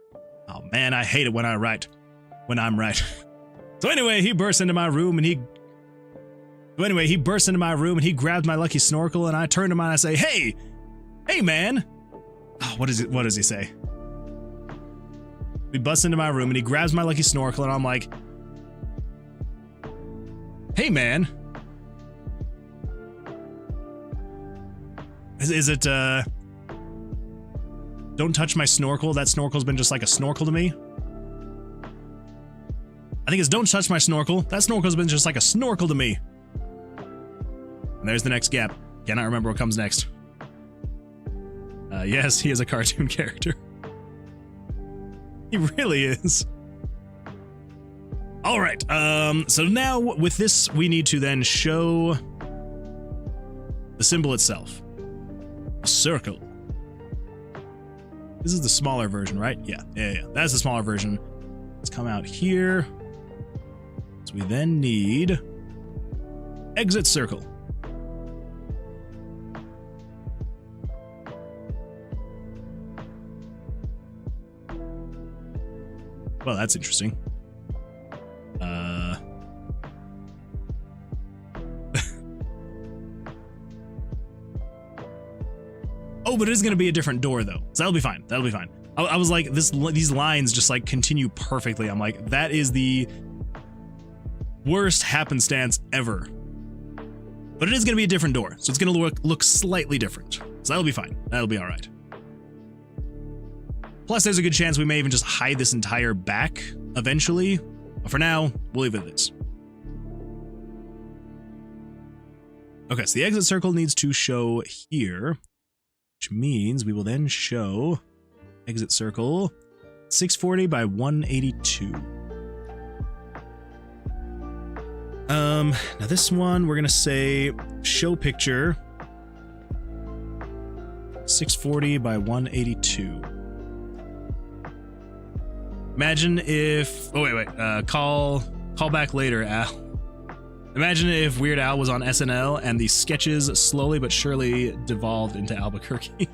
Oh man, I hate it when I'm right. So anyway, he burst into my room and he grabbed my lucky snorkel, and I turned to him and I say, hey man. Oh, what does he say? We bust into my room and he grabs my lucky snorkel and I'm like, hey man. Is it, don't touch my snorkel? That snorkel's been just like a snorkel to me. I think it's don't touch my snorkel. That snorkel's been just like a snorkel to me. And there's the next gap. Cannot remember what comes next. Yes, he is a cartoon character. He really is. All right, so now with this, we need to then show the symbol itself. A circle. This is the smaller version, right? Yeah. That's the smaller version. Let's come out here. So we then need exit circle. Well, that's interesting. Oh, but it is going to be a different door, though. So that'll be fine. That'll be fine. I was like, these lines just like continue perfectly. I'm like, that is the worst happenstance ever. But it is going to be a different door, so it's going to look slightly different. So that'll be fine. That'll be all right. Plus, there's a good chance we may even just hide this entire back eventually. But for now, we'll leave it at this. Okay, so the exit circle needs to show here, which means we will then show exit circle 640 by 182. Now this one, we're gonna say show picture 640 by 182. Imagine if, oh wait, call back later, Al. Imagine if Weird Al was on SNL and the sketches slowly but surely devolved into Albuquerque.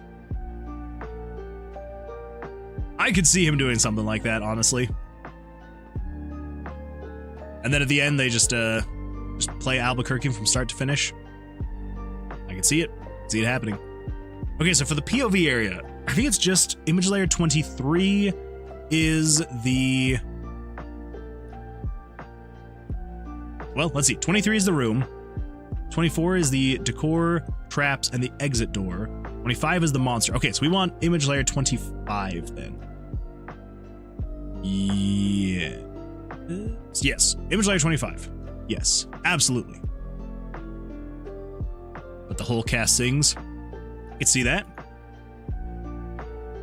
I could see him doing something like that, honestly. And then at the end, they just play Albuquerque from start to finish. I can see it happening. Okay, so for the POV area, I think it's just image layer 23 is the... Well, let's see. 23 is the room. 24 is the decor, traps, and the exit door. 25 is the monster. Okay, so we want image layer 25 then. Yeah. Yes. Image layer 25. Yes, absolutely. But the whole cast sings. You can see that.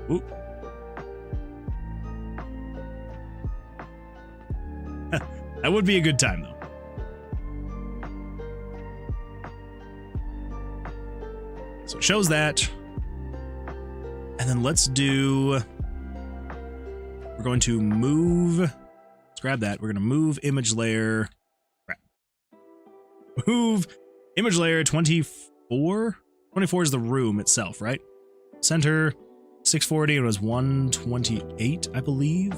Ooh. That would be a good time, though. So it shows that. And then let's do... We're going to move... Let's grab that. We're going to move image layer... Crap. Move image layer 24? 24 is the room itself, right? Center, 640, it was 128, I believe.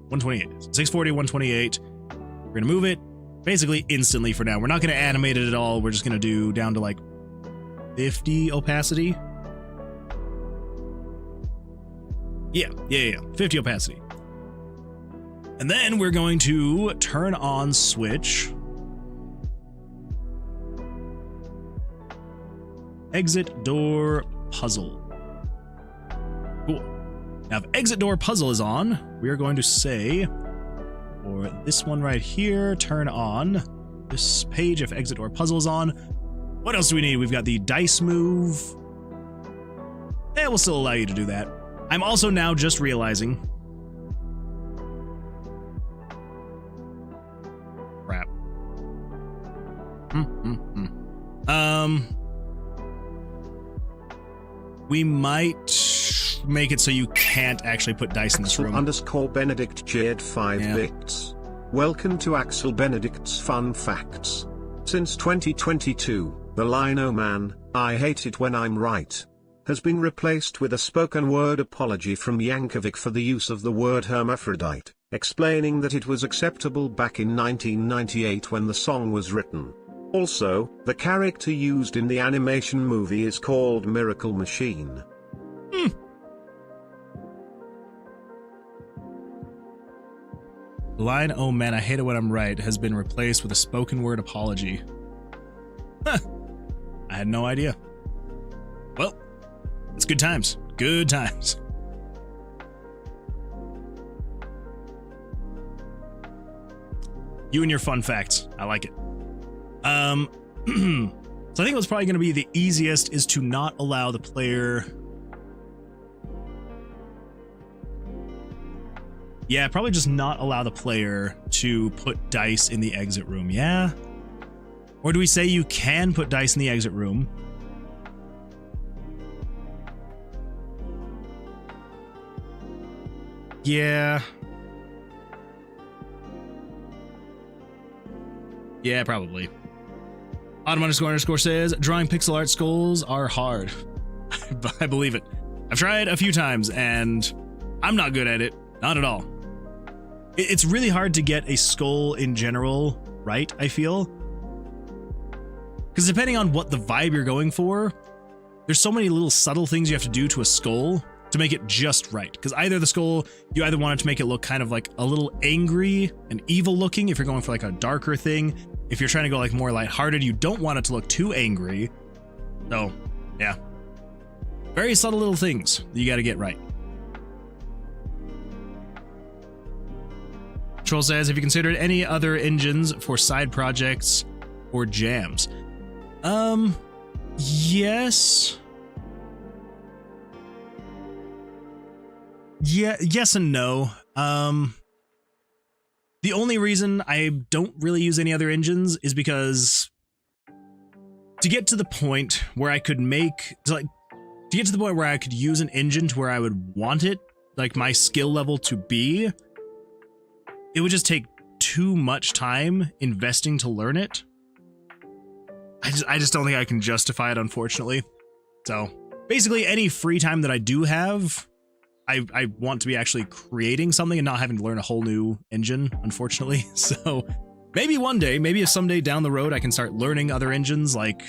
128. 640, 128. We're going to move it basically instantly for now. We're not going to animate it at all. We're just going to do down to like 50 opacity. Yeah. 50 opacity. And then we're going to turn on switch. Exit door puzzle. Cool. Now, if exit door puzzle is on, we are going to say, for this one right here, turn on this page if exit door puzzle is on. What else do we need? We've got the dice move. We'll still allow you to do that. I'm also now just realizing. Crap. We might make it so you can't actually put dice in this room. _Benedict Jade 5 bits. Welcome to Axel Benedict's Fun Facts. Since 2022, the line "Oh man, I hate it when I'm right" has been replaced with a spoken word apology from Yankovic for the use of the word hermaphrodite, explaining that it was acceptable back in 1998 when the song was written. Also, the character used in the animation movie is called Miracle Machine. The line "Oh man, I hate it when I'm right" has been replaced with a spoken word apology. Huh. I had no idea. Well, it's good times. Good times. You and your fun facts. I like it. So I think what's probably going to be the easiest is to not allow the player... Yeah, probably just not allow the player to put dice in the exit room, yeah? Or do we say you can put dice in the exit room? Yeah. Yeah, probably. Autumn__ says, drawing pixel art skulls are hard. I believe it. I've tried a few times and I'm not good at it. Not at all. It's really hard to get a skull in general right, I feel. Because depending on what the vibe you're going for, there's so many little subtle things you have to do to a skull to make it just right. Because either the skull, you either want it to make it look kind of like a little angry and evil looking if you're going for like a darker thing. If you're trying to go like more lighthearted, you don't want it to look too angry. So, yeah. Very subtle little things that you got to get right. Troll says, have you considered any other engines for side projects or jams? Yes. Yeah, yes and no. The only reason I don't really use any other engines is because to get to the point where I could use an engine to where I would want it, like my skill level to be, it would just take too much time investing to learn it. I just don't think I can justify it, unfortunately. So basically any free time that I do have, I want to be actually creating something and not having to learn a whole new engine, unfortunately. So maybe one day, maybe if someday down the road I can start learning other engines like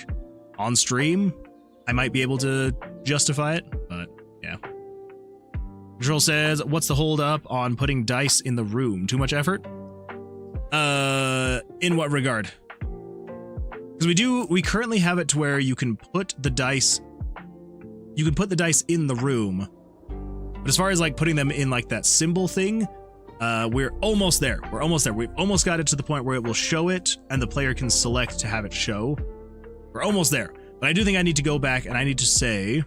on stream, I might be able to justify it, but yeah. Control says, what's the hold up on putting dice in the room? Too much effort? In what regard? Because we currently have it to where you can put the dice in the room. But as far as like putting them in like that symbol thing, we're almost there. We're almost there. We've almost got it to the point where it will show it and the player can select to have it show. We're almost there. But I do think I need to go back and I need to say,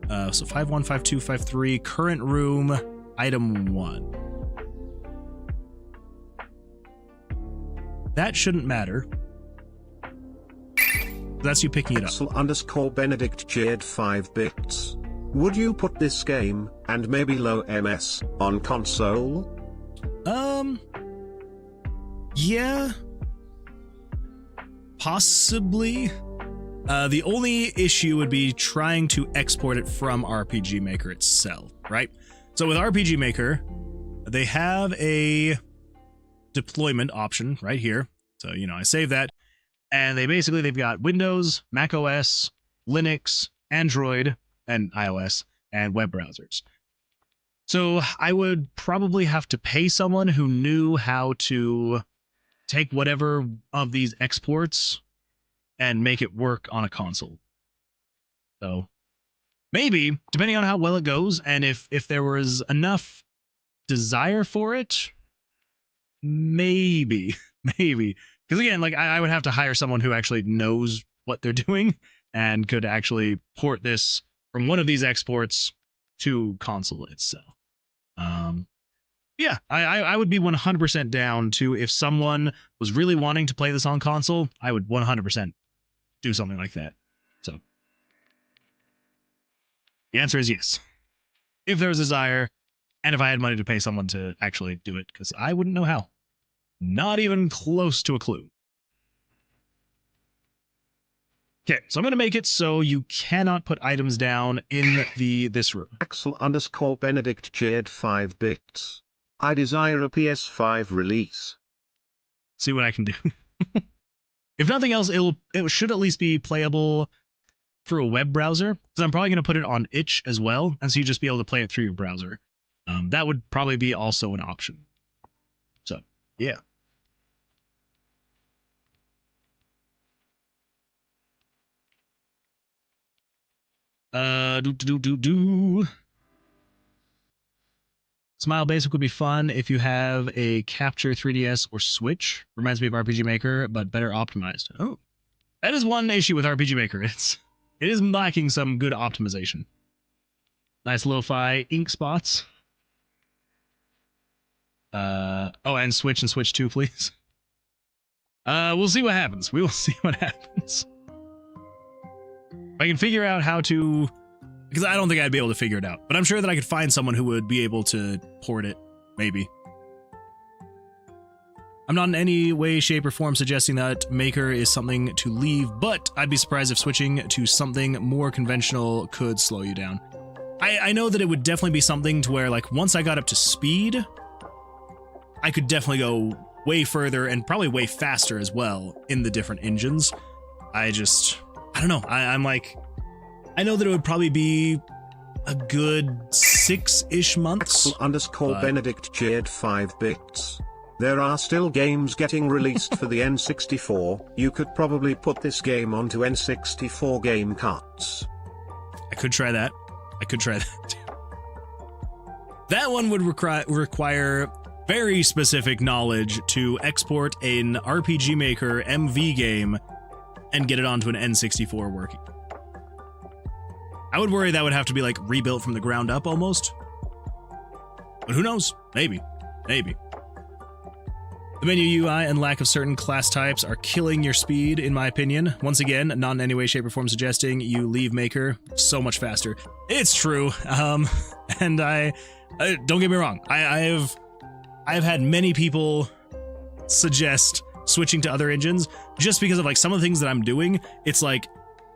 so 5-1, 5-2, 5-3, current room, item 1. That shouldn't matter. That's you picking it up. _Benedict Jade 5 bits. Would you put this game, and maybe low MS, on console? Yeah. Possibly. The only issue would be trying to export it from RPG Maker itself, right? So with RPG Maker, they have a deployment option right here. So, you know, I save that. And they've got Windows, Mac OS, Linux, Android, and iOS, and web browsers. So I would probably have to pay someone who knew how to take whatever of these exports and make it work on a console. So maybe, depending on how well it goes, and if there was enough desire for it, maybe. Because again, like I would have to hire someone who actually knows what they're doing and could actually port this from one of these exports to console itself. Yeah, I would be 100% down to, if someone was really wanting to play this on console, I would 100% do something like that. So the answer is yes. If there was desire, and if I had money to pay someone to actually do it, because I wouldn't know how. Not even close to a clue. Okay, so I'm going to make it so you cannot put items down in this room. _Benedict Jade 5 bits. I desire a PS5 release. See what I can do. If nothing else, it should at least be playable through a web browser. So I'm probably going to put it on itch as well, and so you just be able to play it through your browser. That would probably be also an option. So, yeah. Smile Basic would be fun if you have a Capture 3DS or Switch. Reminds me of RPG Maker, but better optimized. Oh, that is one issue with RPG Maker. It is lacking some good optimization. Nice lo-fi ink spots. Oh, and Switch 2, please. We'll see what happens. We will see what happens. If I can figure out how to, because I don't think I'd be able to figure it out, but I'm sure that I could find someone who would be able to port it, maybe. I'm not in any way, shape, or form suggesting that Maker is something to leave, but I'd be surprised if switching to something more conventional could slow you down. I know that it would definitely be something to where, like, once I got up to speed, I could definitely go way further and probably way faster as well in the different engines. I don't know. I'm like, I know that it would probably be a good 6-ish months. _Benedict Jade 5 bits. There are still games getting released for the N64. You could probably put this game onto N64 game carts. I could try that. That one would require very specific knowledge to export an RPG Maker MV game and get it onto an N64 working. I would worry that would have to be like rebuilt from the ground up almost. But who knows? Maybe. The menu UI and lack of certain class types are killing your speed, in my opinion. Once again, not in any way, shape, or form suggesting you leave Maker so much faster. It's true. And I don't get me wrong. I've had many people suggest switching to other engines just because of like some of the things that I'm doing. It's like,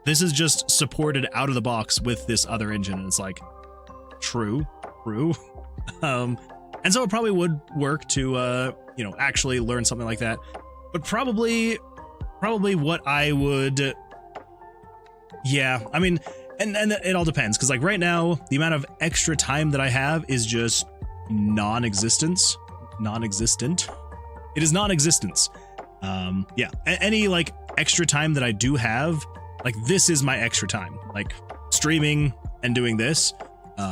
this is just supported out of the box with this other engine. And it's like, true. And so it probably would work to, actually learn something like that. But probably what I would Yeah, I mean, and it all depends, because like right now, the amount of extra time that I have is just non-existent. It is non-existence. Yeah, any like extra time that I do have, like this is my extra time, like streaming and doing this,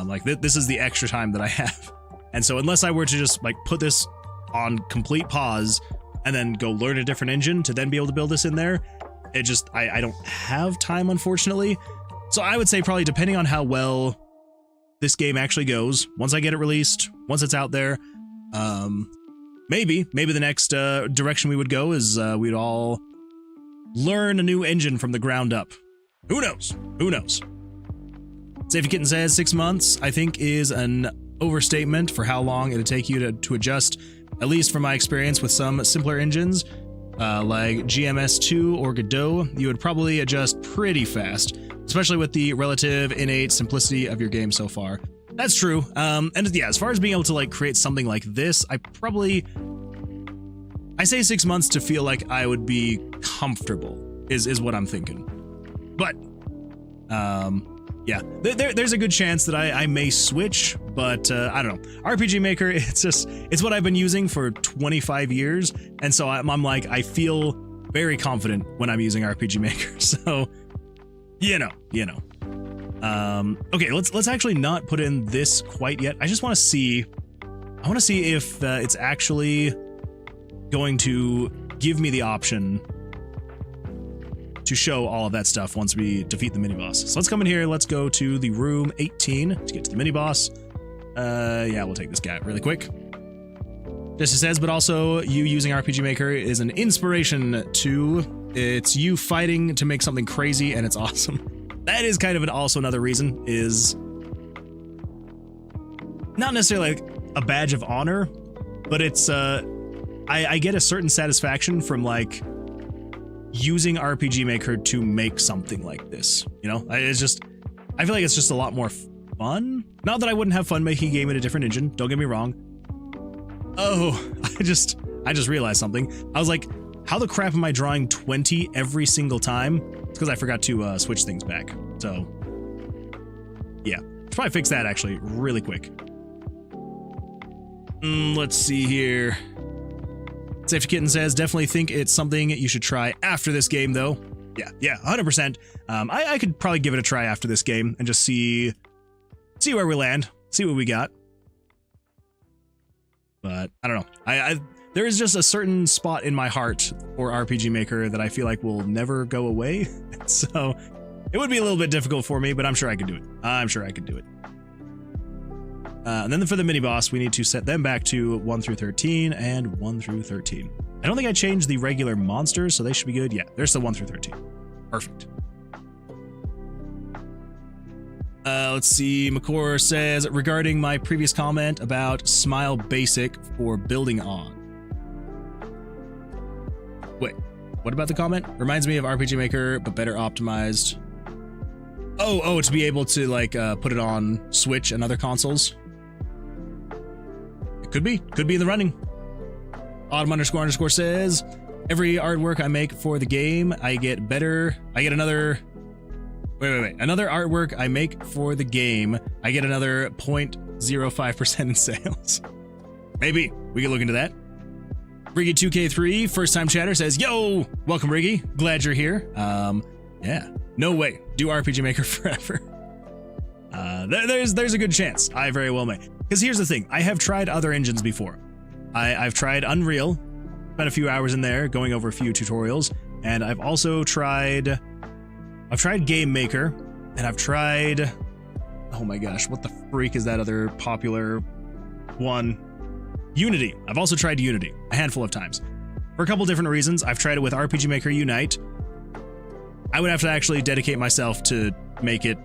like this is the extra time that I have. And so unless I were to just like put this on complete pause and then go learn a different engine to then be able to build this in there, it just, I don't have time, unfortunately. So I would say probably depending on how well this game actually goes, once I get it released, once it's out there, maybe the next direction we would go is we'd all learn a new engine from the ground up. Who knows? Who knows? Safety Kitten says 6 months, I think, is an overstatement for how long it'd take you to adjust, at least from my experience with some simpler engines, like GMS2 or Godot. You would probably adjust pretty fast, especially with the relative innate simplicity of your game so far. That's true. And yeah, as far as being able to like create something like this, I say 6 months to feel like I would be comfortable is what I'm thinking. But yeah, there's a good chance that I may switch, but I don't know. RPG Maker, it's what I've been using for 25 years, and so I'm like, I feel very confident when I'm using RPG Maker. So, you know. Okay, let's actually not put in this quite yet. I just want to see. I want to see if it's actually going to give me the option to show all of that stuff once we defeat the mini-boss. So let's come in here, let's go to the room 18 to get to the mini-boss. Yeah, we'll take this guy really quick. Just it says, but also you using RPG Maker is an inspiration to, it's you fighting to make something crazy, and it's awesome. That is kind of also another reason, is not necessarily like a badge of honor, but it's, I get a certain satisfaction from like using RPG Maker to make something like this, you know? It's just, I feel like it's just a lot more fun. Not that I wouldn't have fun making a game in a different engine, don't get me wrong. Oh, I just realized something. I was like, how the crap am I drawing 20 every single time? It's because I forgot to switch things back. So, yeah. Should probably fix that actually really quick. Let's see here. Safety Kitten says, definitely think it's something you should try after this game, though. Yeah, 100%. I could probably give it a try after this game and just see where we land, see what we got. But I don't know. There is just a certain spot in my heart for RPG Maker that I feel like will never go away. So it would be a little bit difficult for me, but I'm sure I could do it. I'm sure I could do it. And then for the mini-boss, we need to set them back to 1 through 13 and 1 through 13. I don't think I changed the regular monsters, so they should be good. Yeah, there's the 1 through 13. Perfect. Let's see. McCore says, regarding my previous comment about Smile Basic for building on. Wait, what about the comment? Reminds me of RPG Maker, but better optimized. Oh, to be able to like put it on Switch and other consoles. Could be in the running. Autumn__ says, every artwork I make for the game, I get another. Wait. Another artwork I make for the game, I get another 0.05% in sales. Maybe we can look into that. Riggy2K3, first time chatter, says, yo, welcome Riggy. Glad you're here. Yeah, no way. Do RPG Maker forever. There's a good chance I very well may. Because here's the thing, I have tried other engines before. I've tried Unreal, spent a few hours in there going over a few tutorials, and I've also tried Game Maker, and I've tried, oh my gosh, what the freak is that other popular one? Unity. I've also tried Unity a handful of times. For a couple different reasons. I've tried it with RPG Maker Unite. I would have to actually dedicate myself to make it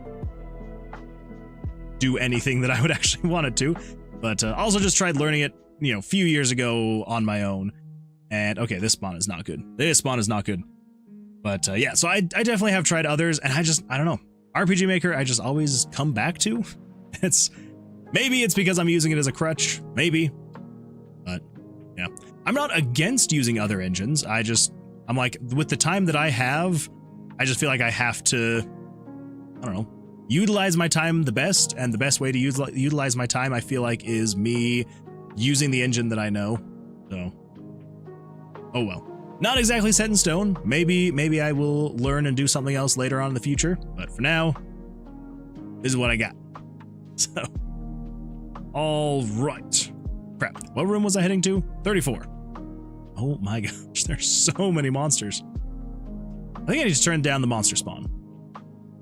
do anything that I would actually want it to, but also just tried learning it, you know, a few years ago on my own. And okay, this spawn is not good. But yeah, so I definitely have tried others, and I don't know. RPG Maker, I just always come back to. Maybe it's because I'm using it as a crutch, maybe. But yeah, I'm not against using other engines. I'm like, with the time that I have, I just feel like I have to I don't know, utilize my time the best, and the best way to utilize my time, I feel like, is me using the engine that I know. So, oh well. Not exactly set in stone. Maybe I will learn and do something else later on in the future, but for now, this is what I got. So, all right. Crap. What room was I heading to? 34. Oh my gosh, there's so many monsters. I think I need to turn down the monster spawn.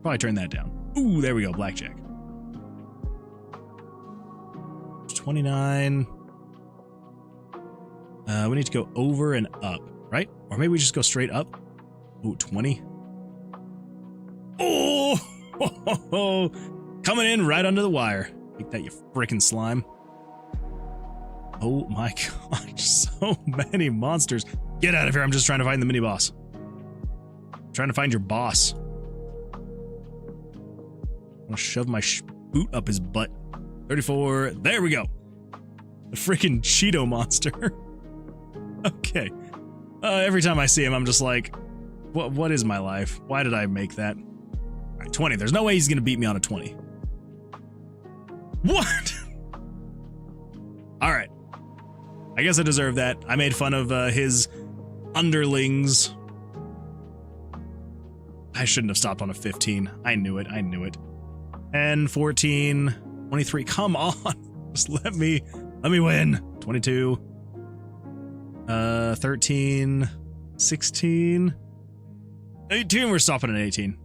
Probably turn that down. Ooh, there we go, Blackjack. 29. We need to go over and up, right? Or maybe we just go straight up. Ooh, 20. Oh, coming in right under the wire. Take that, you freaking slime. Oh my gosh, so many monsters. Get out of here, I'm just trying to find the mini boss. I'm trying to find your boss. I'm gonna shove my boot up his butt. 34, there we go. The freaking Cheeto monster. Okay. Every time I see him, I'm just like, what is my life? Why did I make that? All right, 20, there's no way he's gonna beat me on a 20. What? All right. I guess I deserve that. I made fun of his underlings. I shouldn't have stopped on a 15. I knew it. And 14, 23. Come on. Just let me win. 22. 13, 16. 18. We're stopping at 18.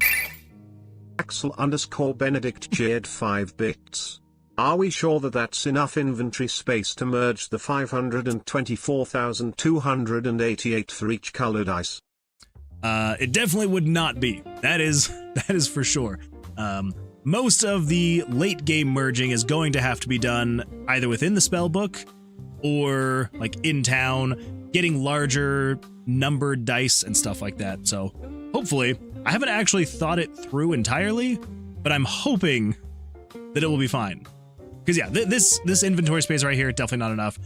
Axel_Benedict Jade 5 bits. Are we sure that that's enough inventory space to merge the 524,288 for each colored ice? It definitely would not be. That is for sure. Most of the late game merging is going to have to be done either within the spell book or like in town, getting larger numbered dice and stuff like that. So hopefully, I haven't actually thought it through entirely, but I'm hoping that it will be fine. Because yeah, this inventory space right here, definitely not enough.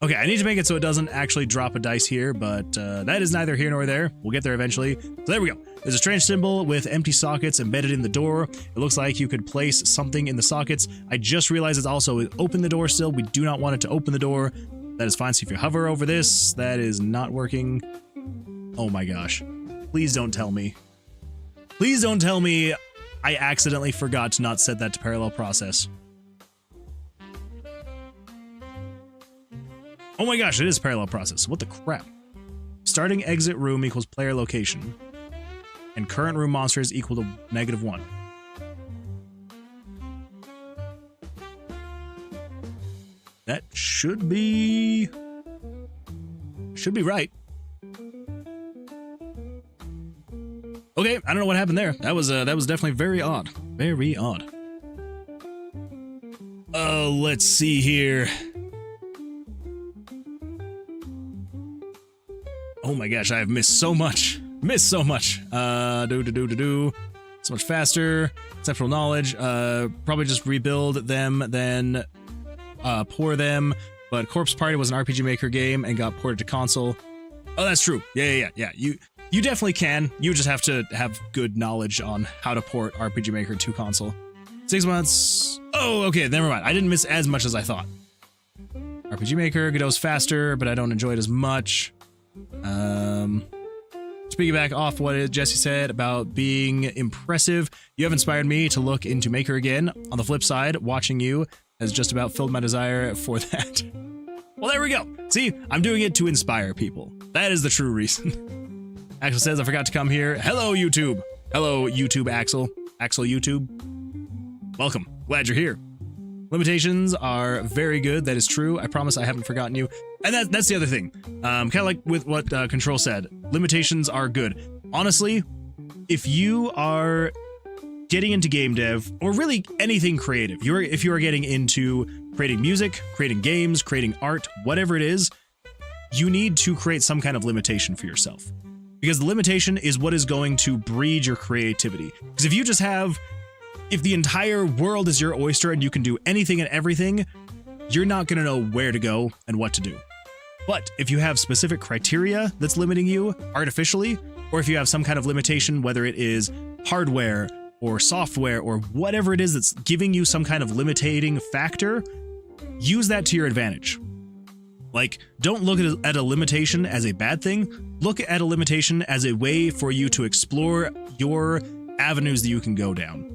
Okay, I need to make it so it doesn't actually drop a dice here, but that is neither here nor there. We'll get there eventually. So there we go. There's a strange symbol with empty sockets embedded in the door. It looks like you could place something in the sockets. I just realized it's also open the door still. We do not want it to open the door. That is fine. So if you hover over this, that is not working. Oh my gosh. Please don't tell me. Please don't tell me I accidentally forgot to not set that to parallel process. Oh my gosh, it is parallel process. What the crap? Starting exit room equals player location. And current room monster is equal to -1. That should be right. Okay, I don't know what happened there. That was definitely very odd. Very odd. Let's see here. Oh my gosh, I have missed so much. So much faster. Conceptual knowledge. Probably just rebuild them, then pour them. But Corpse Party was an RPG Maker game and got ported to console. Oh, that's true. Yeah. You definitely can. You just have to have good knowledge on how to port RPG Maker to console. 6 months. Oh, okay, never mind. I didn't miss as much as I thought. RPG Maker goes faster, but I don't enjoy it as much. To piggyback off what Jesse said about being impressive, you have inspired me to look into Maker again. On the flip side, watching you has just about filled my desire for that. Well, there we go. See, I'm doing it to inspire people. That is the true reason. Axel says, I forgot to come here. Hello, YouTube. Hello, YouTube Axel. Axel YouTube. Welcome. Glad you're here. Limitations are very good. That is true. I promise I haven't forgotten you. And that's the other thing. Kind of like with what Control said. Limitations are good. Honestly, if you are getting into game dev, or really anything creative, if you are getting into creating music, creating games, creating art, whatever it is, you need to create some kind of limitation for yourself. Because the limitation is what is going to breed your creativity. Because if you just have... If the entire world is your oyster and you can do anything and everything, you're not going to know where to go and what to do. But if you have specific criteria that's limiting you artificially, or if you have some kind of limitation, whether it is hardware, or software or whatever it is that's giving you some kind of limiting factor, use that to your advantage. Like, don't look at a limitation as a bad thing. Look at a limitation as a way for you to explore your avenues that you can go down.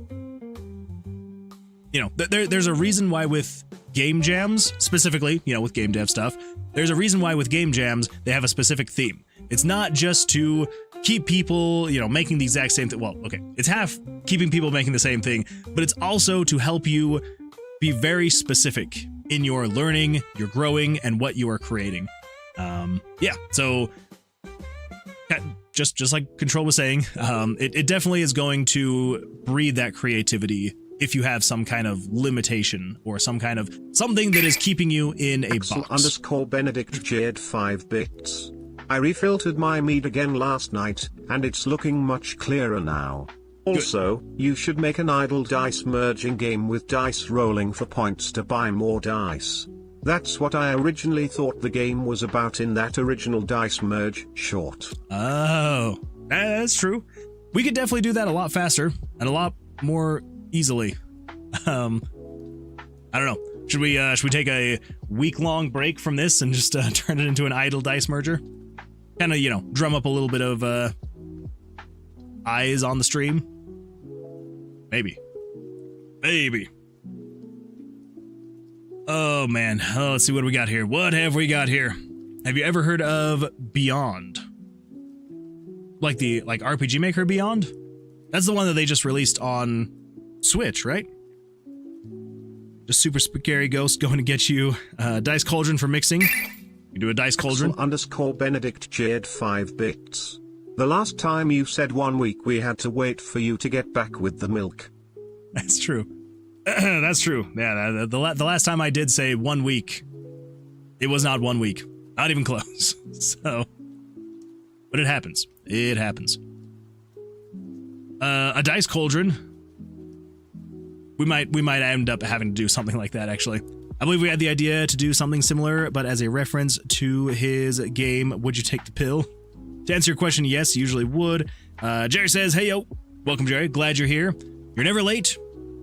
You know, there's a reason why with game jams, specifically, you know, with game dev stuff, there's a reason why with game jams, they have a specific theme. It's not just to keep people, you know, making the exact same thing. Well, okay, it's half keeping people making the same thing, but it's also to help you be very specific in your learning, your growing, and what you are creating. Yeah, so just like Control was saying, it definitely is going to breed that creativity if you have some kind of limitation or some kind of something that is keeping you in a box. _Benedict Jade 5 bits. I refiltered my mead again last night, and it's looking much clearer now. Also, you should make an idle dice merging game with dice rolling for points to buy more dice. That's what I originally thought the game was about in that original dice merge short. Oh, that's true. We could definitely do that a lot faster and a lot more easily. I don't know. Should we take a week-long break from this and just turn it into an idle dice merger? Kind of, you know, drum up a little bit of eyes on the stream. Maybe. Oh man. Oh, let's see what we got here. What have we got here? Have you ever heard of Beyond? Like RPG Maker Beyond? That's the one that they just released on Switch, right? Just super scary ghost going to get you dice cauldron for mixing. You do a dice cauldron. _Benedict Jade 5 bits. The last time you said 1 week, we had to wait for you to get back with the milk. That's true. That's true. Yeah, the last time I did say 1 week, it was not 1 week. Not even close. So, but it happens. It happens. A dice cauldron. We might end up having to do something like that, actually. I believe we had the idea to do something similar, but as a reference to his game, Would You Take the Pill? To answer your question, yes, usually would. Jerry says, hey, yo. Welcome, Jerry. Glad you're here. You're never late.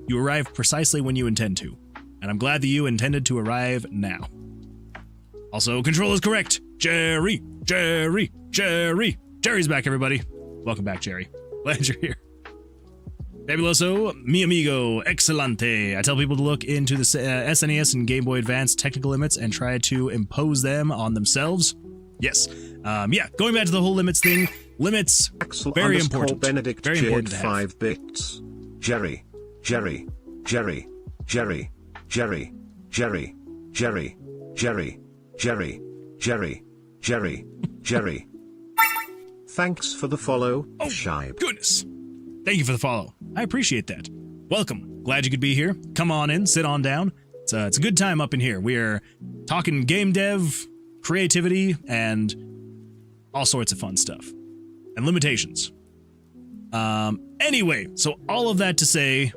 You arrive precisely when you intend to. And I'm glad that you intended to arrive now. Also, Control is correct. Jerry. Jerry's back, everybody. Welcome back, Jerry. Glad you're here. Fabuloso, mi amigo, excelente. I tell people to look into the SNES and Game Boy Advance technical limits and try to impose them on themselves. Yes. Yeah, going back to the whole limits thing. Limits, very important. Benedict very important to have. 5 bits. Jerry. Thanks for the follow, Shibe. Goodness. Thank you for the follow. I appreciate that. Welcome. Glad you could be here. Come on in, sit on down. It's a good time up in here. We are talking game dev, creativity, and all sorts of fun stuff. And limitations. Anyway, so all of that to say,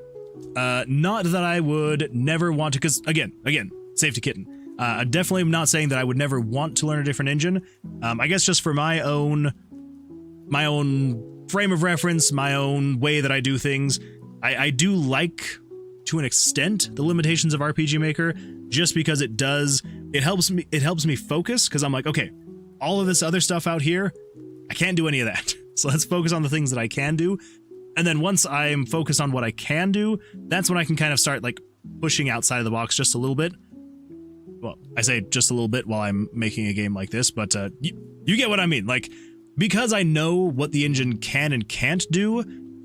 not that I would never want to, because again, safety kitten. I definitely am not saying that I would never want to learn a different engine. I guess just for my own frame of reference, my own way that I do things, I do like, to an extent, the limitations of RPG Maker, just because it helps me focus, because I'm like, okay, all of this other stuff out here, I can't do any of that. So let's focus on the things that I can do. And then once I'm focused on what I can do, that's when I can kind of start like pushing outside of the box just a little bit. Well, I say just a little bit while I'm making a game like this, but you get what I mean. Like, because I know what the engine can and can't do,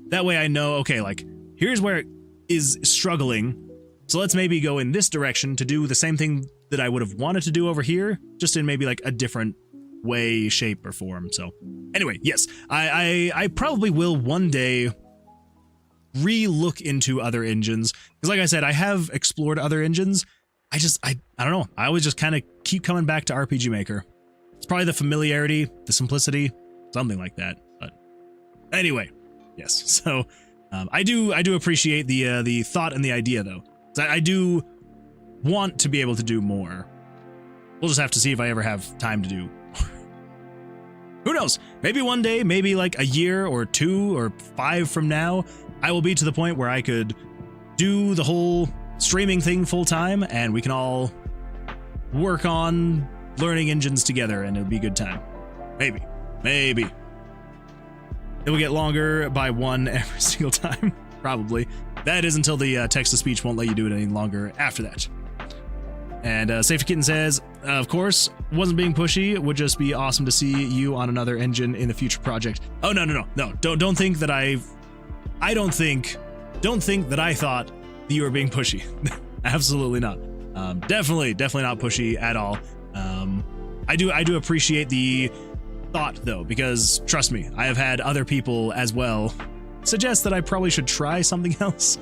that way I know, okay, like, here's where it is struggling, so let's maybe go in this direction to do the same thing that I would have wanted to do over here, just in maybe like a different way, shape, or form. So anyway, yes, I probably will one day re-look into other engines, because like I said, I have explored other engines. I don't know, I always just kind of keep coming back to RPG Maker. It's probably the familiarity, the simplicity, something like that. But anyway, yes. So I do appreciate the thought and the idea, though. I do want to be able to do more. We'll just have to see if I ever have time to do. Who knows? Maybe one day, maybe like a year or 2 or 5 from now, I will be to the point where I could do the whole streaming thing full time, and we can all work on learning engines together, and it'll be a good time. Maybe. It will get longer by one every single time, probably. That is until the text-to-speech won't let you do it any longer after that. And Safety Kitten says, of course, wasn't being pushy. Would just be awesome to see you on another engine in the future project. Oh, no. Don't think that don't think that I thought that you were being pushy. Absolutely not. Definitely not pushy at all. I do appreciate the thought though, because trust me, I have had other people as well suggest that I probably should try something else.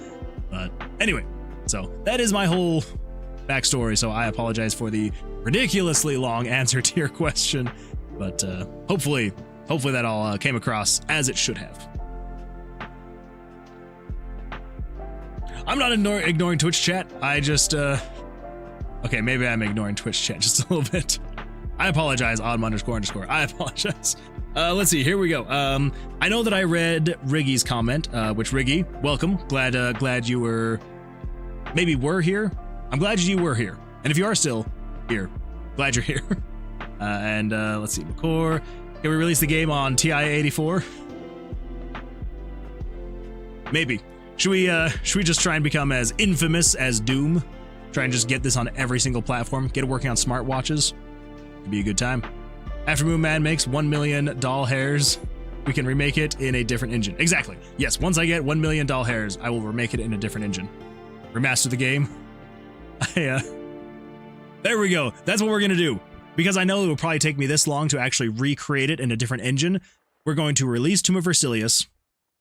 But anyway, so that is my whole backstory. So I apologize for the ridiculously long answer to your question, but hopefully that all came across as it should have. I'm not ignoring Twitch chat. I just okay, maybe I'm ignoring Twitch chat just a little bit. I apologize, __. I apologize. Let's see, here we go. I know that I read Riggy's comment, which Riggy, welcome. Glad you were here. I'm glad you were here. And if you are still here, glad you're here. And let's see, McCore, can we release the game on TI-84? Maybe. Should we just try and become as infamous as Doom? Try and just get this on every single platform, get it working on smartwatches. It'd be a good time. After Moon Man makes 1 million doll hairs, we can remake it in a different engine. Exactly. Yes, once I get 1 million doll hairs, I will remake it in a different engine. Remaster the game. There we go. That's what we're gonna do. Because I know it will probably take me this long to actually recreate it in a different engine, we're going to release Tomb of Versilius,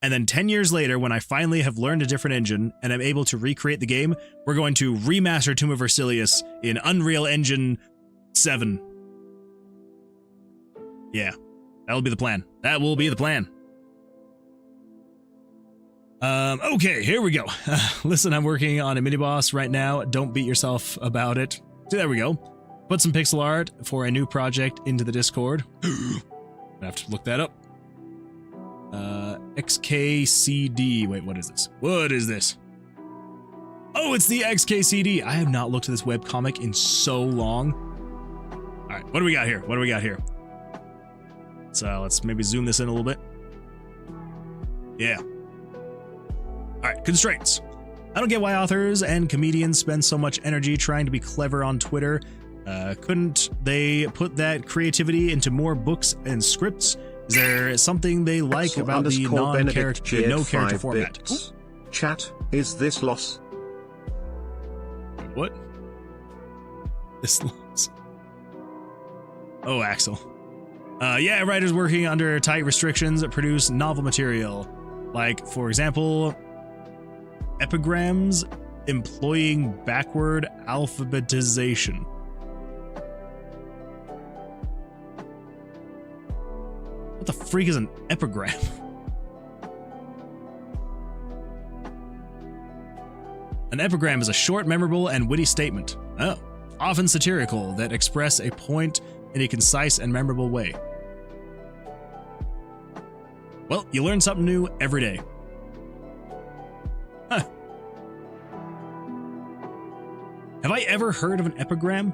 and then 10 years later, when I finally have learned a different engine and I'm able to recreate the game, we're going to remaster Tomb of Versilius in Unreal Engine 7. Yeah, that'll be the plan. That will be the plan. Okay, here we go. Listen, I'm working on a mini boss right now. Don't beat yourself about it. So there we go. Put some pixel art for a new project into the Discord. I have to look that up. XKCD. Wait, what is this? What is this? Oh, it's the XKCD. I have not looked at this webcomic in so long. All right, what do we got here? So let's maybe zoom this in a little bit. Yeah. All right, constraints. I don't get why authors and comedians spend so much energy trying to be clever on Twitter. Couldn't they put that creativity into more books and scripts? Is there something they like about the non-character, no character format? Chat, is this loss? What? This loss? Oh, Axel. Yeah, writers working under tight restrictions produce novel material. Like, for example, epigrams employing backward alphabetization. What the freak is an epigram? An epigram is a short, memorable, and witty statement. Oh, often satirical, that express a point in a concise and memorable way. Well, you learn something new every day. Huh. Have I ever heard of an epigram?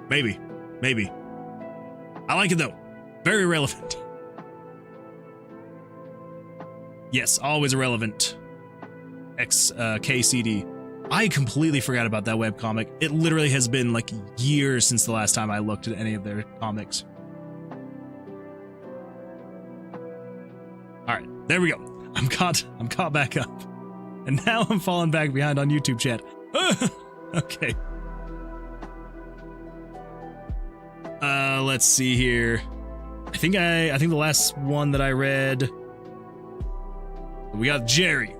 Maybe. I like it though. Very relevant. Yes, always relevant. KCD. I completely forgot about that webcomic. It literally has been like years since the last time I looked at any of their comics. All right, there we go. I'm caught back up. And now I'm falling back behind on YouTube chat. Okay. Let's see here. I think the last one that I read, we got Jerry.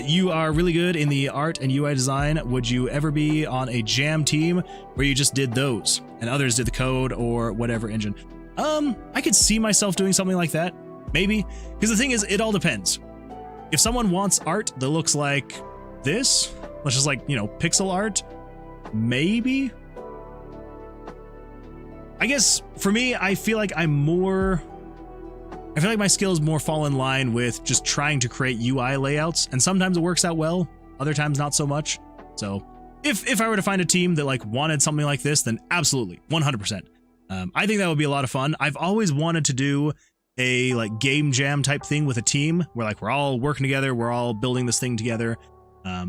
You are really good in the art and UI design. Would you ever be on a jam team where you just did those and others did the code or whatever engine? I could see myself doing something like that, maybe. Because the thing is, it all depends. If someone wants art that looks like this, let's just like, pixel art, maybe. I guess for me, I feel like I'm more I feel like my skills more fall in line with just trying to create UI layouts, and sometimes it works out well, other times not so much. So if I were to find a team that like wanted something like this, then absolutely, 100%. I think that would be a lot of fun. I've always wanted to do a like game jam type thing with a team where like we're all working together, we're all building this thing together.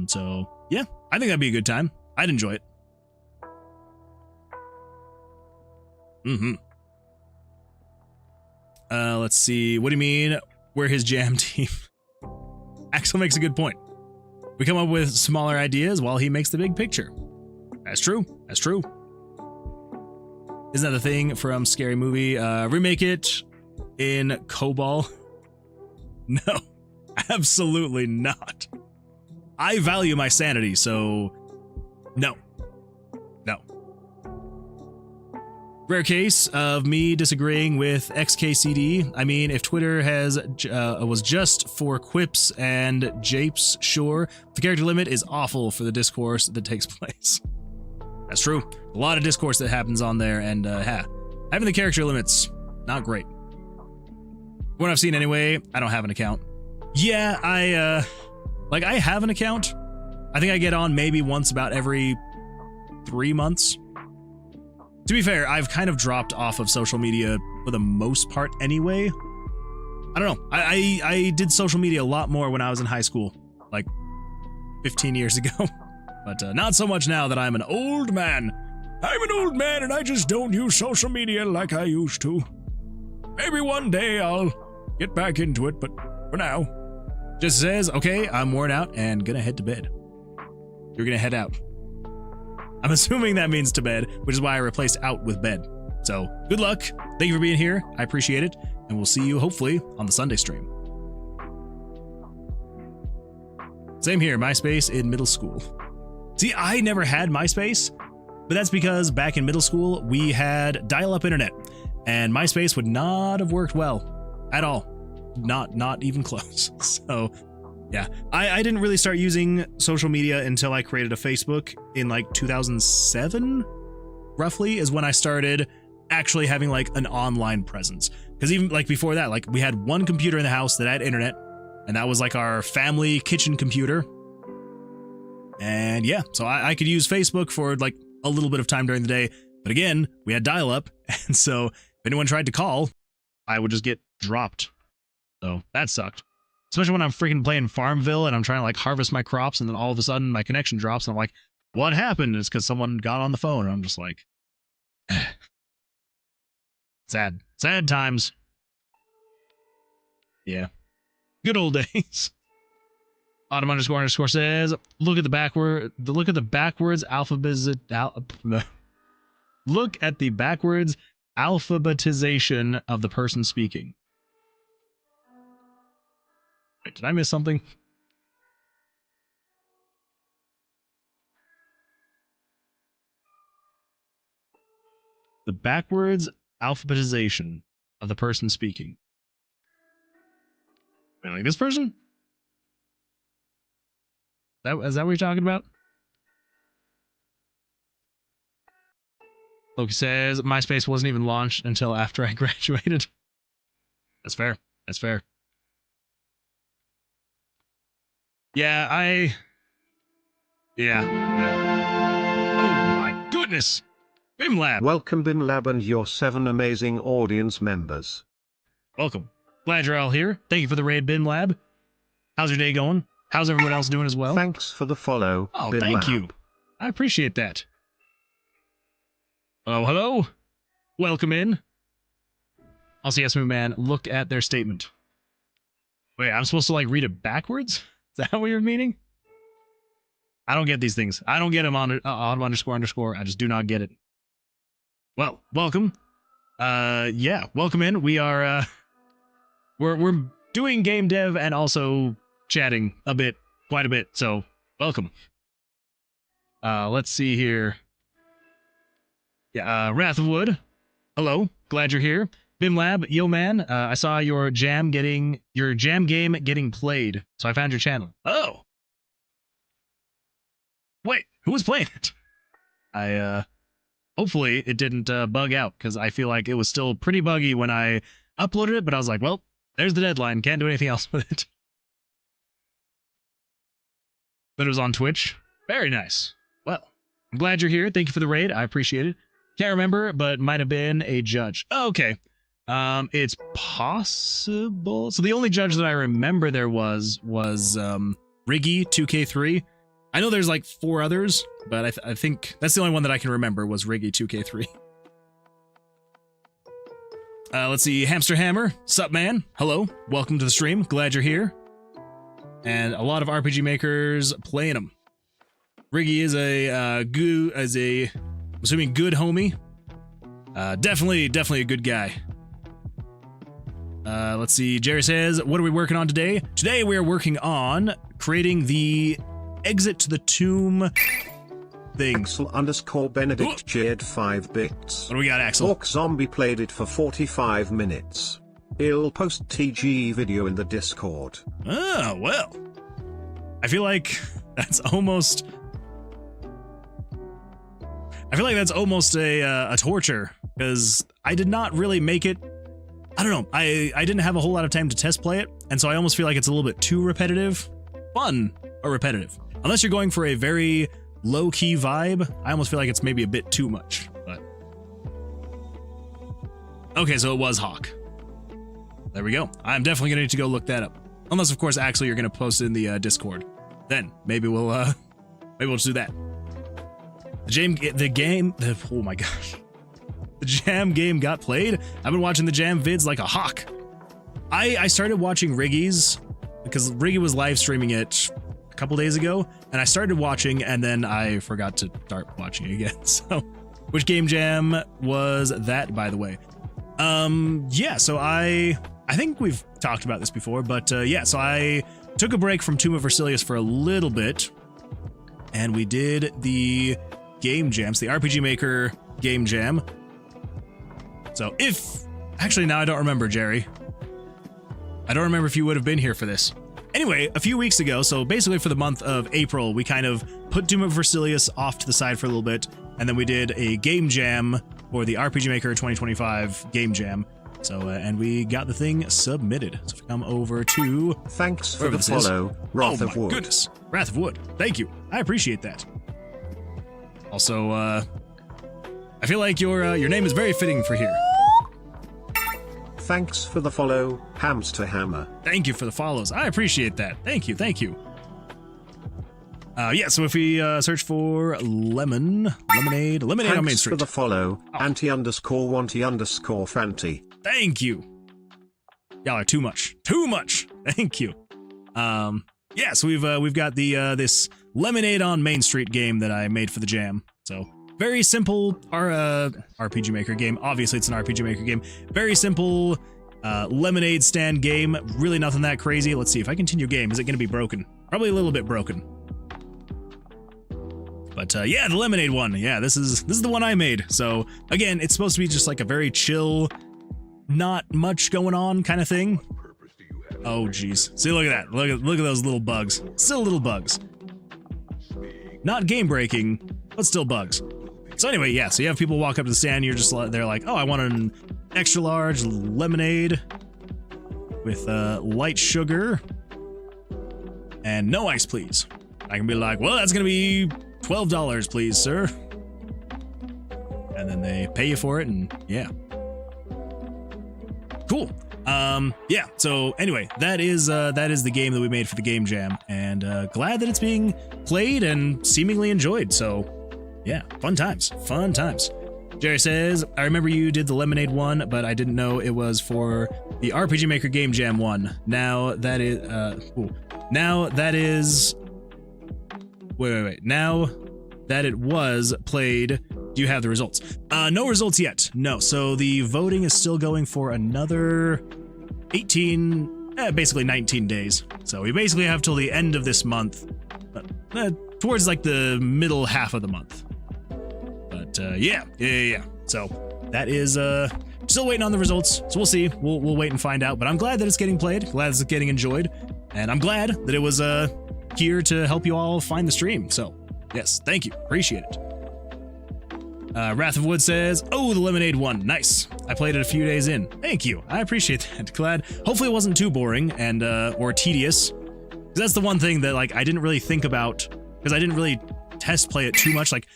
So yeah, I think that'd be a good time. I'd enjoy it. Let's see. What do you mean? We're his jam team. Axel makes a good point. We come up with smaller ideas while he makes the big picture. That's true. That's true. Isn't that the thing from Scary Movie? Remake it in COBOL? No, absolutely not. I value my sanity, so no. No. Rare case of me disagreeing with XKCD. I mean, if Twitter was just for quips and japes, sure. The character limit is awful for the discourse that takes place. That's true. A lot of discourse that happens on there, and having the character limits, not great. What I've seen anyway, I don't have an account. Yeah, I have an account. I think I get on maybe once about every 3 months. To be fair, I've kind of dropped off of social media for the most part anyway. I don't know. I did social media a lot more when I was in high school, like 15 years ago. But not so much now that I'm an old man. I'm an old man and I just don't use social media like I used to. Maybe one day I'll get back into it, but for now. Just says, okay, I'm worn out and gonna head to bed. You're gonna head out. I'm assuming that means to bed, which is why I replaced out with bed. So, good luck. Thank you for being here. I appreciate it. And we'll see you, hopefully, on the Sunday stream. Same here, MySpace in middle school. See, I never had MySpace, but that's because back in middle school, we had dial-up internet, and MySpace would not have worked well at all. Not even close. So, yeah, I didn't really start using social media until I created a Facebook in like 2007, roughly, is when I started actually having like an online presence. Because even like before that, like we had one computer in the house that had internet, and that was like our family kitchen computer. And yeah, so I could use Facebook for like a little bit of time during the day. But again, we had dial-up, and so if anyone tried to call, I would just get dropped. So that sucked. Especially when I'm freaking playing Farmville and I'm trying to like harvest my crops, and then all of a sudden my connection drops and I'm like, what happened? It's because someone got on the phone, and I'm just like, sad times. Yeah. Good old days. Autumn __ says, look at the backwards alphabetization of the person speaking. Wait, did I miss something? The backwards alphabetization of the person speaking. I mean, like this person? Is that what you're talking about? Loki says, MySpace wasn't even launched until after I graduated. That's fair. That's fair. Yeah, Yeah. Oh my goodness! BimLab! Welcome BimLab and your 7 amazing audience members. Welcome. Glad you're all here. Thank you for the raid, BimLab. How's your day going? How's everyone else doing as well? Thanks for the follow, Oh, BimLab. thank you. I appreciate that. Oh, hello? Welcome in. I'll see yes, man. Look at their statement. Wait, I'm supposed to like read it backwards? Is that what you're meaning? I don't get these things. I don't get them on __. I just do not get it. Well, welcome. Yeah, welcome in. We are we're doing game dev and also chatting a bit, quite a bit. So, welcome. Let's see here. Yeah, Wrath of Wood. Hello, glad you're here. BimLab, yo man, I saw your jam game getting played, so I found your channel. Oh! Wait, who was playing it? Hopefully it didn't bug out, because I feel like it was still pretty buggy when I uploaded it, but I was like, well, There's the deadline. Can't do anything else with it. But it was on Twitch. Very nice. Well, I'm glad you're here. Thank you for the raid. I appreciate it. Can't remember, but might have been a judge. Oh, okay. It's possible. So the only judge that I remember there was Riggy 2K3. I know there's like 4 others, but I think that's the only one that I can remember was Riggy 2K3. Let's see, Hamster Hammer, sup man? Hello, welcome to the stream. Glad you're here. And a lot of RPG makers playing them. Riggy is I'm assuming good homie. Definitely a good guy. Let's see, Jerry says, what are we working on today? Today we are working on creating the exit to the tomb thing. Axel_Benedict cheered 5 bits. What do we got, Axel? Orc Zombie played it for 45 minutes. He'll post TG video in the Discord. Oh, well. I feel like that's almost a torture, because I did not really make it. I don't know. I didn't have a whole lot of time to test play it, and so I almost feel like it's a little bit too repetitive. Fun, or repetitive. Unless you're going for a very low-key vibe, I almost feel like it's maybe a bit too much, but... Okay, so it was Hawk. There we go. I'm definitely gonna need to go look that up. Unless, of course, Axel, you're gonna post it in the Discord. Then, maybe we'll just do that. Oh my gosh. The Jam game got played? I've been watching the Jam vids like a hawk. I started watching Riggy's, because Riggy was live streaming it a couple days ago, and I started watching, and then I forgot to start watching it again. So, which game jam was that, by the way? Yeah, so I think we've talked about this before, but yeah, so I took a break from Tomb of Versilius for a little bit, and we did the game jams, the RPG Maker game jam. So actually now I don't remember, Jerry. I don't remember if you would have been here for this. Anyway, a few weeks ago, so basically for the month of April, we kind of put Doom of Versilius off to the side for a little bit, and then we did a game jam for the RPG Maker 2025 game jam. So, and we got the thing submitted. So if we come over to... Thanks for the follow, Wrath of Wood. Oh my goodness, Wrath of Wood. Thank you. I appreciate that. Also, I feel like your name is very fitting for here. Thanks for the follow, Hamster Hammer. Thank you for the follows. I appreciate that. Thank you, thank you. Yeah, so if we search for lemonade on Main Street. Thanks for the follow, anti_wanty_fanty. Thank you. Y'all are too much. Too much. Thank you. Yeah, so we've got the this Lemonade on Main Street game that I made for the jam. So very simple RPG Maker game. Obviously, it's an RPG Maker game. Very simple lemonade stand game. Really nothing that crazy. Let's see if I continue game. Is it going to be broken? Probably a little bit broken. But yeah, the lemonade one. Yeah, this is the one I made. So again, it's supposed to be just like a very chill, not much going on kind of thing. Oh geez. See, look at that. Look at those little bugs. Still little bugs. Not game breaking, but still bugs. So anyway, yeah, so you have people walk up to the stand, you're just they're like, oh, I want an extra large lemonade with light sugar and no ice, please. I can be like, well, that's gonna be $12, please, sir. And then they pay you for it, and yeah. Cool. Yeah, so anyway, that is the game that we made for the game jam, and glad that it's being played and seemingly enjoyed. So yeah, fun times. Jerry says, I remember you did the lemonade one, but I didn't know it was for the RPG Maker game jam one. Now that is wait, now that it was played, do you have the results? No results yet. No. So the voting is still going for another basically 19 days. So we basically have till the end of this month, towards like the middle half of the month. But yeah. So that is still waiting on the results. So we'll see. We'll wait and find out. But I'm glad that it's getting played. Glad it's getting enjoyed, and I'm glad that it was here to help you all find the stream. So yes, thank you. Appreciate it. Wrath of Wood says, oh, the Lemonade one. Nice. I played it a few days in. Thank you. I appreciate that. Glad. Hopefully it wasn't too boring and or tedious. 'Cause that's the one thing that like I didn't really think about because I didn't really test play it too much. Like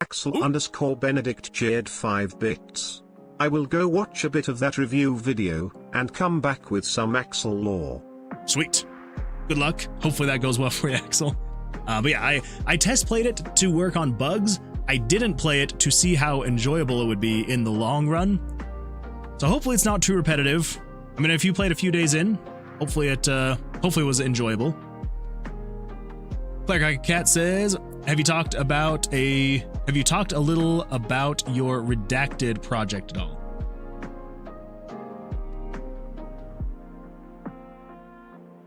Axel_Benedict Jade 5 bits. I will go watch a bit of that review video and come back with some Axel lore. Sweet. Good luck. Hopefully that goes well for you, Axel. But yeah, I test played it to work on bugs. I didn't play it to see how enjoyable it would be in the long run. So hopefully it's not too repetitive. I mean, if you played a few days in, hopefully it was enjoyable. Blackjack Cat says, have you talked a little about your redacted project at all?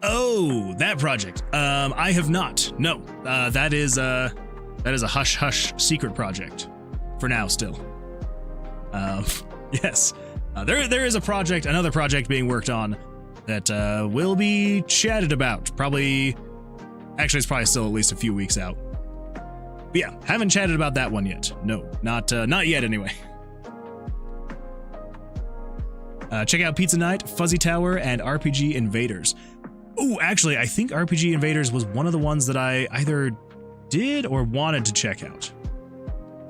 Oh, that project. I have not. No. That is a hush-hush secret project. For now, still. Yes. There is another project being worked on that will be chatted about. Actually, it's probably still at least a few weeks out. But yeah, haven't chatted about that one yet. No, not yet anyway. Check out Pizza Night, Fuzzy Tower, and RPG Invaders. Oh, actually, I think RPG Invaders was one of the ones that I either did or wanted to check out.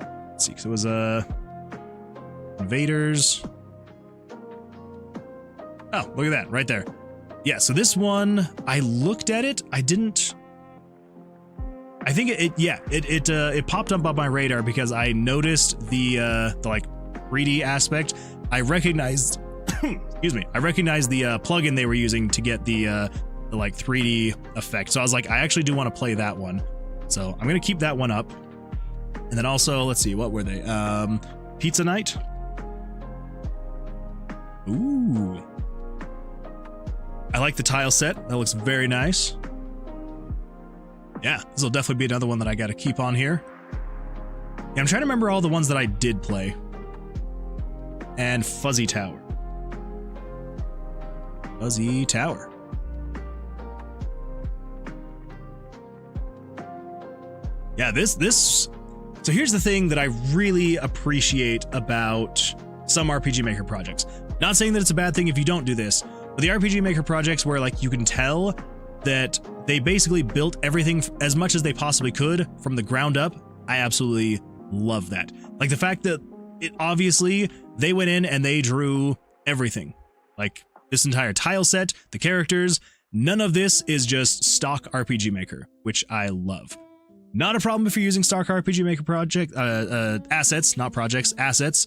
Let's see, because it was Invaders. Oh, look at that, right there. Yeah, so this one, I looked at it, I think it popped up on my radar because I noticed the like 3D aspect. I recognized, excuse me, I recognized the plugin they were using to get the like 3D effect. So I was like, I actually do want to play that one. So I'm gonna keep that one up. And then also, let's see, what were they? Pizza Night. Ooh. I like the tile set. That looks very nice. Yeah, this will definitely be another one that I got to keep on here. Yeah, I'm trying to remember all the ones that I did play. And Fuzzy Tower. Fuzzy Tower. Yeah, this. So here's the thing that I really appreciate about some RPG Maker projects. Not saying that it's a bad thing if you don't do this, but the RPG Maker projects where like you can tell that they basically built everything as much as they possibly could from the ground up. I absolutely love that. Like the fact that it obviously they went in and they drew everything. Like this entire tile set, the characters, none of this is just stock RPG Maker, which I love. Not a problem if you're using stock RPG Maker project assets, not projects, assets.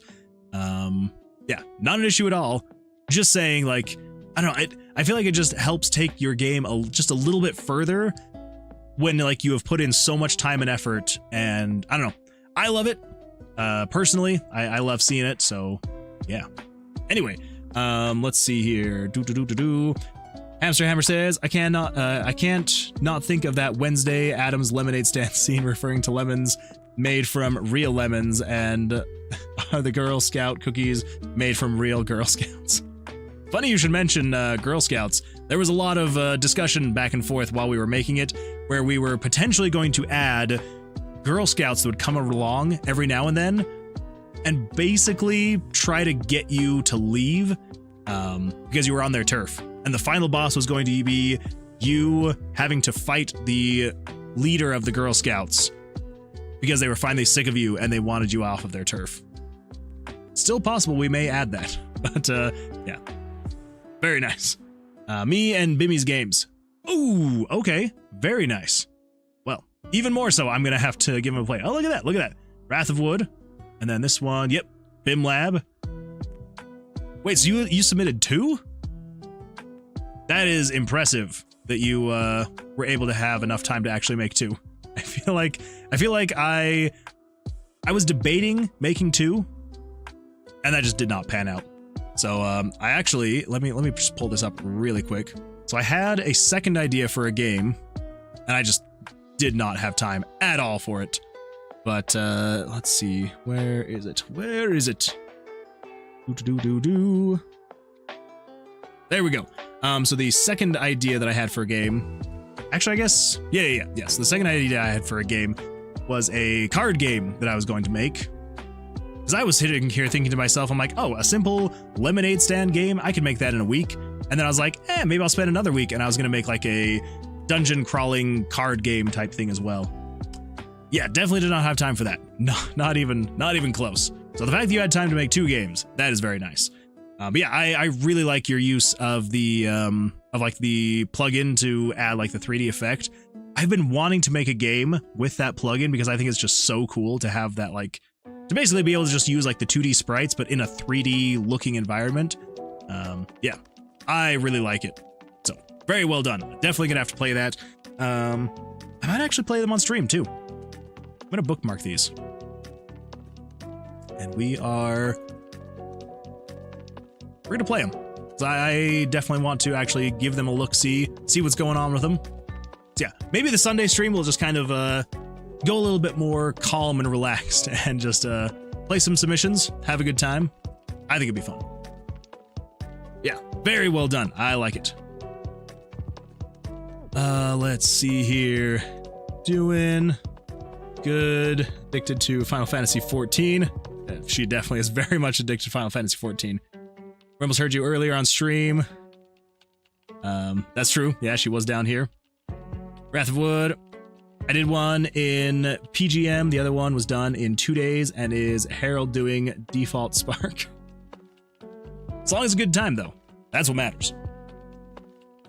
Yeah, not an issue at all. Just saying, like, I don't know, I feel like it just helps take your game just a little bit further when like you have put in so much time and effort, and I don't know, I love it. Personally, I love seeing it, so yeah. Anyway, let's see here. Hamster Hammer says, I can't not think of that Wednesday Addams lemonade stand scene referring to lemons made from real lemons and the Girl Scout cookies made from real Girl Scouts. Funny you should mention Girl Scouts. There was a lot of discussion back and forth while we were making it, where we were potentially going to add Girl Scouts that would come along every now and then and basically try to get you to leave because you were on their turf. And the final boss was going to be you having to fight the leader of the Girl Scouts because they were finally sick of you and they wanted you off of their turf. Still possible we may add that, but yeah. Very nice. Me and Bimmy's games. Ooh, okay. Very nice. Well, even more so, I'm going to have to give him a play. Oh, look at that. Look at that. Wrath of Wood. And then this one. Yep. Bim Lab. Wait, so you submitted 2? That is impressive that you were able to have enough time to actually make 2. I feel like I was debating making 2, and that just did not pan out. So I actually let me just pull this up really quick. So I had a second idea for a game, and I just did not have time at all for it. But let's see, where is it? Where is it? There we go. So the second idea that I had for a game, actually, I guess, yes. The second idea I had for a game was a card game that I was going to make. Because I was sitting here thinking to myself, I'm like, oh, a simple lemonade stand game, I could make that in a week. And then I was like, maybe I'll spend another week, and I was gonna make like a dungeon crawling card game type thing as well. Yeah, definitely did not have time for that. No, not even close. So the fact that you had time to make 2 games, that is very nice. But yeah, I really like your use of the plugin to add like the 3D effect. I've been wanting to make a game with that plugin because I think it's just so cool to have that, like, to basically be able to just use like the 2D sprites, but in a 3D looking environment. Yeah, I really like it. So very well done. Definitely gonna have to play that. I might actually play them on stream too. I'm gonna bookmark these. And we're gonna play them. So I definitely want to actually give them a look, see what's going on with them. So yeah, maybe the Sunday stream will just kind of go a little bit more calm and relaxed and just play some submissions, have a good time. I think it'd be fun. Yeah, very well done. I like it. Let's see here. Doing good. Addicted to Final Fantasy 14. She definitely is very much addicted to Final Fantasy 14. We almost heard you earlier on stream. That's true. Yeah, she was down here. Wrath of Wood. I did one in PGM. The other one was done in 2 days and is Harold doing Default Spark. As long as it's a good time, though. That's what matters.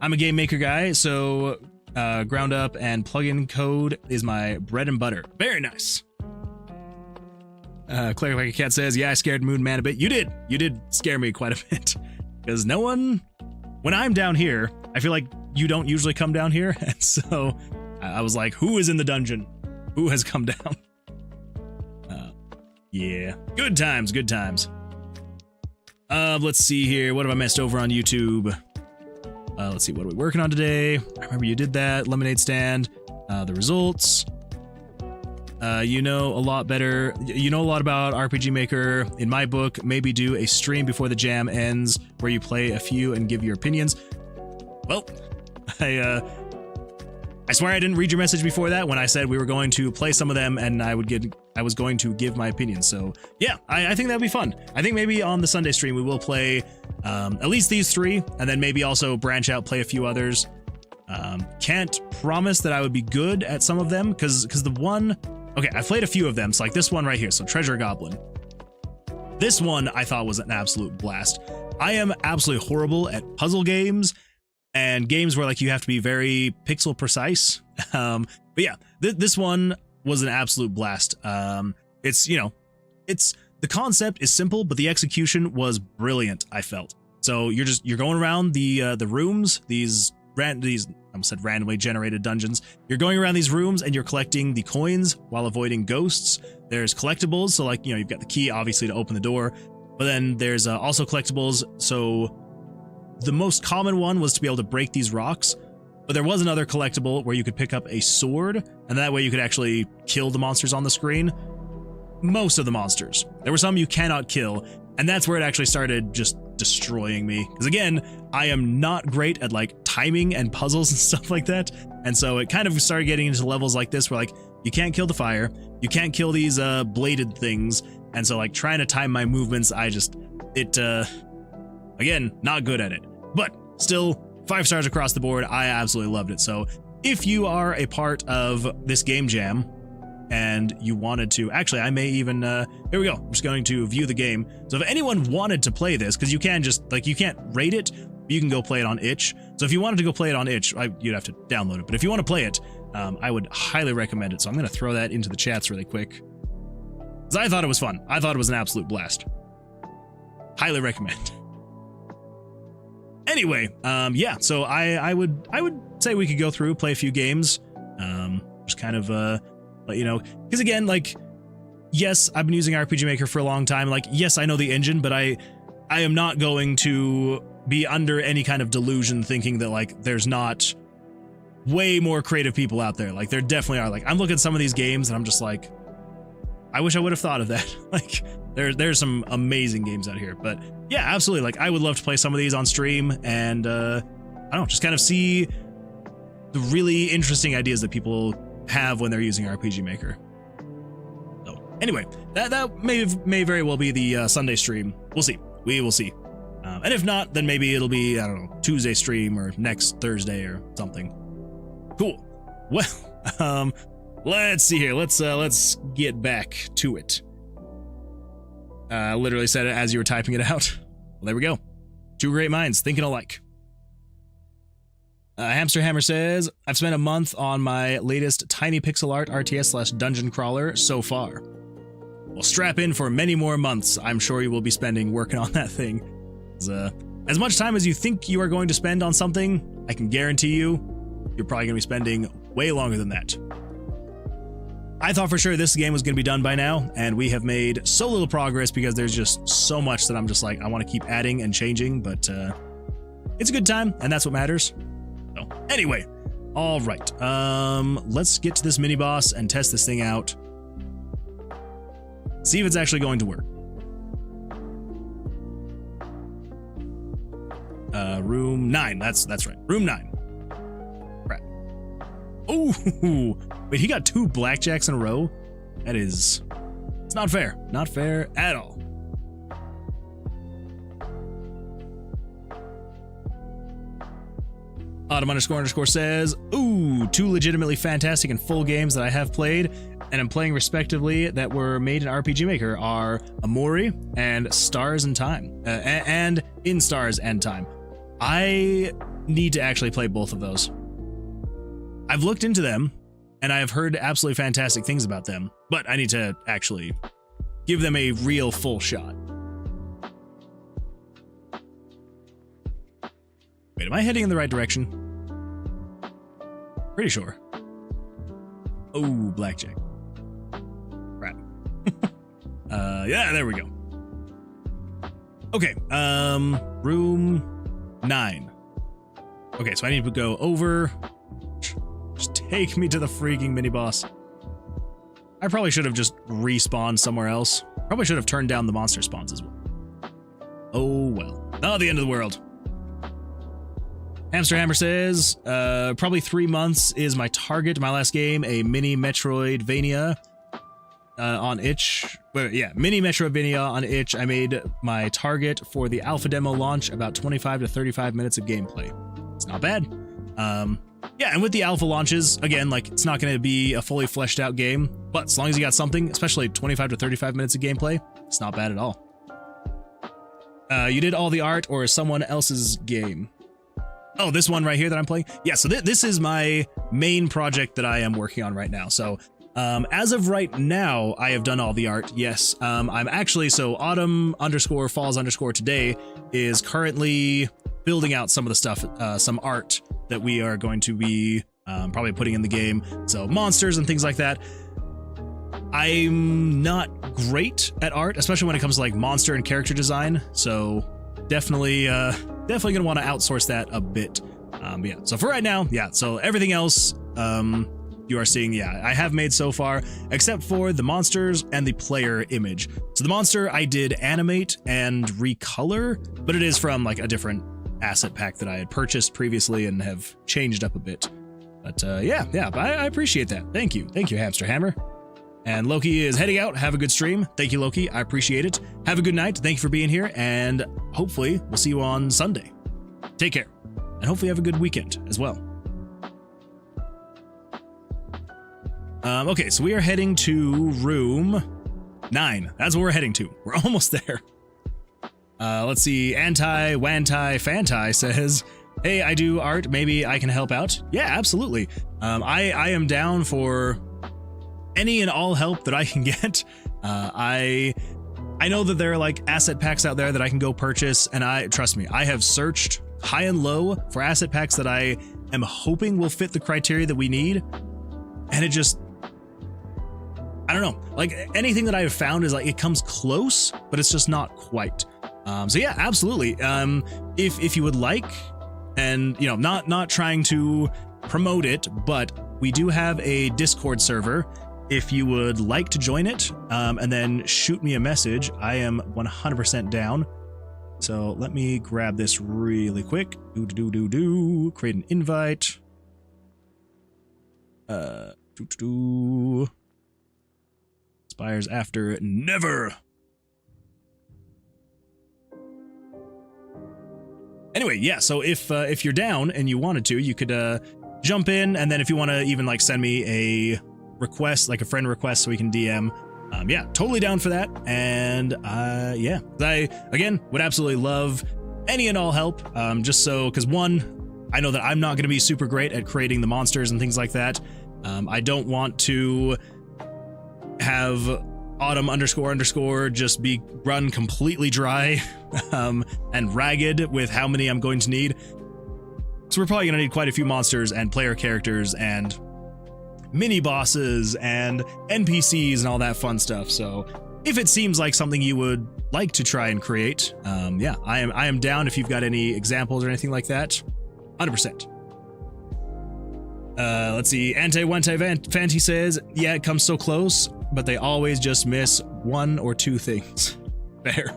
I'm a game maker guy, so ground up and plugin code is my bread and butter. Very nice. Claire Like a Cat says, yeah, I scared Moon Man a bit. You did scare me quite a bit. Because no one, when I'm down here, I feel like you don't usually come down here. And so I was like, who is in the dungeon? Who has come down? Yeah, good times, good times. Let's see here. What have I messed over on YouTube? Let's see, what are we working on today? I remember you did that. Lemonade stand. The results. You know a lot better. You know a lot about RPG Maker. In my book, maybe do a stream before the jam ends where you play a few and give your opinions. Well, I swear I didn't read your message before that when I said we were going to play some of them and I was going to give my opinion. So yeah, I think that'd be fun. I think maybe on the Sunday stream we will play at least these 3 and then maybe also branch out, play a few others. Can't promise that I would be good at some of them because the one, okay, I've played a few of them. So like this one right here. So Treasure Goblin. This one I thought was an absolute blast. I am absolutely horrible at puzzle games and games where like you have to be very pixel precise. But yeah, this one was an absolute blast. It's, you know, the concept is simple, but the execution was brilliant, I felt. So you're going around the rooms, these I almost said randomly generated dungeons. You're going around these rooms and you're collecting the coins while avoiding ghosts. There's collectibles, so like, you know, you've got the key obviously to open the door, but then there's also collectibles. So the most common one was to be able to break these rocks, but there was another collectible where you could pick up a sword, and that way you could actually kill the monsters on the screen. Most of the monsters. There were some you cannot kill, and that's where it actually started just destroying me. Because again, I am not great at like timing and puzzles and stuff like that, and so it kind of started getting into levels like this where like you can't kill the fire, you can't kill these bladed things, and so like trying to time my movements, again, not good at it. But still, 5 stars across the board. I absolutely loved it. So if you are a part of this game jam and you wanted to, actually, I may even, here we go. I'm just going to view the game. So if anyone wanted to play this, because you can just, like, you can't rate it, but you can go play it on itch. So if you wanted to go play it on itch, you'd have to download it. But if you want to play it, I would highly recommend it. So I'm going to throw that into the chats really quick. Because I thought it was fun. I thought it was an absolute blast. Highly recommend. Anyway, yeah, so I would say we could go through, play a few games, just kind of let you know, because again, like, yes, I've been using RPG Maker for a long time, like, yes, I know the engine, but I am not going to be under any kind of delusion thinking that like there's not way more creative people out there. Like, there definitely are. Like, I'm looking at some of these games and I'm just like, I wish I would have thought of that. Like, there's some amazing games out here. But yeah, absolutely. Like, I would love to play some of these on stream and I don't know, just kind of see the really interesting ideas that people have when they're using RPG Maker. So anyway, that may very well be the Sunday stream. We'll see. We will see. And if not, then maybe it'll be, I don't know, Tuesday stream or next Thursday or something. Cool. Well, let's see here. Let's get back to it. I literally said it as you were typing it out. Well, there we go. Two great minds thinking alike. Hamster Hammer says, I've spent a month on my latest tiny pixel art RTS / dungeon crawler so far. Well, strap in for many more months. I'm sure you will be spending working on that thing. As much time as you think you are going to spend on something, I can guarantee you, you're probably going to be spending way longer than that. I thought for sure this game was going to be done by now, and we have made so little progress because there's just so much that I'm just like, I want to keep adding and changing, but it's a good time, and that's what matters. So, anyway, all right. Let's get to this mini boss and test this thing out. See if it's actually going to work. Room 9. That's right. Room 9. Crap. Oh, wait, he got 2 blackjacks in a row? That is... It's not fair. Not fair at all. Autumn__ says, ooh, 2 legitimately fantastic and full games that I have played and am playing respectively that were made in RPG Maker are Amori and Stars and Time, and In Stars and Time. I need to actually play both of those. I've looked into them and I've heard absolutely fantastic things about them, but I need to actually give them a real full shot. Wait, am I heading in the right direction? Pretty sure. Oh, Blackjack. Crap. Yeah, there we go. Okay, room 9. Okay, so I need to go over. Just take me to the freaking mini boss. I probably should have just respawned somewhere else. Probably should have turned down the monster spawns as well. Oh well. Not the end of the world. Hamster Hammer says, probably 3 months is my target. My last game, a mini Metroidvania on itch. But yeah, mini Metroidvania on itch. I made my target for the alpha demo launch, about 25 to 35 minutes of gameplay. It's not bad. Yeah, and with the alpha launches, again, like, it's not going to be a fully fleshed out game, but as long as you got something, especially 25 to 35 minutes of gameplay, it's not bad at all. You did all the art or someone else's game? Oh, this one right here that I'm playing? Yeah, so this is my main project that I am working on right now. So as of right now, I have done all the art, yes. I'm actually, so Autumn_Falls_ today is currently building out some of the stuff, some art that we are going to be probably putting in the game. So monsters and things like that. I'm not great at art, especially when it comes to like monster and character design. So definitely gonna want to outsource that a bit. Yeah, so for right now, yeah, so everything else you are seeing, yeah, I have made so far, except for the monsters and the player image. So the monster I did animate and recolor, but it is from like a different asset pack that I had purchased previously and have changed up a bit. But yeah, I appreciate that. Thank you, Hamster Hammer. And Loki is heading out. Have a good stream. Thank you, Loki. I appreciate it. Have a good night. Thank you for being here, and hopefully we'll see you on Sunday. Take care, and hopefully have a good weekend as well. Okay, so we are heading to room 9. That's what we're heading to. We're almost there. Let's see. Anti-Wanti-Fanti says, hey, I do art. Maybe I can help out. Yeah, absolutely. I am down for any and all help that I can get. I know that there are like asset packs out there that I can go purchase, and trust me, I have searched high and low for asset packs that I am hoping will fit the criteria that we need, and it just, I don't know, like anything that I have found is like it comes close, but it's just not quite. So yeah, absolutely. If you would like, and you know, not trying to promote it, but we do have a Discord server. If you would like to join it, and then shoot me a message, I am 100% down. So let me grab this really quick. Create an invite. Let's expires after never. Anyway, yeah, so if you're down and you wanted to, you could jump in, and then if you want to even like send me a request, like a friend request, so we can DM, yeah, totally down for that. And yeah, I again would absolutely love any and all help, just so, because one, I know that I'm not going to be super great at creating the monsters and things like that. I don't want to have autumn __ just be run completely dry and ragged with how many I'm going to need. So we're probably going to need quite a few monsters and player characters and mini bosses and NPCs and all that fun stuff. So if it seems like something you would like to try and create, yeah, I am down if you've got any examples or anything like that. 100%. Let's see. Ante Fanti says, yeah, it comes so close, but they always just miss one or two things. Fair.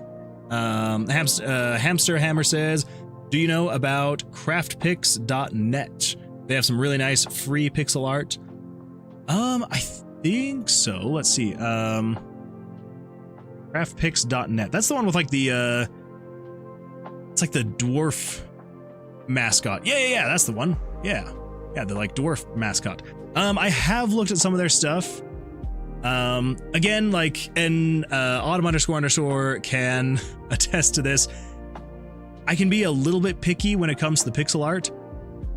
Hamster Hammer says, do you know about craftpix.net? They have some really nice free pixel art. I think so. Let's see. Craftpix.net. That's the one with like the it's like the dwarf mascot. Yeah, that's the one. Yeah, the like dwarf mascot. I have looked at some of their stuff. Again, like, and autumn __ can attest to this. I can be a little bit picky when it comes to the pixel art,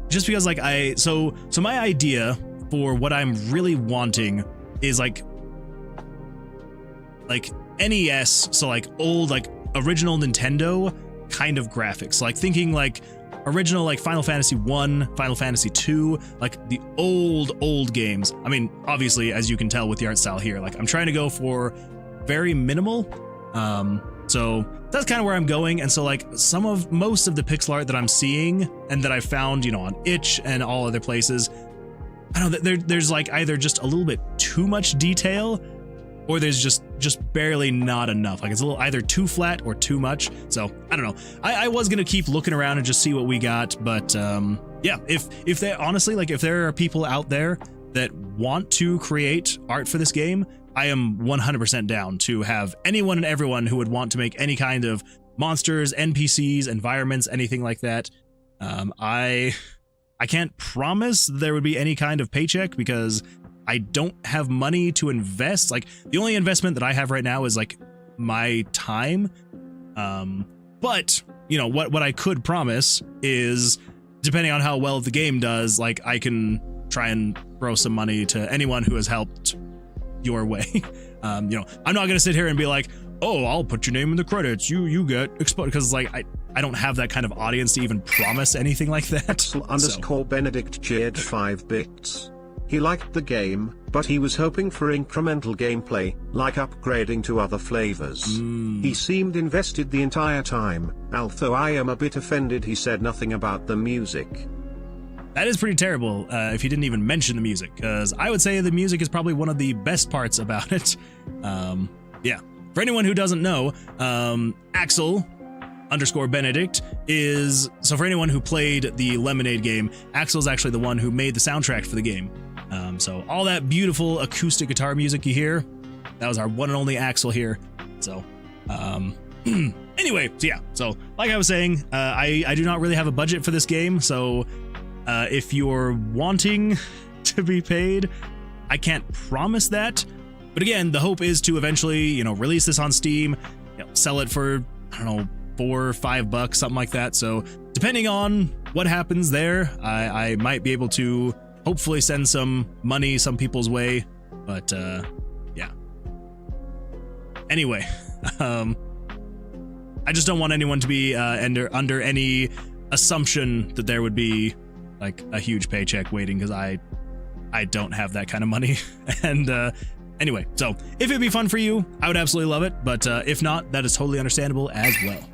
just because like so my idea for what I'm really wanting is like NES, so like old, like original Nintendo kind of graphics, like thinking like original like Final Fantasy 1, Final Fantasy 2, like the old games. I mean, obviously, as you can tell with the art style here, like I'm trying to go for very minimal. So that's kind of where I'm going. And so like most of the pixel art that I'm seeing and that I found, you know, on Itch and all other places, I don't know, there's like either just a little bit too much detail, or there's just barely not enough. Like it's a little either too flat or too much. So I don't know. I was gonna keep looking around and just see what we got, but yeah, if they honestly, like if there are people out there that want to create art for this game, I am 100% down to have anyone and everyone who would want to make any kind of monsters, NPCs, environments, anything like that. I can't promise there would be any kind of paycheck because I don't have money to invest. Like the only investment that I have right now is like my time. But you know, what I could promise is, depending on how well the game does, like I can try and throw some money to anyone who has helped your way. You know, I'm not gonna sit here and be like, oh, I'll put your name in the credits, you get exposed, because like I don't have that kind of audience to even promise anything like that. __ Benedict Jade 5 bits. He liked the game, but he was hoping for incremental gameplay, like upgrading to other flavors. He seemed invested the entire time, although I am a bit offended he said nothing about the music. That is pretty terrible if he didn't even mention the music, because I would say the music is probably one of the best parts about it. Yeah, for anyone who doesn't know, Axel _ Benedict is, so for anyone who played the Lemonade game, Axel's actually the one who made the soundtrack for the game. So all that beautiful acoustic guitar music you hear, that was our one and only Axel here. So anyway, so yeah, so like I was saying, I do not really have a budget for this game, so if you're wanting to be paid, I can't promise that. But again, the hope is to eventually, you know, release this on Steam, you know, sell it for, I don't know, $4 or $5, something like that. So depending on what happens there, I might be able to hopefully send some money some people's way. But yeah. Anyway, I just don't want anyone to be under any assumption that there would be like a huge paycheck waiting, because I don't have that kind of money. And anyway, so if it'd be fun for you, I would absolutely love it. But if not, that is totally understandable as well.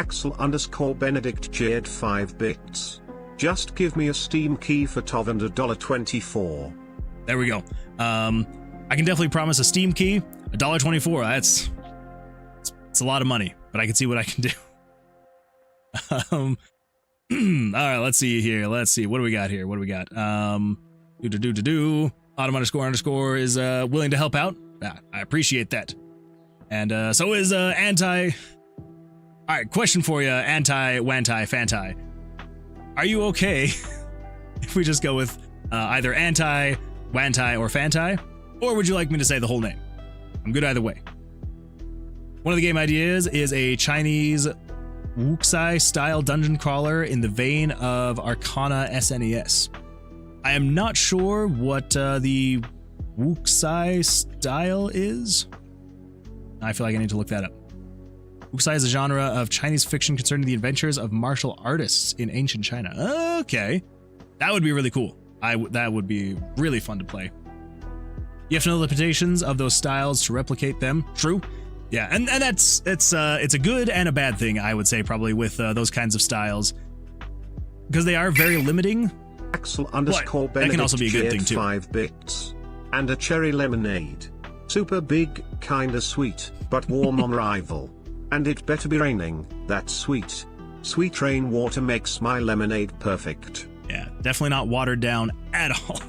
Axel _ Benedict Jade 5 bits. Just give me a Steam key for Tov and $1.24. There we go. I can definitely promise a Steam key, $1.24. It's a lot of money, but I can see what I can do. All right, let's see here. Let's see. What do we got here? What do we got? Autumn __ is willing to help out. I appreciate that. And so is anti. All right, question for you, anti, wanti, fanti. Are you okay if we just go with either anti, wanti, or fanti? Or would you like me to say the whole name? I'm good either way. One of the game ideas is a Chinese wuxi style dungeon crawler in the vein of Arcana SNES. I am not sure what the wuxi style is. I feel like I need to look that up. Wuxi is a genre of Chinese fiction concerning the adventures of martial artists in ancient China. Okay. That would be really cool. That would be really fun to play. You have to know the limitations of those styles to replicate them. True. Yeah, and it's a good and a bad thing, I would say, probably, with those kinds of styles. Because they are very limiting. Axel underscore that can also be a good thing, too. 5 bits. And a cherry lemonade. Super big, kinda sweet, but warm on arrival. And it better be raining, that's sweet. Sweet rainwater makes my lemonade perfect. Yeah, definitely not watered down at all.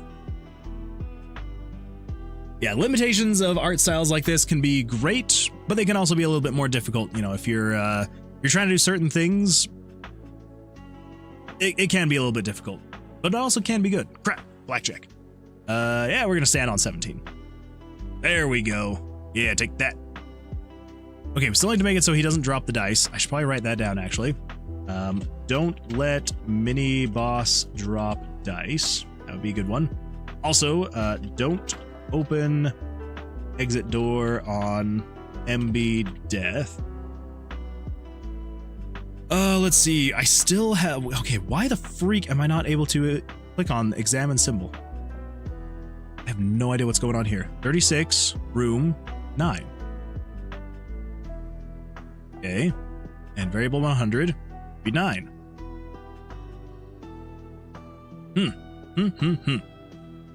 Yeah, limitations of art styles like this can be great, but they can also be a little bit more difficult. You know, if you're trying to do certain things, it can be a little bit difficult, but it also can be good. Crap, blackjack. Yeah, we're gonna stand on 17. There we go. Yeah, take that. Okay, we still need to make it so he doesn't drop the dice. I should probably write that down, actually. Don't let mini boss drop dice. That would be a good one. Also, don't open exit door on MB death. Let's see. I still have... Okay, why the freak am I not able to click on examine symbol? I have no idea what's going on here. 36, room 9. Okay, and variable 100 be 9.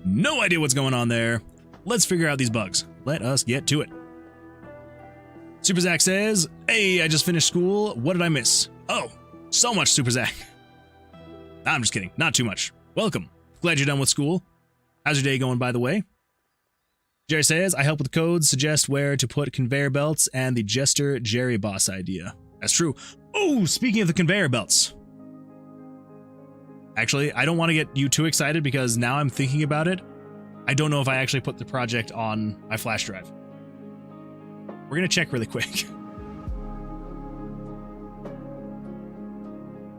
No idea what's going on there. Let's figure out these bugs. Let us get to it. Super Zach says, hey, I just finished school. What did I miss? Oh, so much, Super Zach. I'm just kidding. Not too much. Welcome. Glad you're done with school. How's your day going, by the way? Jerry says, I help with codes, suggest where to put conveyor belts, and the Jester Jerry boss idea. That's true. Oh, speaking of the conveyor belts. Actually, I don't want to get you too excited because now I'm thinking about it. I don't know if I actually put the project on my flash drive. We're going to check really quick.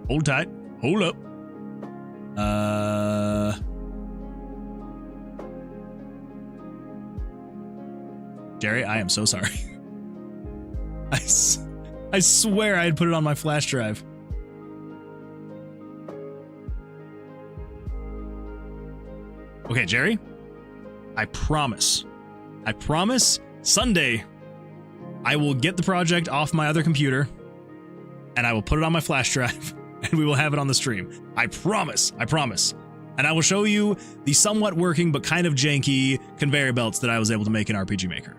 Hold tight. Hold up. Jerry, I am so sorry. I swear I had put it on my flash drive. Okay, Jerry, I promise Sunday I will get the project off my other computer and I will put it on my flash drive and we will have it on the stream. I promise. And I will show you the somewhat working but kind of janky conveyor belts that I was able to make in RPG Maker.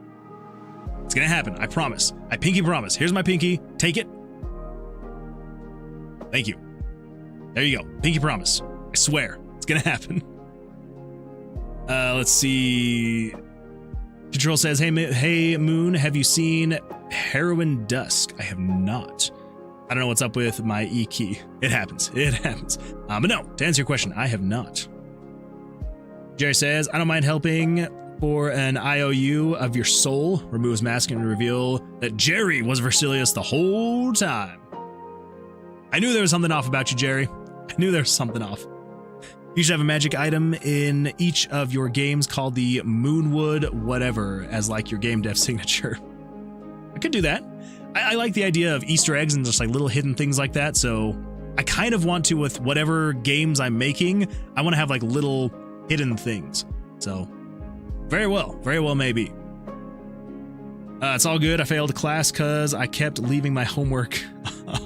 It's gonna happen, I promise. I pinky promise. Here's my pinky. Take it. Thank you. There you go. Pinky promise. I swear. It's gonna happen. Let's see. Control says, hey Moon, have you seen Heroin Dusk? I have not. I don't know what's up with my E key. It happens. But no, to answer your question, I have not. Jerry says, I don't mind helping for an IOU of your soul. Removes mask and reveal that Jerry was Versilius the whole time. I knew there was something off about you, Jerry. I knew there was something off. You should have a magic item in each of your games called the Moonwood whatever as like your game dev signature. I could do that. I like the idea of Easter eggs and just like little hidden things like that. So I kind of want to, with whatever games I'm making, I want to have like little hidden things. So very well maybe. It's all good. I failed class because I kept leaving my homework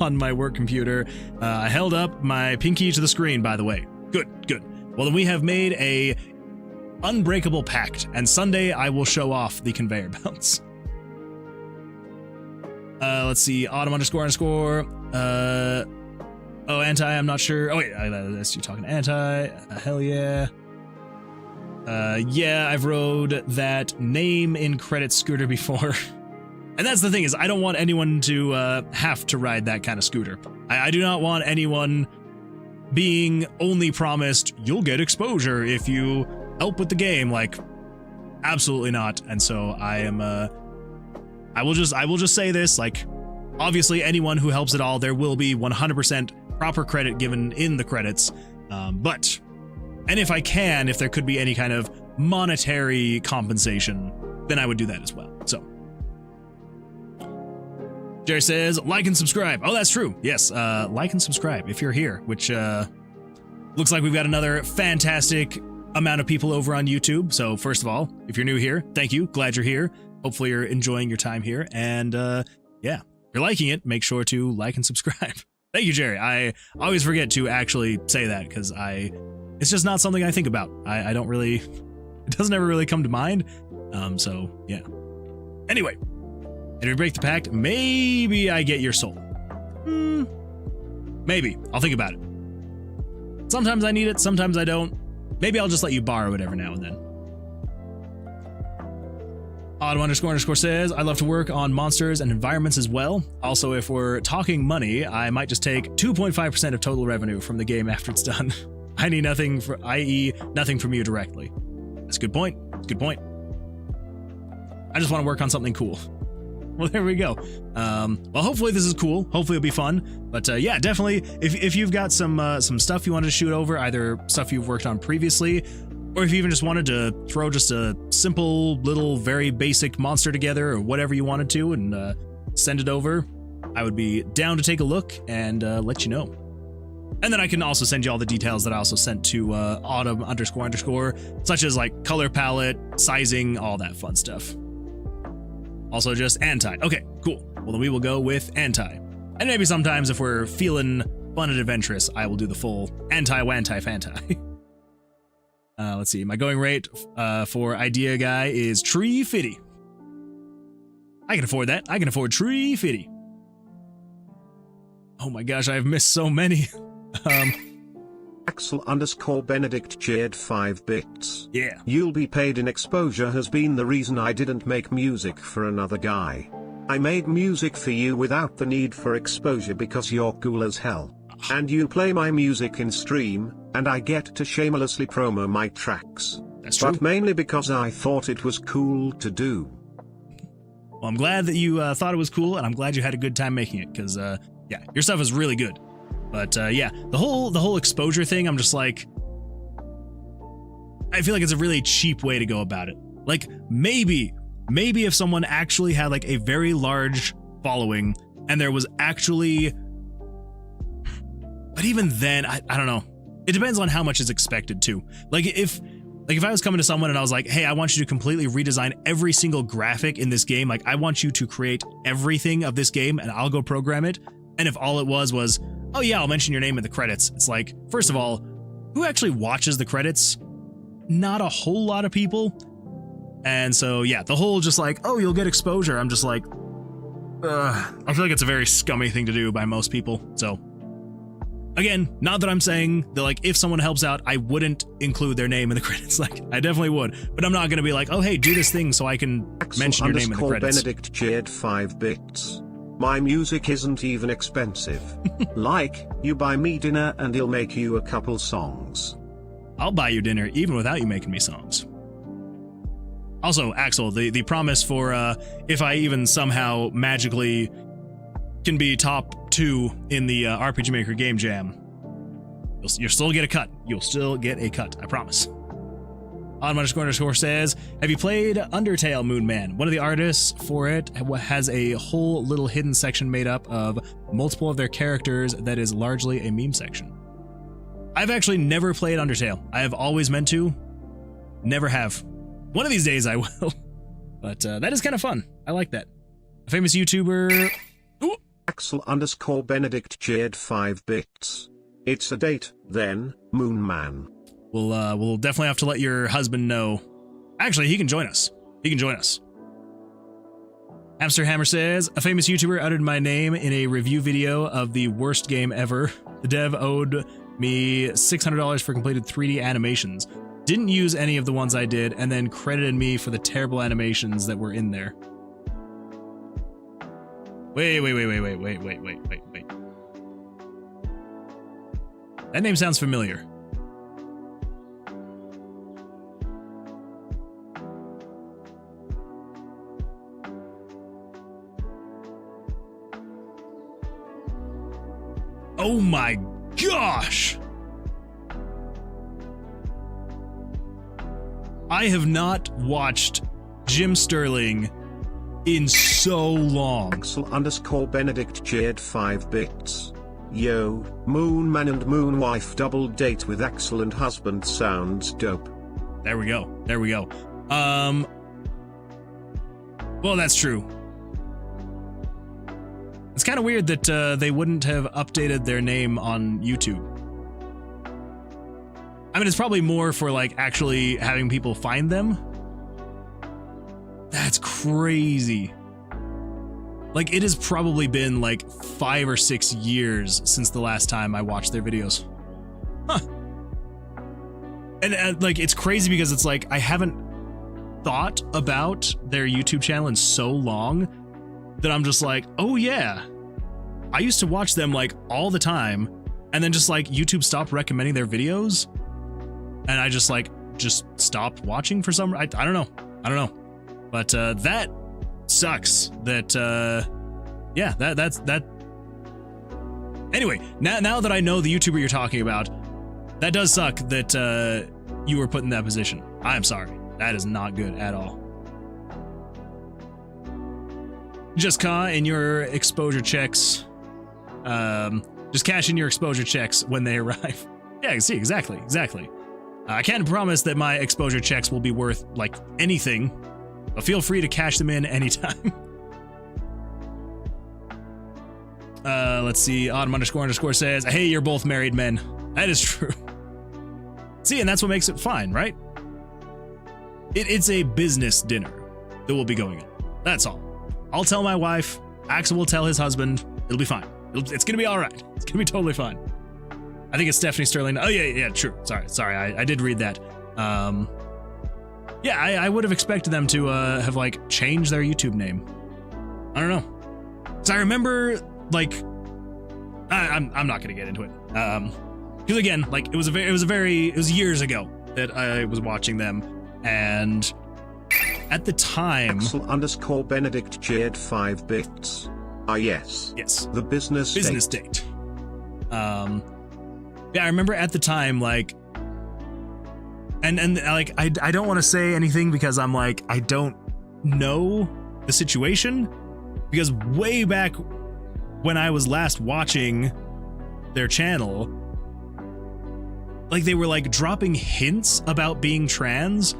on my work computer. I held up my pinky to the screen, by the way. Good. Well, then we have made a unbreakable pact, and Sunday I will show off the conveyor belts. Let's see, autumn __. Oh, anti, I'm not sure. Oh wait, that's you talking to anti. Hell yeah. Yeah, I've rode that name in credit scooter before. And that's the thing, is I don't want anyone to have to ride that kind of scooter. I do not want anyone being only promised you'll get exposure if you help with the game. Like, absolutely not. And so I will just say this, like, obviously anyone who helps at all, there will be 100% proper credit given in the credits. And if I can, if there could be any kind of monetary compensation, then I would do that as well. So Jerry says, like and subscribe. Oh, that's true. Yes, like and subscribe if you're here, which looks like we've got another fantastic amount of people over on YouTube. So first of all, if you're new here, thank you. Glad you're here. Hopefully you're enjoying your time here. And yeah, if you're liking it, make sure to like and subscribe. Thank you, Jerry. I always forget to actually say that because it's just not something I think about. I don't really, it doesn't ever really come to mind. So yeah. Anyway, if we break the pact, maybe I get your soul. Maybe. I'll think about it. Sometimes I need it, sometimes I don't. Maybe I'll just let you borrow it every now and then. Autumn__ says, I love to work on monsters and environments as well. Also, if we're talking money, I might just take 2.5% of total revenue from the game after it's done. I need nothing i.e. nothing from you directly. That's a good point. Good point. I just want to work on something cool. Well, there we go. Well, hopefully this is cool. Hopefully it'll be fun. But yeah, definitely, if you've got some stuff you wanted to shoot over, either stuff you've worked on previously, or if you even just wanted to throw just a simple little, very basic monster together, or whatever you wanted to, and send it over, I would be down to take a look and let you know. And then I can also send you all the details that I also sent to autumn__, such as like color palette, sizing, all that fun stuff. Also just anti. Okay, cool. Well, then we will go with anti. And maybe sometimes if we're feeling fun and adventurous, I will do the full anti-wanti-fanti. Let's see. My going rate for idea guy is Tree Fitty. I can afford that. I can afford Tree Fitty. Oh my gosh, I've missed so many. Axel_Benedict cheered 5 bits. Yeah. You'll be paid in exposure has been the reason I didn't make music for another guy. I made music for you without the need for exposure because you're cool as hell. And you play my music in stream, and I get to shamelessly promo my tracks. That's true. But mainly because I thought it was cool to do. Well, I'm glad that you thought it was cool, and I'm glad you had a good time making it, because yeah, your stuff is really good. But yeah, the whole exposure thing, I'm just like, I feel like it's a really cheap way to go about it. Like maybe if someone actually had like a very large following and there was actually, but even then, I don't know. It depends on how much is expected too. Like if I was coming to someone and I was like, hey, I want you to completely redesign every single graphic in this game. Like I want you to create everything of this game and I'll go program it. And if all it was, oh yeah, I'll mention your name in the credits. It's like, first of all, who actually watches the credits? Not a whole lot of people. And so yeah, the whole just like, oh, you'll get exposure. I'm just like, I feel like it's a very scummy thing to do by most people. So again, not that I'm saying that like if someone helps out, I wouldn't include their name in the credits. Like I definitely would, but I'm not going to be like, oh hey, do this thing so I can mention your name in the credits. Benedict cheered 5 bits. My music isn't even expensive. Like, you buy me dinner and he'll make you a couple songs. I'll buy you dinner even without you making me songs. Also, Axel, the promise for if I even somehow magically can be top 2 in the RPG Maker Game Jam, you'll still get a cut. You'll still get a cut, I promise. Autumn__ says, have you played Undertale, Moonman? One of the artists for it has a whole little hidden section made up of multiple of their characters that is largely a meme section. I've actually never played Undertale. I have always meant to. Never have. One of these days I will. But that is kind of fun. I like that. A famous YouTuber... Ooh. Axel_Benedict cheered 5 bits. It's a date, then, Moonman. We'll definitely have to let your husband know. Actually, he can join us. He can join us. Hamster Hammer says, a famous YouTuber uttered my name in a review video of the worst game ever. The dev owed me $600 for completed 3D animations. didn't use any of the ones I did, and then credited me for the terrible animations that were in there. Wait. That name sounds familiar. Oh my gosh! I have not watched Jim Sterling in so long. Axel_Benedict Jade 5 bits. Yo, Moon Man and Moon Wife double date with Axel and husband sounds dope. There we go. There we go. Well, that's true. It's kind of weird that they wouldn't have updated their name on YouTube. I mean, it's probably more for like actually having people find them. That's crazy. Like, it has probably been like 5 or 6 years since the last time I watched their videos. Huh. And like, it's crazy because it's like, I haven't thought about their YouTube channel in so long that I'm just like, oh yeah, I used to watch them like all the time, and then just like YouTube stopped recommending their videos, and I just stopped watching for some. I don't know, but that sucks. That yeah, that's. Anyway, now that I know the YouTuber you're talking about, that does suck that you were put in that position. I am sorry. That is not good at all. Just in your exposure checks. Just cash in your exposure checks when they arrive. Yeah, see, exactly. I can't promise that my exposure checks will be worth like anything, but feel free to cash them in anytime. Let's see. Autumn__ says, hey, you're both married men. That is true. See, and that's what makes it fine, right? It's a business dinner that will be going on. That's all. I'll tell my wife. Axel will tell his husband. It'll be fine. It's gonna be all right. It's gonna be totally fine. I think it's Stephanie Sterling. Oh yeah, true. Sorry. I did read that. Yeah, I would have expected them to have like changed their YouTube name. I don't know. So I remember like, I'm not gonna get into it. Because again, like it was years ago that I was watching them, and at the time, Axel_Benedict Jade 5 bits. Ah, yes. The business date. Yeah, I remember at the time, like, and like, I don't want to say anything because I'm like, I don't know the situation, because way back when I was last watching their channel, like they were like dropping hints about being trans,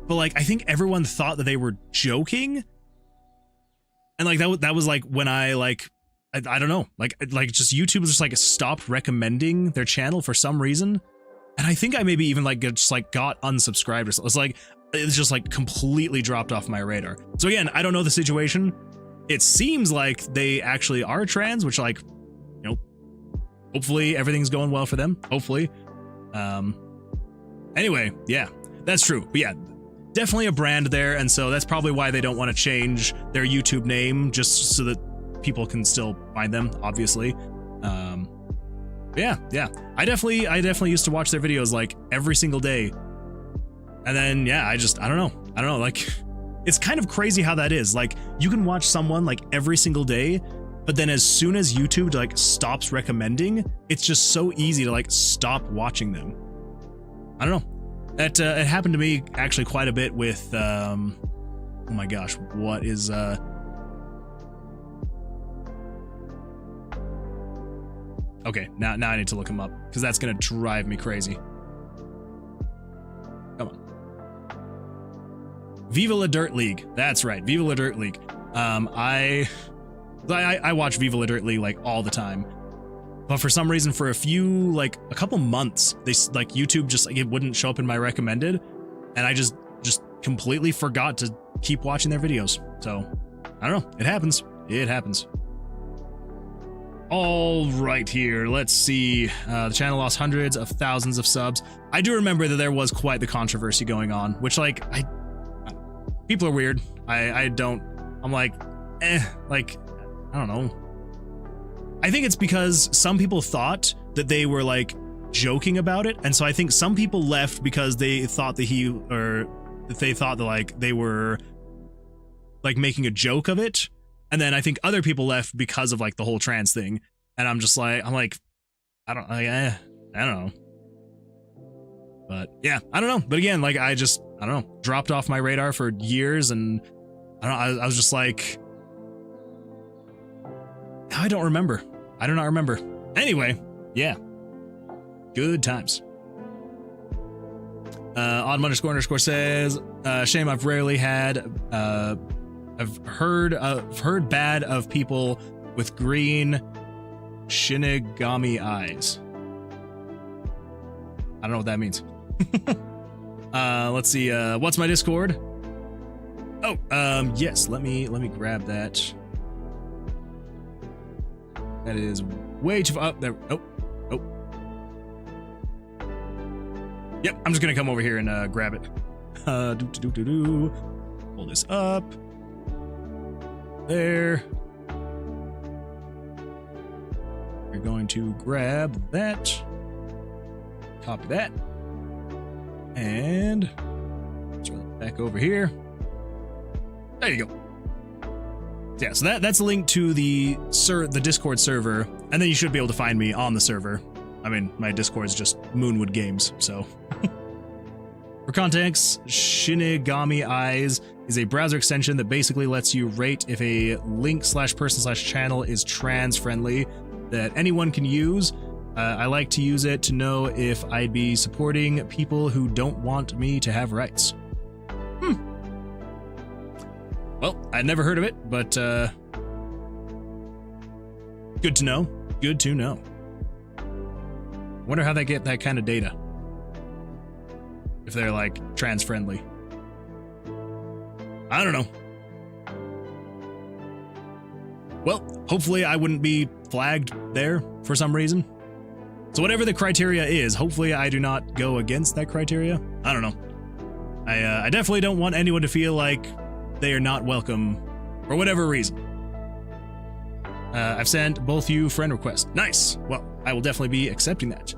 but like I think everyone thought that they were joking, and like that was like when I like I don't know, like just YouTube just like stopped recommending their channel for some reason, and I think I maybe even like just like got unsubscribed or something. It's just like completely dropped off my radar. So again, I don't know the situation. It seems like they actually are trans, which like, you know, hopefully everything's going well for them. Hopefully. Anyway, yeah, that's true. But yeah, definitely a brand there, and so that's probably why they don't want to change their YouTube name, just so that people can still find them, obviously. Yeah. I definitely used to watch their videos like every single day. And then yeah, I don't know, like it's kind of crazy how that is. Like you can watch someone like every single day, but then as soon as YouTube like stops recommending, it's just so easy to like stop watching them. I don't know. That it happened to me actually quite a bit with oh my gosh, what is okay, now I need to look him up because that's gonna drive me crazy. Come on. Viva La Dirt League. That's right, Viva La Dirt League. I watch Viva La Dirt League like all the time, but for some reason, for a couple months, they like YouTube just like it wouldn't show up in my recommended, and I just completely forgot to keep watching their videos. So I don't know. It happens. All right, here. Let's see. The channel lost hundreds of thousands of subs. I do remember that there was quite the controversy going on, which, like, people are weird. I'm like, like, I don't know. I think it's because some people thought that they were, like, joking about it, and so I think some people left because they thought that like, they were, like, making a joke of it. And then I think other people left because of, like, the whole trans thing. And I'm like, I don't know. But yeah, I don't know. But again, like, I don't know, dropped off my radar for years, and I was just like, I don't remember. I do not remember. Anyway, yeah. Good times. Odd__ says, shame I've rarely had, I've heard bad of people with green Shinigami eyes. I don't know what that means. Let's see. What's my Discord? Oh, yes. Let me grab that. That is way too far. There. Oh. Yep. I'm just gonna come over here and grab it. Pull this up. There. You're going to grab that. Copy that. And throw it back over here. There you go. Yeah, so that's a link to the Discord server, and then you should be able to find me on the server. I mean, my Discord is just Moonwood Games, so. For context, Shinigami Eyes is a browser extension that basically lets you rate if a link/person/channel is trans-friendly that anyone can use. I like to use it to know if I'd be supporting people who don't want me to have rights. Well, I'd never heard of it, but good to know. Good to know. Wonder how they get that kind of data. If they're, like, trans-friendly. I don't know. Well, hopefully I wouldn't be flagged there for some reason. So whatever the criteria is, hopefully I do not go against that criteria. I don't know. I definitely don't want anyone to feel like they are not welcome for whatever reason. I've sent both you friend requests. Nice. Well, I will definitely be accepting that.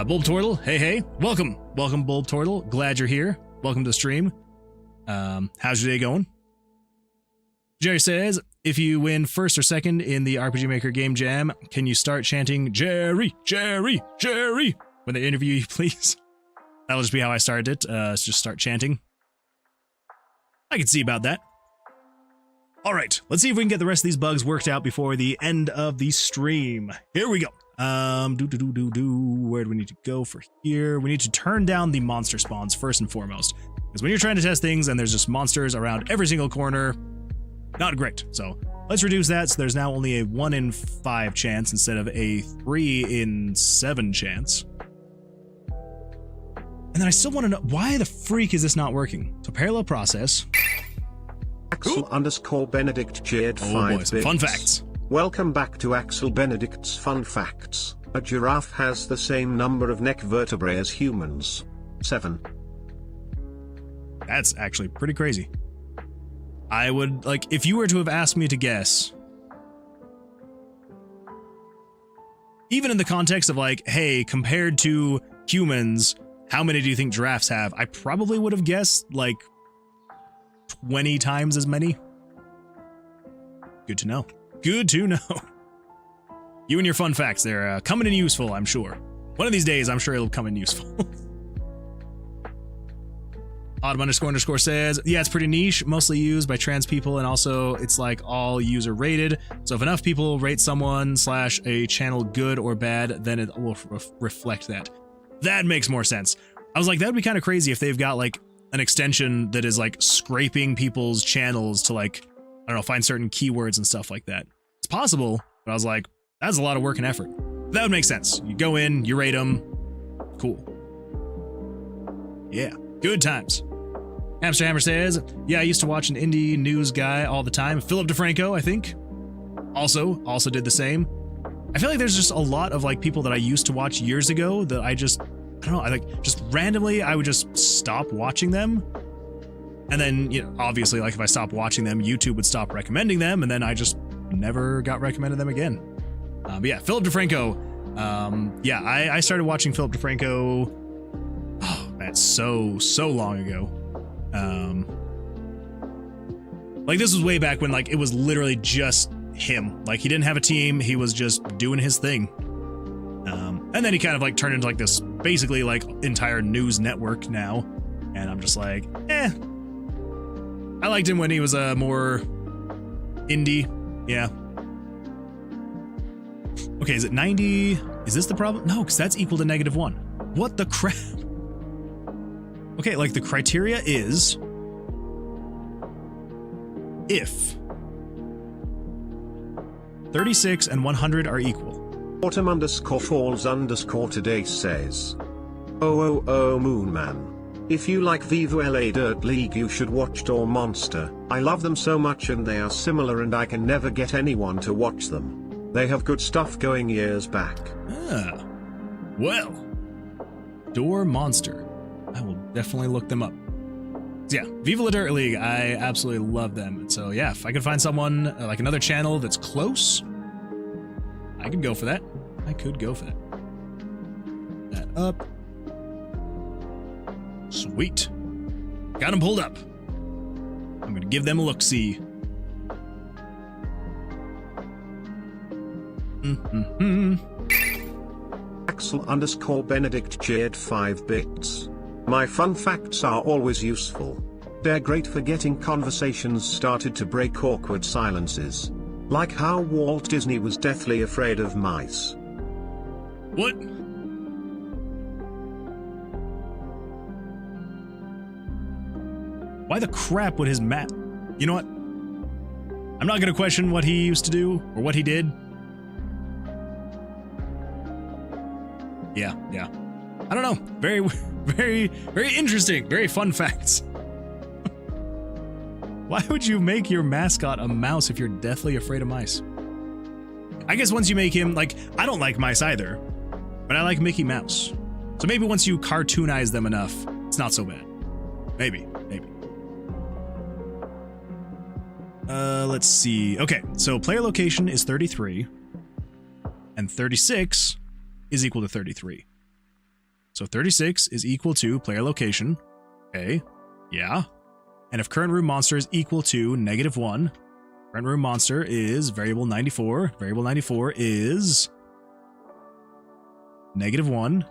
Bulb Turtle, hey. Welcome, Bulb Turtle. Glad you're here. Welcome to the stream. How's your day going? Jerry says, if you win first or second in the RPG Maker Game Jam, can you start chanting Jerry when they interview you, please? That'll just be how I started it. Just start chanting. I can see about that. All right, let's see if we can get the rest of these bugs worked out before the end of the stream. Here we go. Where do we need to go for here? We need to turn down the monster spawns first and foremost. Because when you're trying to test things and there's just monsters around every single corner, not great. So let's reduce that so there's now only a 1 in 5 chance instead of a 3 in 7 chance. And then I still want to know, why the freak is this not working? So parallel process. Axel_Benedict Jade 5 boys. bits. Fun facts. Welcome back to Axel Benedict's Fun Facts. A giraffe has the same number of neck vertebrae as humans. 7. That's actually pretty crazy. I would, like, if you were to have asked me to guess, even in the context of, like, hey, compared to humans, how many do you think giraffes have? I probably would have guessed, like, 20 times as many. Good to know. Good to know. You and your fun facts, they're coming in useful, I'm sure. One of these days, I'm sure it'll come in useful. Autumn__ says, yeah, it's pretty niche, mostly used by trans people, and also it's like all user rated. So if enough people rate someone / a channel good or bad, then it will reflect that. That makes more sense. I was like, that would be kind of crazy if they've got like an extension that is like scraping people's channels to like, I don't know, find certain keywords and stuff like that. It's possible, but I was like, that's a lot of work and effort. That would make sense. You go in, you rate them. Cool. Yeah, good times. Hamster Hammer says, yeah, I used to watch an indie news guy all the time. Philip DeFranco, I think. Also did the same. I feel like there's just a lot of like people that I used to watch years ago that I don't know, I like just randomly I would just stop watching them. And then, you know, obviously like if I stopped watching them, YouTube would stop recommending them, and then I just never got recommended them again. But yeah, Philip DeFranco. Yeah, I started watching Philip DeFranco, oh man, so long ago. Like this was way back when like it was literally just him. Like he didn't have a team, he was just doing his thing. And then he kind of like turned into like this basically like entire news network now. And I'm just like, I liked him when he was more indie. Yeah. Okay, is it 90? Is this the problem? No, because that's equal to -1. What the crap? Okay, like the criteria is if 36 and 100 are equal. Autumn_falls_today says, oh Moon Man. If you like Viva LA Dirt League you should watch Door Monster. I love them so much and they are similar and I can never get anyone to watch them. They have good stuff going years back. Ah, well, Door Monster. I will definitely look them up. So yeah, Viva La Dirt League, I absolutely love them. And so yeah, if I could find someone, like another channel that's close, I could go for that. I could go for that. That up. Sweet. Got them pulled up. I'm gonna give them a look-see. Axel_Benedict cheered 5 bits. My fun facts are always useful. They're great for getting conversations started to break awkward silences. Like how Walt Disney was deathly afraid of mice. What? Why the crap would his mat? You know what? I'm not gonna question what he used to do or what he did. Yeah. I don't know. Very interesting. Very fun facts. Why would you make your mascot a mouse if you're deathly afraid of mice? I guess once you make him, like, I don't like mice either, but I like Mickey Mouse. So maybe once you cartoonize them enough, it's not so bad. Maybe. Let's see. Okay, so player location is 33, and 36 is equal to 33. So 36 is equal to player location. Okay, yeah. And if current room monster is equal to -1, current room monster is variable 94. Variable 94 is -1.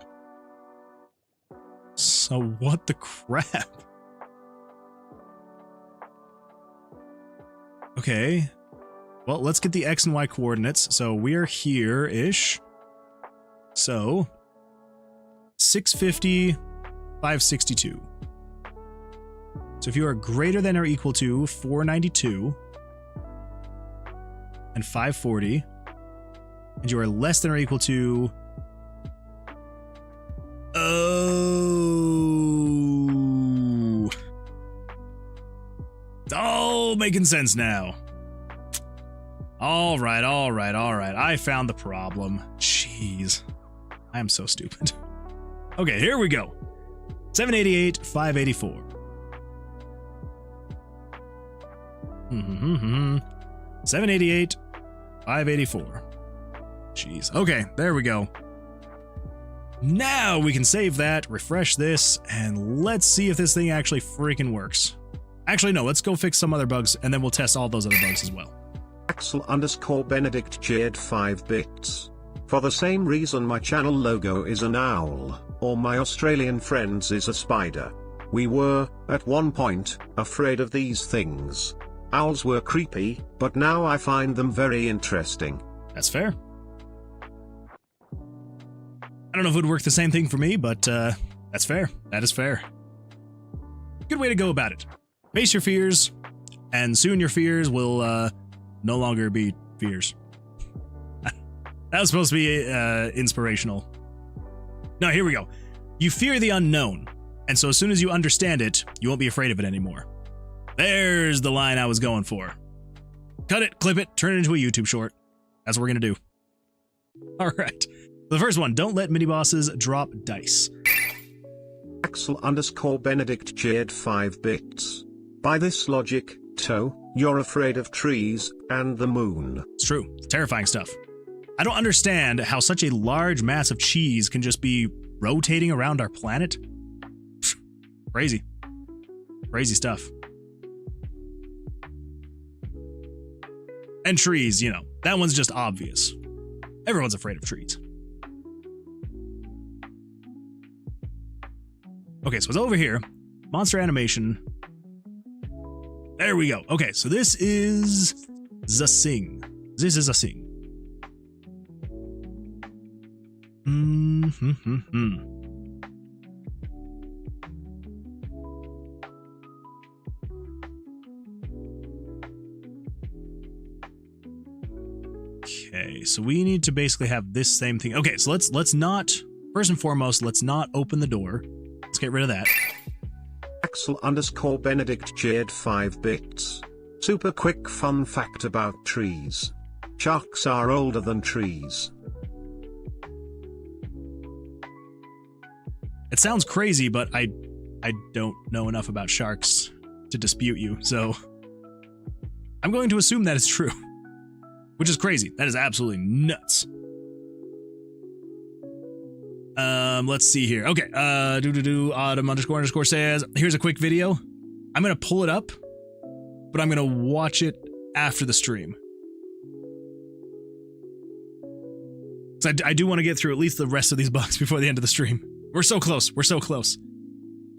So what the crap? Okay. Well, let's get the X and Y coordinates. So we're here-ish. So 650, 562. So if you are greater than or equal to 492 and 540, and you are less than or equal to... Oh. It's all making sense now. All right. I found the problem. Jeez. I am so stupid. Okay, here we go. 788, 584. 788, 584. Jeez. Okay, there we go. Now we can save that, refresh this, and let's see if this thing actually freaking works. Actually, no, let's go fix some other bugs, and then we'll test all those other bugs as well. Axel_Benedict cheered 5 bits. For the same reason my channel logo is an owl, or my Australian friends is a spider. We were, at one point, afraid of these things. Owls were creepy, but now I find them very interesting. That's fair. I don't know if it would work the same thing for me, but that's fair. That is fair. Good way to go about it. Face your fears, and soon your fears will no longer be fears. That was supposed to be inspirational. No, here we go. You fear the unknown, and so as soon as you understand it, you won't be afraid of it anymore. There's the line I was going for. Cut it, clip it, turn it into a YouTube short. That's what we're gonna do. Alright. The first one, don't let mini-bosses drop dice. Axel_Benedict cheered 5 bits. By this logic, Toe, you're afraid of trees and the moon. It's true. It's terrifying stuff. I don't understand how such a large mass of cheese can just be rotating around our planet. Crazy. Crazy stuff. And trees, you know, that one's just obvious. Everyone's afraid of trees. Okay, so it's over here. Monster animation. There we go. Okay, so this is the Sing. This is a Sing. Okay, so we need to basically have this same thing. Okay, so let's not, first and foremost, let's not open the door. Let's get rid of that. Axel_Benedict cheered 5 bits. Super quick fun fact about trees. Sharks are older than trees. It sounds crazy, but I don't know enough about sharks to dispute you, so I'm going to assume that is true. Which is crazy. That is absolutely nuts. Let's see here. Okay, Autumn__ says, here's a quick video. I'm gonna pull it up, but I'm gonna watch it after the stream. So I do want to get through at least the rest of these bugs before the end of the stream. We're so close. We're so close.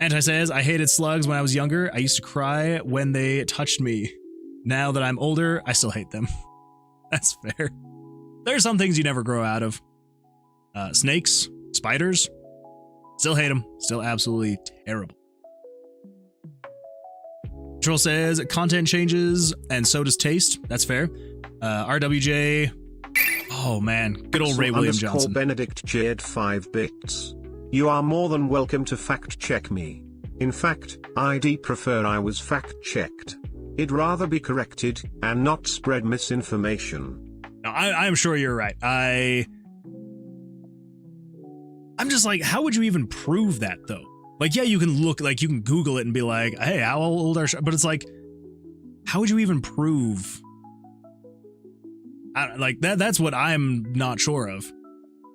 Anti says, I hated slugs when I was younger. I used to cry when they touched me. Now that I'm older, I still hate them. That's fair. There are some things you never grow out of. Snakes, spiders, still hate them. Still absolutely terrible. Troll says, content changes and so does taste. That's fair. RWJ. Oh man, good old Ray William Johnson. Benedict cheered 5 bits. You are more than welcome to fact check me. In fact, I'd prefer I was fact checked. I'd rather be corrected and not spread misinformation. No, I'm sure you're right. I'm just like, how would you even prove that though? Like, yeah, you can look, like you can Google it and be like, hey, how old are, but it's like, how would you even prove? Like that's what I'm not sure of.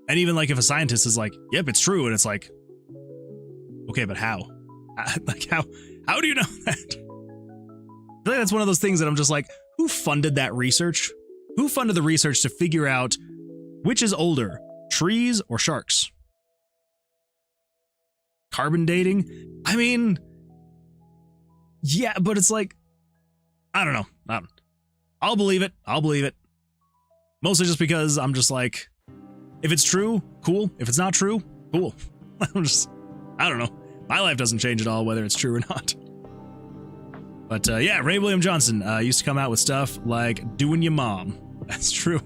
And even like if a scientist is like, yep, it's true. And it's like, okay, but how? Like how do you know that? I feel like that's one of those things that I'm just like, who funded that research? Who funded the research to figure out which is older, trees or sharks? Carbon dating? I mean, yeah, but it's like, I don't know. I'll believe it. I'll believe it. Mostly just because I'm just like, if it's true, cool. If it's not true, cool. I don't know. My life doesn't change at all, whether it's true or not. But yeah, Ray William Johnson used to come out with stuff like Doing Your Mom. That's true.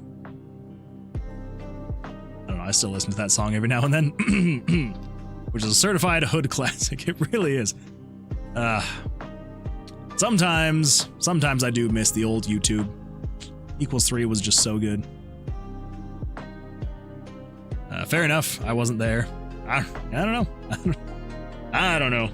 I don't know, I still listen to that song every now and then. Which is a certified hood classic. It really is. Sometimes I do miss the old YouTube. Equals 3 was just so good. Fair enough. I wasn't there. I don't know. I don't know.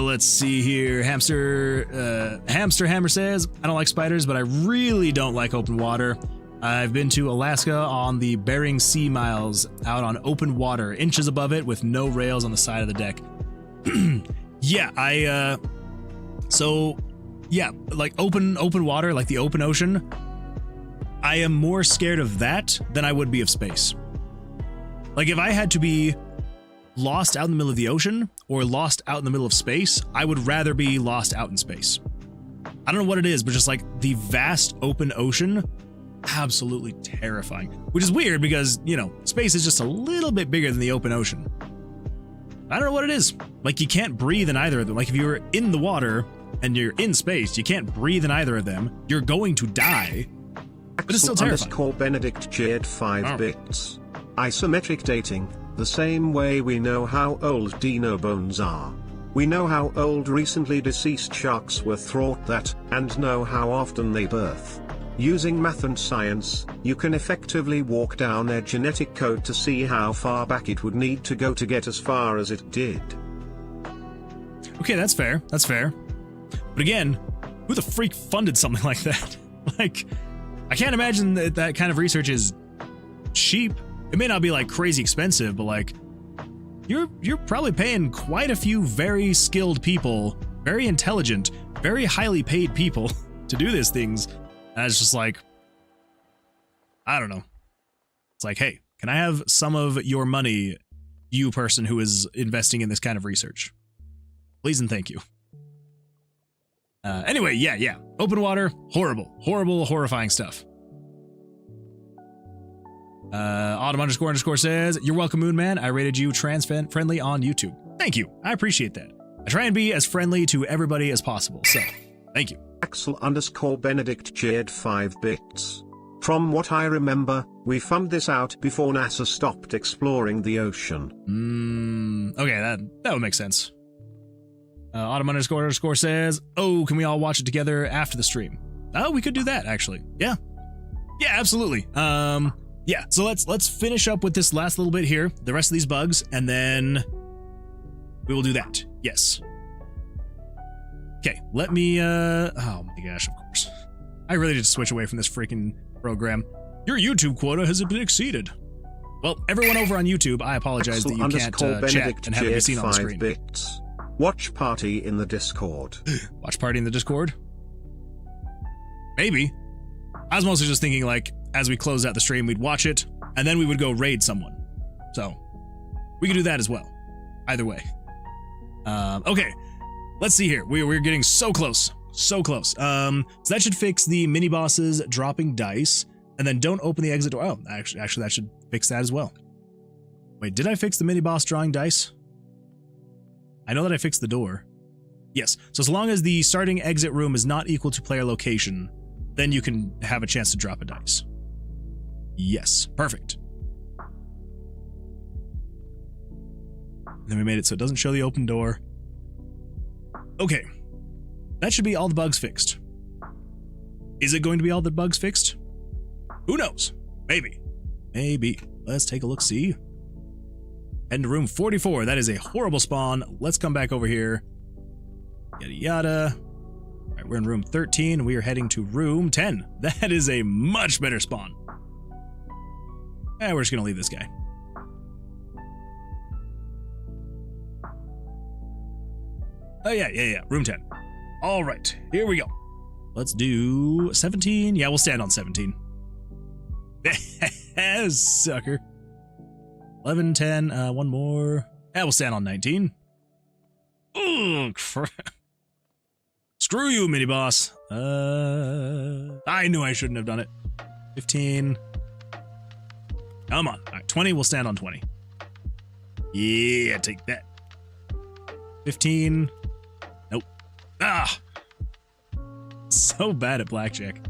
Let's see here. Hamster Hammer says, I don't like spiders, but I really don't like open water. I've been to Alaska on the Bering Sea Miles, out on open water, inches above it with no rails on the side of the deck. Yeah, so yeah, like open water, like the open ocean. I am more scared of that than I would be of space. Like if I had to be lost out in the middle of the ocean or lost out in the middle of space, I would rather be lost out in space. I don't know what it is, but just like the vast open ocean, absolutely terrifying. Which is weird because, you know, space is just a little bit bigger than the open ocean. I don't know what it is. Like you can't breathe in either of them. Like if you were in the water and you're in space, you can't breathe in either of them. You're going to die. But it's still terrifying. Benedict cheered 5 bits. Isometric dating, the same way we know how old dino bones are. We know how old recently deceased sharks were thought that, and know how often they birth. Using math and science, you can effectively walk down their genetic code to see how far back it would need to go to get as far as it did. Okay, that's fair. That's fair. But again, who the freak funded something like that? Like, I can't imagine that that kind of research is cheap. It may not be like crazy expensive, but like, you're probably paying quite a few very skilled people, very intelligent, very highly paid people to do these things. And it's just like, I don't know. It's like, hey, can I have some of your money, you person who is investing in this kind of research? Please and thank you. Anyway, yeah. Open water, horrible, horrifying stuff. Autumn__ says, you're welcome, Moon Man. I rated you trans-friendly on YouTube. Thank you. I appreciate that. I try and be as friendly to everybody as possible, so thank you. Axel_Benedict cheered 5 bits. From what I remember, we found this out before NASA stopped exploring the ocean. Okay, that would make sense. Autumn__ says, oh, can we all watch it together after the stream? Oh, we could do that, actually. Yeah, absolutely. Yeah, so let's finish up with this last little bit here, the rest of these bugs, and then we will do that. Yes. Okay, let me, oh my gosh, of course. I really did switch away from this freaking program. Your YouTube quota has been exceeded. Well, everyone over on YouTube, I apologize that you can't chat and have it be seen on the screen. Bits. Watch party in the Discord. Watch party in the Discord? Maybe. I was mostly just thinking, like, as we close out the stream, we'd watch it, and then we would go raid someone. So, we could do that as well. Either way. Okay. Let's see here. We're getting so close. So close. So that should fix the mini bosses dropping dice, and then don't open the exit door. Oh, actually that should fix that as well. Wait, did I fix the mini boss drawing dice? I know that I fixed the door. Yes. So as long as the starting exit room is not equal to player location, then you can have a chance to drop a dice. Yes. Perfect. And then we made it so it doesn't show the open door. Okay, that should be all the bugs fixed. Is it going to be all the bugs fixed? Who knows? Maybe. Let's take a look, see. Head to room 44. That is a horrible spawn. Let's come back over here. Yada yada. All right, we're in room 13. We are heading to room 10. That is a much better spawn. We're just gonna leave this guy. Oh, yeah. Room 10. All right, here we go. Let's do 17. Yeah, we'll stand on 17. Sucker. 11, 10, one more. Yeah, we'll stand on 19. Oh, crap. Screw you, mini boss. I knew I shouldn't have done it. 15. Come on. All right, 20, we'll stand on 20. Yeah, take that. 15. Nope. Ah! So bad at blackjack.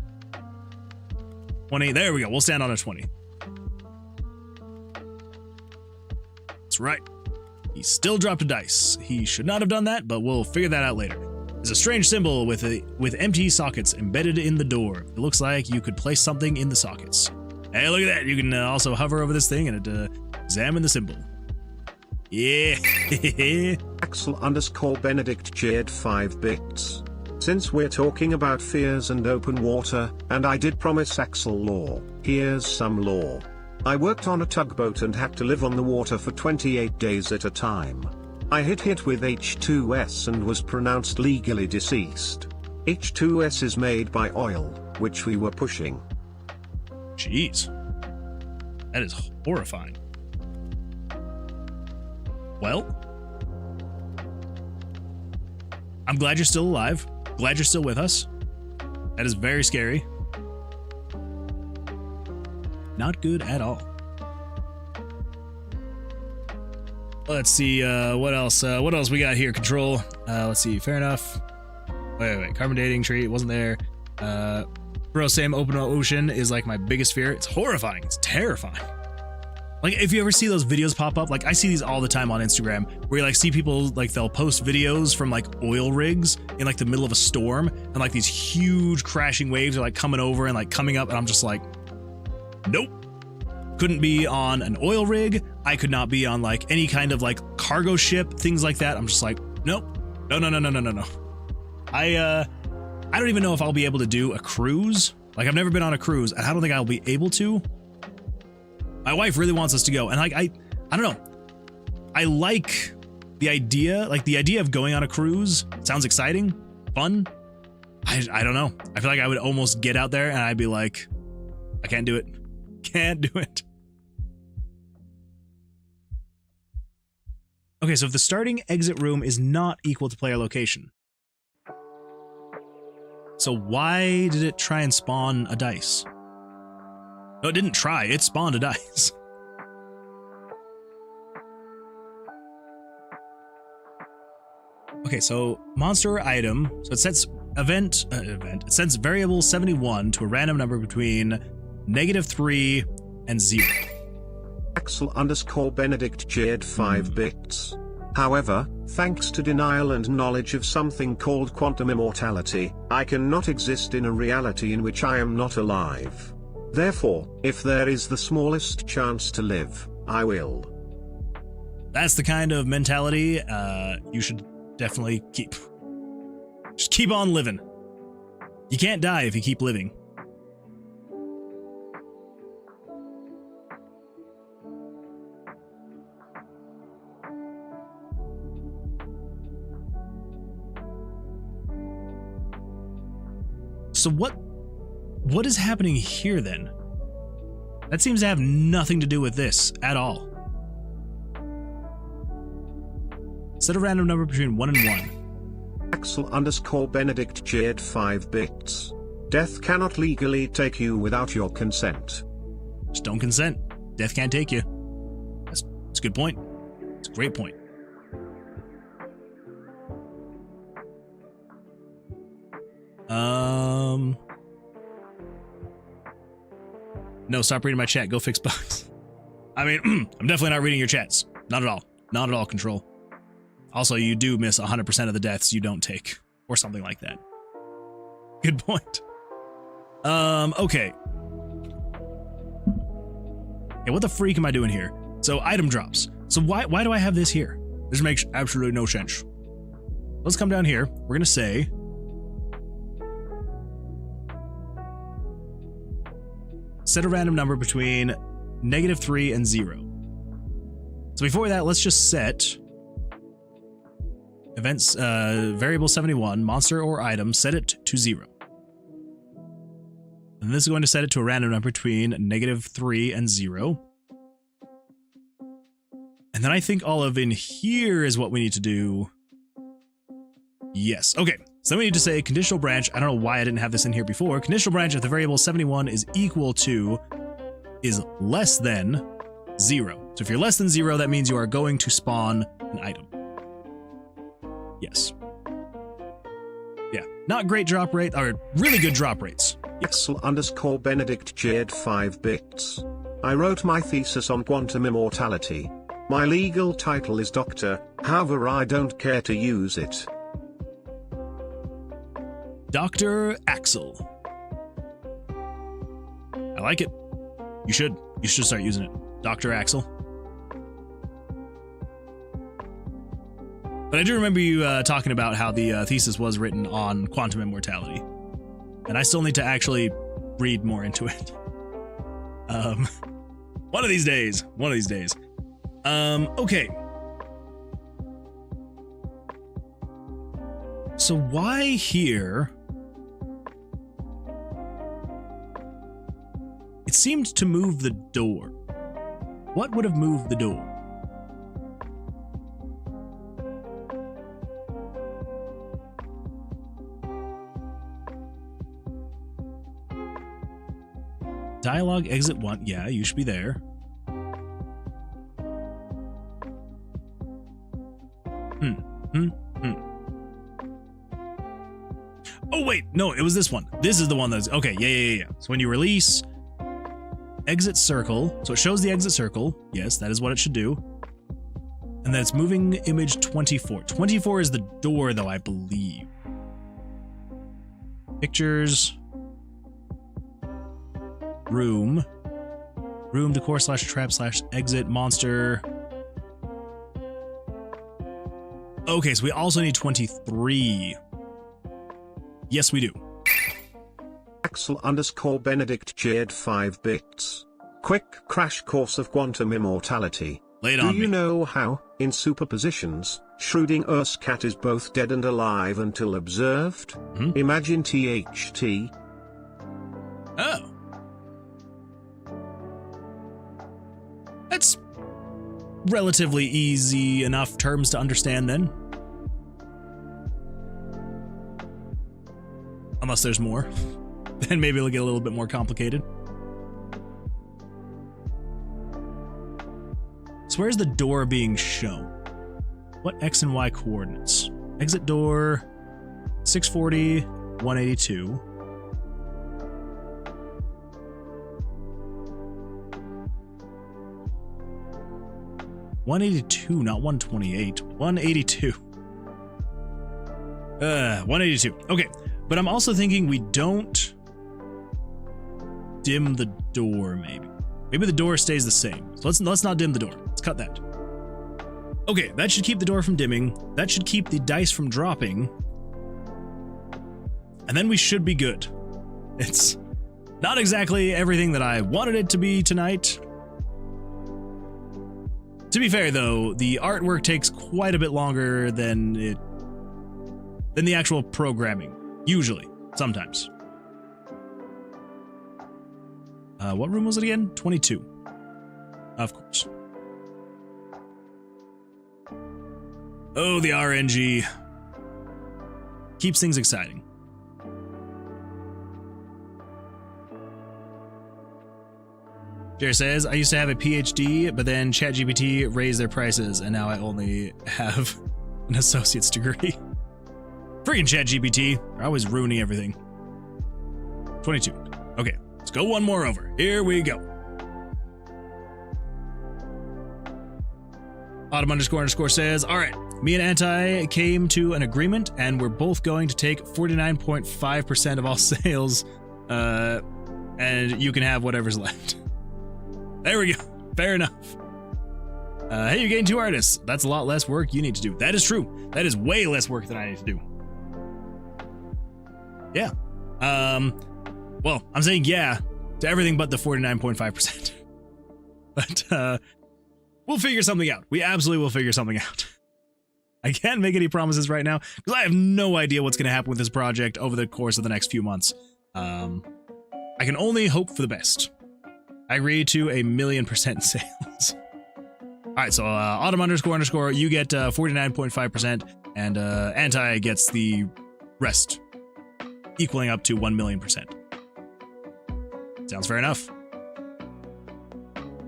20, there we go. We'll stand on a 20. That's right. He still dropped a dice. He should not have done that, but we'll figure that out later. There's a strange symbol with empty sockets embedded in the door. It looks like you could place something in the sockets. Hey, look at that. You can also hover over this thing and examine the symbol. Yeah. Axel_Benedict cheered 5 bits. Since we're talking about fears and open water, and I did promise Axel lore, here's some lore. I worked on a tugboat and had to live on the water for 28 days at a time. I hit with H2S and was pronounced legally deceased. H2S is made by oil, which we were pushing. Jeez. That is horrifying. Well, I'm glad you're still alive. Glad you're still with us. That is very scary. Not good at all. Let's see, what else? What else we got here? Control. Let's see. Fair enough. Wait. Carbon dating tree. It wasn't there. Bro, same open ocean is like my biggest fear. It's horrifying. It's terrifying. Like, if you ever see those videos pop up, like I see these all the time on Instagram, where you like see people, like they'll post videos from like oil rigs in like the middle of a storm, and like these huge crashing waves are like coming over and like coming up, and I'm just like, nope. Couldn't be on an oil rig. I could not be on like any kind of like cargo ship, things like that. I'm just like, nope. No. I don't even know if I'll be able to do a cruise. Like, I've never been on a cruise, and I don't think I'll be able to. My wife really wants us to go, and like I don't know. I like the idea, of going on a cruise. It sounds exciting, fun. I don't know. I feel like I would almost get out there and I'd be like, I can't do it. Can't do it. Okay, so if the starting exit room is not equal to player location, so why did it try and spawn a dice? No, it didn't try. It spawned a dice. Okay, so monster or item. So it sets it sends variable 71 to a random number between -3 and 0. Axel_Benedict cheered 5 bits. However, thanks to denial and knowledge of something called quantum immortality, I cannot exist in a reality in which I am not alive. Therefore, if there is the smallest chance to live, I will. That's the kind of mentality you should definitely keep. Just keep on living. You can't die if you keep living. So what is happening here then? That seems to have nothing to do with this at all. Set a random number between 1 and 1. Axel_Benedict cheered 5 bits. Death cannot legally take you without your consent. Just don't consent. Death can't take you. That's a good point. It's a great point. No, stop reading my chat. Go fix bugs. I mean, I'm definitely not reading your chats. Not at all. Not at all, Control. Also, you do miss 100% of the deaths you don't take, or something like that. Good point. Okay. Okay, what the freak am I doing here? So, item drops. So why do I have this here? This makes absolutely no sense. Let's come down here. We're gonna say set a random number between -3 and 0. So before that, let's just set events variable 71, monster or item, set it to 0. And this is going to set it to a random number between -3 and 0. And then I think all of in here is what we need to do. Yes. Okay. So then we need to say conditional branch. I don't know why I didn't have this in here before. Conditional branch if the variable 71 is less than 0. So if you're less than 0, that means you are going to spawn an item. Yes. Yeah. Not great drop rate, or really good drop rates. Yes. Axel_Benedict cheered 5 bits. I wrote my thesis on quantum immortality. My legal title is Doctor, however I don't care to use it. Dr. Axel. I like it. You should start using it. Dr. Axel. But I do remember you talking about how the thesis was written on quantum immortality. And I still need to actually read more into it. One of these days. One of these days. Okay. So why here? It seemed to move the door. What would have moved the door? Dialogue exit 1. Yeah, you should be there. Oh wait, no, it was this one. This is the one that's okay. Yeah. So when you release, exit circle. So it shows the exit circle. Yes, that is what it should do. And then it's moving image 24. 24 is the door, though, I believe. Pictures. Room. Room, decor / trap / exit, monster. Okay, so we also need 23. Yes, we do. Axel_Benedict cheered 5 bits. Quick crash course of quantum immortality. Lay it on me. Do you know how, in superpositions, Schrödinger's cat is both dead and alive until observed? Imagine THT. Oh. That's relatively easy enough terms to understand then. Unless there's more. Then maybe it'll get a little bit more complicated. So where's the door being shown? What X and Y coordinates? Exit door 640, 182. $182, not 128. 182. 182. Okay, but I'm also thinking we don't dim the door. Maybe the door stays the same. So let's not dim the door. Let's cut that. Okay, that should keep the door from dimming. That should keep the dice from dropping. And then we should be good. It's not exactly everything that I wanted it to be tonight. To be fair, though, the artwork takes quite a bit longer than the actual programming. Usually. Sometimes. What room was it again? 22. Of course. Oh, the RNG. Keeps things exciting. Jer says, I used to have a PhD, but then ChatGPT raised their prices, and now I only have an associate's degree. Freaking ChatGPT. They're always ruining everything. 22. Okay, let's go one more over. Here we go. Autumn__ says, all right, me and Anti came to an agreement, and we're both going to take 49.5% of all sales, and you can have whatever's left. There we go. Fair enough. Hey, you gained 2 artists. That's a lot less work you need to do. That is true. That is way less work than I need to do. Yeah. Well, I'm saying yeah to everything but the 49.5%. But, we'll figure something out. We absolutely will figure something out. I can't make any promises right now because I have no idea what's going to happen with this project over the course of the next few months. I can only hope for the best. I agree to 1,000,000% sales. All right, so Autumn__ you get 49.5%, and Anti gets the rest, equaling up to 1,000,000%. Sounds fair enough.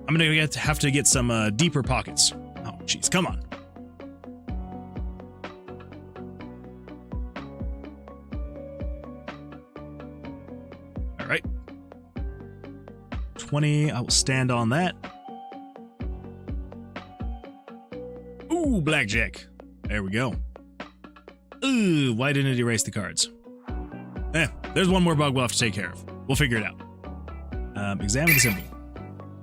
I'm gonna have to get some deeper pockets. Oh, jeez, come on. All right. 20, I will stand on that. Ooh, Blackjack. There we go. Ooh, why didn't it erase the cards? There's one more bug we'll have to take care of. We'll figure it out. Examine the symbol.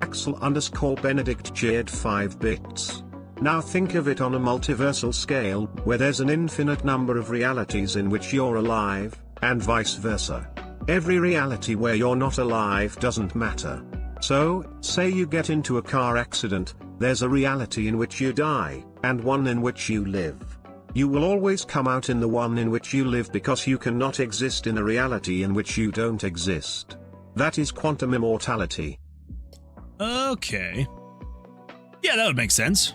Axel_Benedict cheered 5 bits. Now think of it on a multiversal scale, where there's an infinite number of realities in which you're alive, and vice versa. Every reality where you're not alive doesn't matter. So, say you get into a car accident, there's a reality in which you die, and one in which you live. You will always come out in the one in which you live because you cannot exist in a reality in which you don't exist. That is quantum immortality. Okay. Yeah, that would make sense.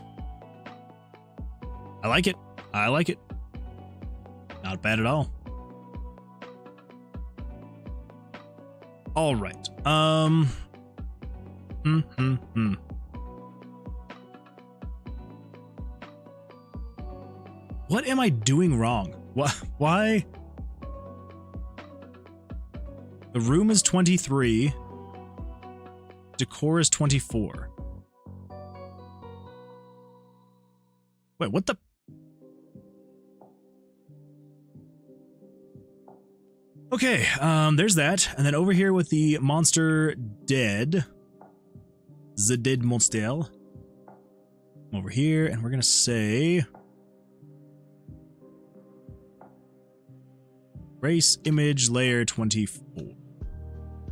I like it. I like it. Not bad at all. All right. What am I doing wrong? Why? The room is 23. Decor is 24. Wait, what the? Okay, there's that. And then over here with the monster dead. The dead monster. Over here, and we're gonna say race image layer 24.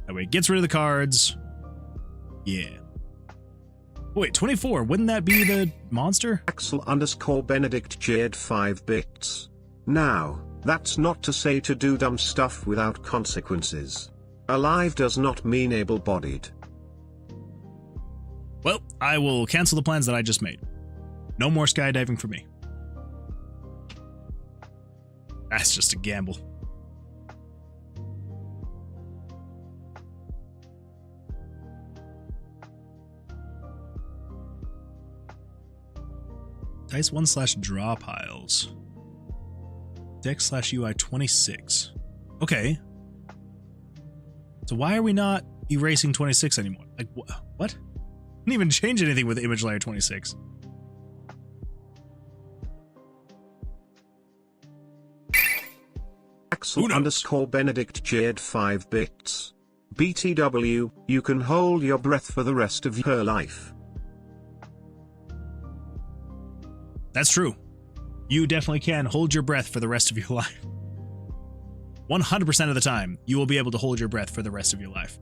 That way it gets rid of the cards. Yeah. Wait, 24, wouldn't that be the monster? Axel_Benedict Jade 5 bits. Now, that's not to say to do dumb stuff without consequences. Alive does not mean able-bodied. Well, I will cancel the plans that I just made. No more skydiving for me. That's just a gamble. Dice 1/draw piles. Deck/UI 26. Okay. So why are we not erasing 26 anymore? Like, what? Didn't even change anything with image layer 26. Axel_Benedict Jade 5 bits. BTW, you can hold your breath for the rest of your life. That's true. You definitely can hold your breath for the rest of your life. 100% of the time, you will be able to hold your breath for the rest of your life.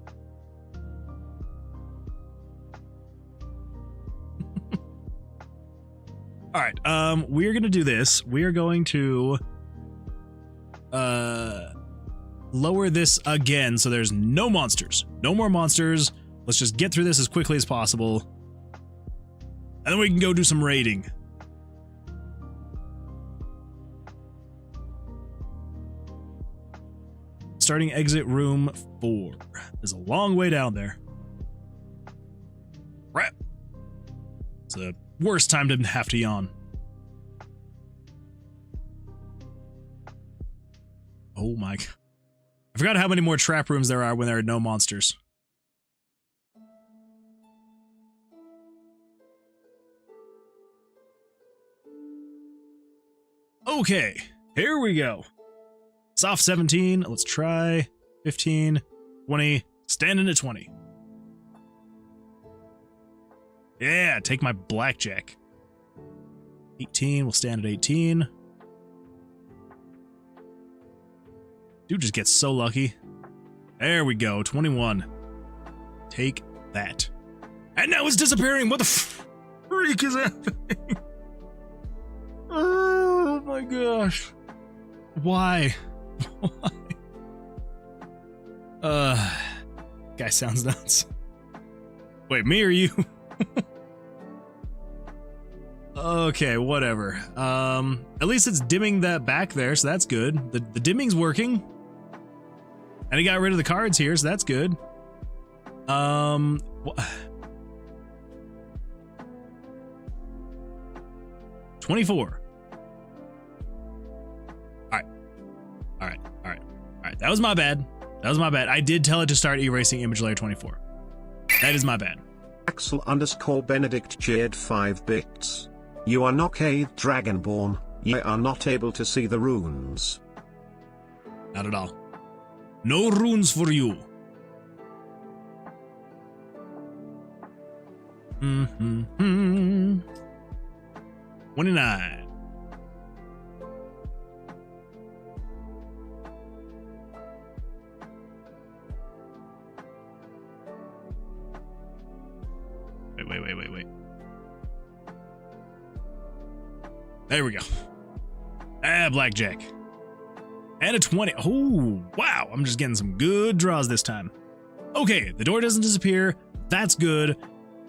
All right, we're gonna do this. We are going to lower this again so there's no monsters. No more monsters. Let's just get through this as quickly as possible. And then we can go do some raiding. Starting exit room 4. There's a long way down there. Crap. It's the worst time to have to yawn. Oh my god. I forgot how many more trap rooms there are when there are no monsters. Okay, here we go. Soft 17, let's try 15, 20, standing at 20. Yeah, take my blackjack. 18, we'll stand at 18. Dude just gets so lucky. There we go, 21. Take that. And now it's disappearing. What the freak is happening? Oh my gosh. Why? Why? Guy sounds nuts. Wait, me or you? Okay, whatever. At least it's dimming that back there, so that's good. The dimming's working. And he got rid of the cards here, so that's good. 24. Alright, that was my bad. I did tell it to start erasing image layer 24. That is my bad. Axel_Benedict Jade 5 bits. You are not a Dragonborn, you are not able to see the runes. Not at all. No runes for you. 29. Wait. There we go. Blackjack. And a 20. Oh, wow. I'm just getting some good draws this time. Okay, the door doesn't disappear. That's good.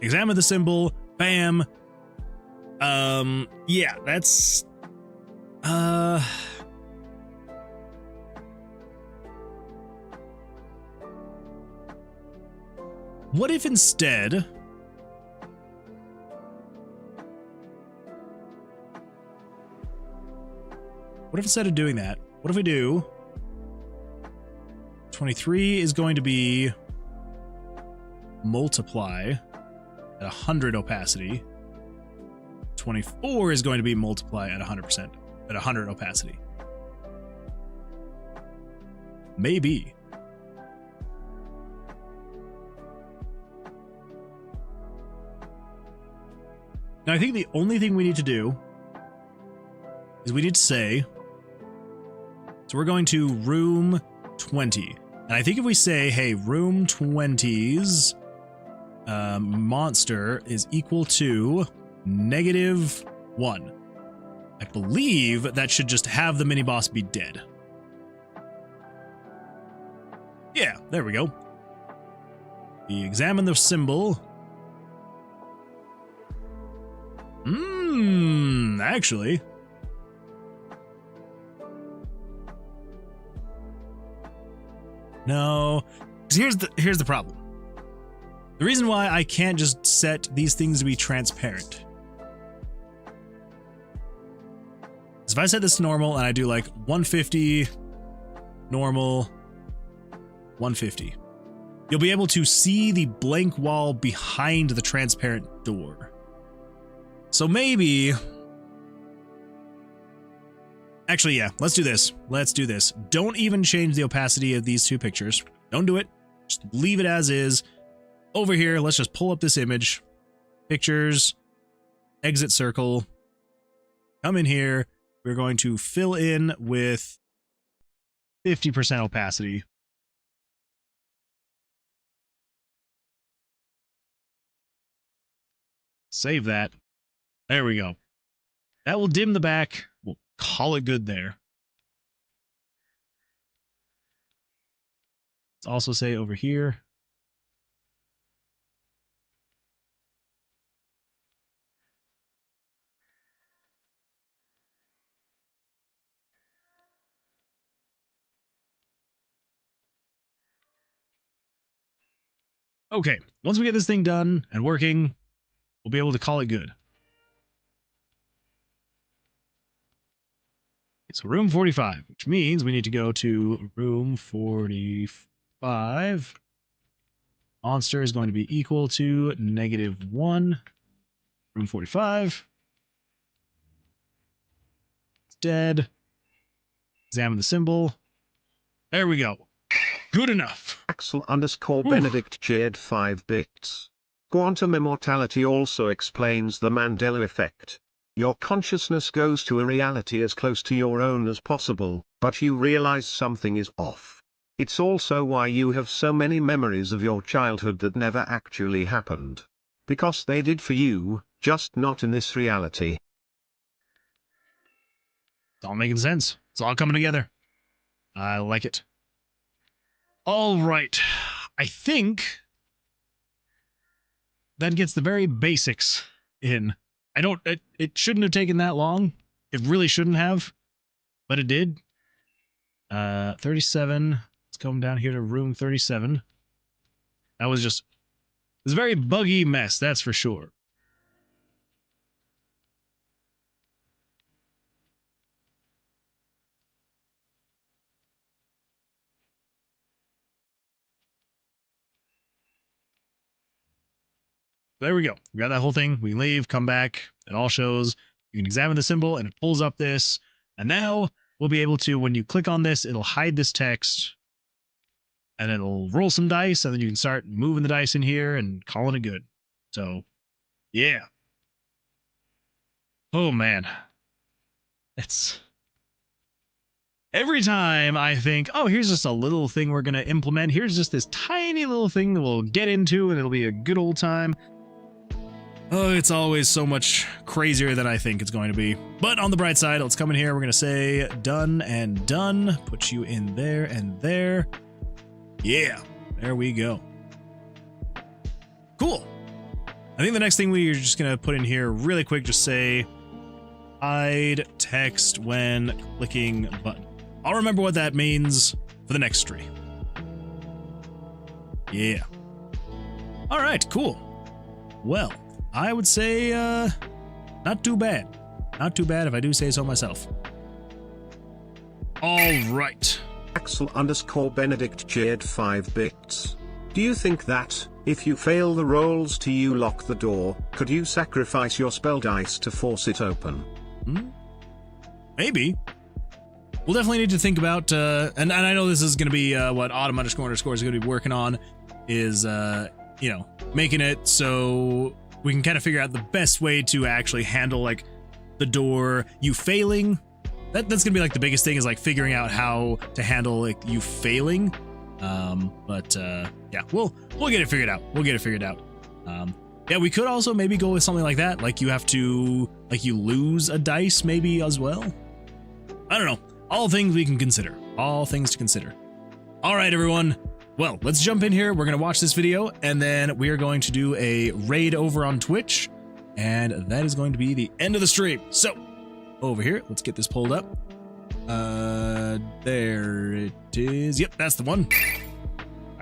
Examine the symbol. Bam. Yeah, that's... What if instead... What if instead of doing that, what if we do 23 is going to be multiply at 100 opacity. 24 is going to be multiply at 100%, at 100 opacity. Maybe. Now, I think the only thing we need to do is we need to say, so we're going to room 20. And I think if we say, hey, room 20's monster is equal to -1. I believe that should just have the mini-boss be dead. Yeah, there we go. We examine the symbol. Actually. No. Here's the problem. The reason why I can't just set these things to be transparent is if I set this to normal and I do like 150, normal, 150, you'll be able to see the blank wall behind the transparent door. So maybe... Actually, yeah, let's do this. Let's do this. Don't even change the opacity of these two pictures. Don't do it. Just leave it as is. Over here, let's just pull up this image. Pictures. Exit circle. Come in here. We're going to fill in with 50% opacity. Save that. There we go. That will dim the back. We'll call it good there. Let's also say over here. Okay, once we get this thing done and working, we'll be able to call it good. So room 45, which means we need to go to room 45. Monster is going to be equal to -1. Room 45. It's dead. Examine the symbol. There we go. Good enough. Axel_Benedict shared 5 bits. Quantum immortality also explains the Mandela effect. Your consciousness goes to a reality as close to your own as possible, but you realize something is off. It's also why you have so many memories of your childhood that never actually happened. Because they did for you, just not in this reality. It's all making sense. It's all coming together. I like it. All right. I think that gets the very basics in. It shouldn't have taken that long. It really shouldn't have, but it did. 37. Let's come down here to room 37. That was just, it was a very buggy mess, that's for sure. There we go. We got that whole thing. We leave, come back. It all shows. You can examine the symbol and it pulls up this. And now we'll be able to, when you click on this, it'll hide this text and it'll roll some dice. And then you can start moving the dice in here and calling it good. So, yeah. Oh, man. It's... Every time I think, oh, here's just a little thing we're going to implement. Here's just this tiny little thing that we'll get into and it'll be a good old time. Oh, it's always so much crazier than I think it's going to be. But on the bright side, let's come in here. We're going to say done and done. Put you in there and there. Yeah, there we go. Cool. I think the next thing we're just going to put in here really quick, just say hide text when clicking button. I'll remember what that means for the next stream. Yeah. All right, cool. Well, I would say, not too bad. Not too bad if I do say so myself. All right. Axel_Benedict shared 5 bits. Do you think that, if you fail the rolls to you lock the door, could you sacrifice your spell dice to force it open? Maybe. We'll definitely need to think about, and I know this is going to be what Autumn __ is going to be working on, is, you know, making it so we can kind of figure out the best way to actually handle, like, the door, you failing. That's going to be, like, the biggest thing, is, like, figuring out how to handle, like, you failing. Yeah, we'll get it figured out. We'll get it figured out. Yeah, we could also maybe go with something like that. Like, you have to, like, you lose a dice maybe as well. I don't know. All things we can consider. All things to consider. All right, everyone. Well, let's jump in here. We're going to watch this video, and then we are going to do a raid over on Twitch, and that is going to be the end of the stream. So, over here, let's get this pulled up. There it is. Yep, that's the one.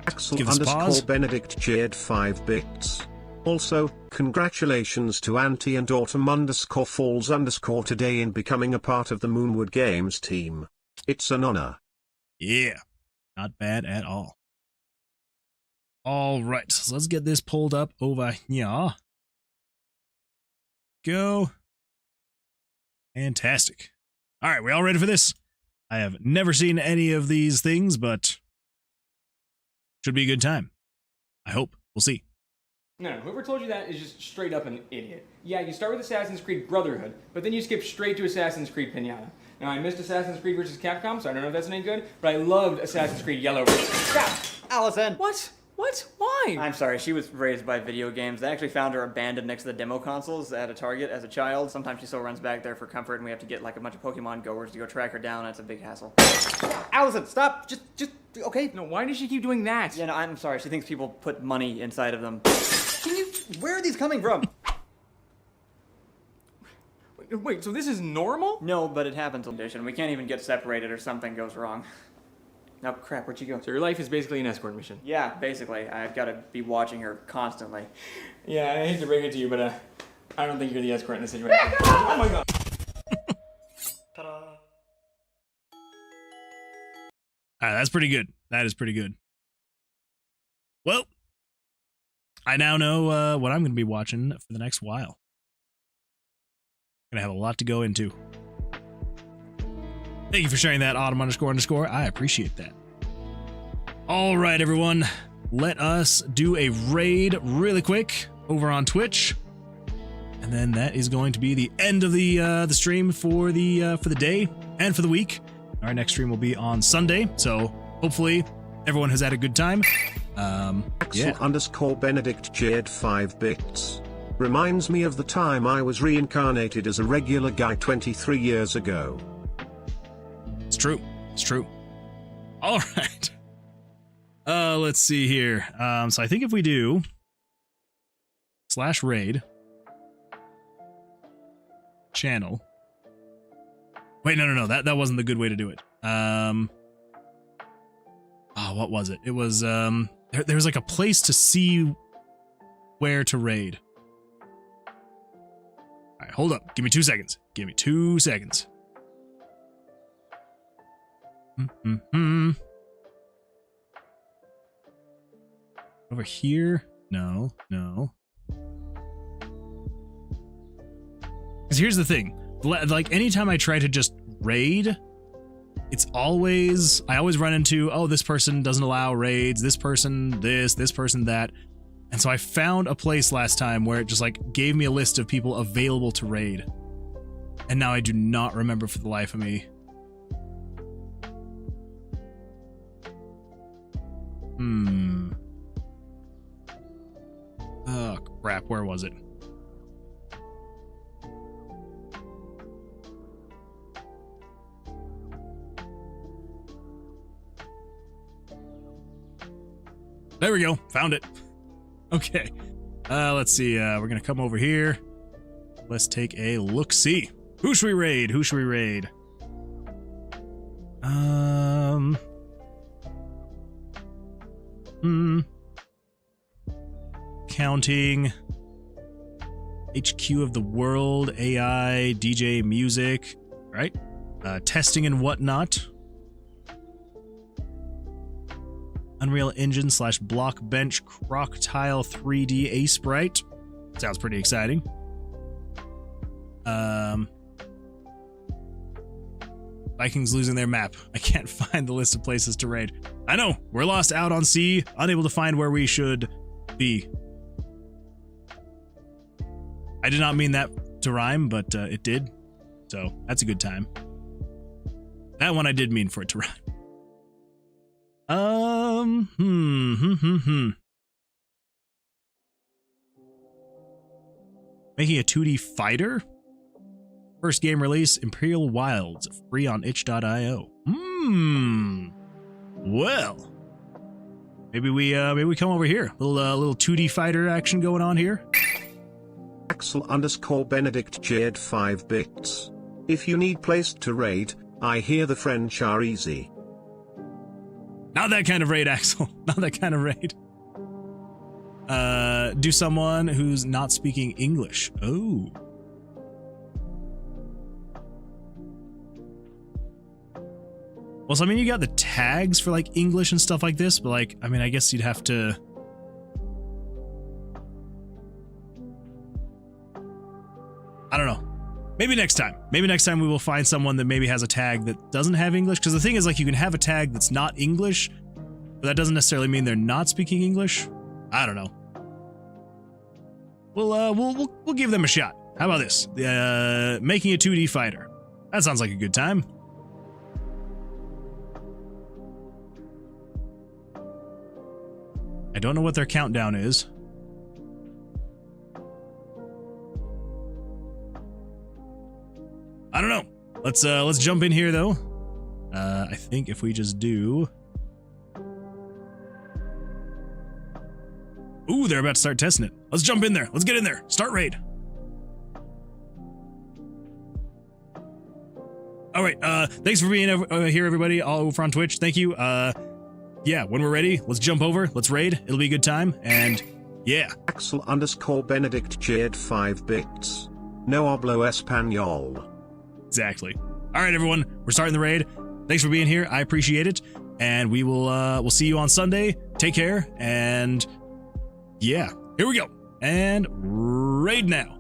Axel _ Benedict cheered 5 bits. Also, congratulations to Auntie and Autumn _ Falls _ today in becoming a part of the Moonwood Games team. It's an honor. Yeah, not bad at all. All right, so let's get this pulled up over here. Go. Fantastic. All right, we all ready for this? I have never seen any of these things, but should be a good time. I hope. We'll see. No, whoever told you that is just straight up an idiot. Yeah, you start with Assassin's Creed Brotherhood, but then you skip straight to Assassin's Creed Pinata. Now, I missed Assassin's Creed vs. Capcom, so I don't know if that's any good, but I loved Assassin's Creed Yellow. Stop! Allison! What? What? Why? I'm sorry, she was raised by video games. They actually found her abandoned next to the demo consoles at a Target as a child. Sometimes she still runs back there for comfort, and we have to get like a bunch of Pokemon goers to go track her down. It's a big hassle. Allison, stop! Just, okay? No, why does she keep doing that? Yeah, no, I'm sorry. She thinks people put money inside of them. Where are these coming from? Wait, so this is normal? No, but it happens on condition. We can't even get separated or something goes wrong. Oh, crap, where'd she go? So your life is basically an escort mission. Yeah, basically. I've got to be watching her constantly. Yeah, I hate to break it to you, but I don't think you're the escort in this situation. Oh my god! Ta-da. That's pretty good. That is pretty good. Well, I now know what I'm going to be watching for the next while. Gonna have a lot to go into. Thank you for sharing that, Autumn __. I appreciate that. All right, everyone. Let us do a raid really quick over on Twitch. And then that is going to be the end of the stream for the day and for the week. Our next stream will be on Sunday, so hopefully everyone has had a good time. Axel _ Benedict cheered 5 bits. Reminds me of the time I was reincarnated as a regular guy 23 years ago. It's true. It's true. All right. Let's see here. So I think if we do /raid channel. Wait, no. That wasn't the good way to do it. Oh, what was it? It was there's like a place to see where to raid. All right, hold up. Give me 2 seconds. Give me 2 seconds. Over here? No. Because here's the thing. Like, anytime I try to just raid, it's always, I always run into, oh, this person doesn't allow raids, this person this person that. And so I found a place last time where it just like gave me a list of people available to raid. And now I do not remember for the life of me. Oh, crap. Where was it? There we go. Found it. Okay. Let's see. We're going to come over here. Let's take a look-see. Who should we raid? Who should we raid? Counting. HQ of the world, AI, DJ, music, right? Testing and whatnot. Unreal Engine / Block Bench Croctile 3D A Sprite. Sounds pretty exciting. Vikings losing their map. I can't find the list of places to raid. I know, we're lost out on sea, unable to find where we should be. I did not mean that to rhyme, but it did. So that's a good time. That one I did mean for it to rhyme. Making a 2D fighter? First game release, Imperial Wilds, free on itch.io. Well, maybe we come over here. Little 2D fighter action going on here. Axel_Benedict Jade 5 bits. If you need place to raid, I hear the French are easy. Not that kind of raid, Axel. Not that kind of raid. Do someone who's not speaking English. Oh. Well, so I mean, you got the tags for like English and stuff like this, but like, I mean, I guess you'd have to. I don't know. Maybe next time. Maybe next time we will find someone that maybe has a tag that doesn't have English. Because the thing is, like, you can have a tag that's not English, but that doesn't necessarily mean they're not speaking English. I don't know. We'll give them a shot. How about this? Making a 2D fighter. That sounds like a good time. I don't know what their countdown is. I don't know. Let's jump in here though. I think if we just do. Ooh, they're about to start testing it. Let's jump in there. Let's get in there. Start raid. All right. Thanks for being here, everybody. All over on Twitch. Thank you. Yeah, when we're ready, let's jump over. Let's raid. It'll be a good time. And yeah. Axel_Benedict Jade 5 bits. No hablo español. Exactly. All right, everyone. We're starting the raid. Thanks for being here. I appreciate it. And we will we'll see you on Sunday. Take care. And yeah, here we go. And raid now.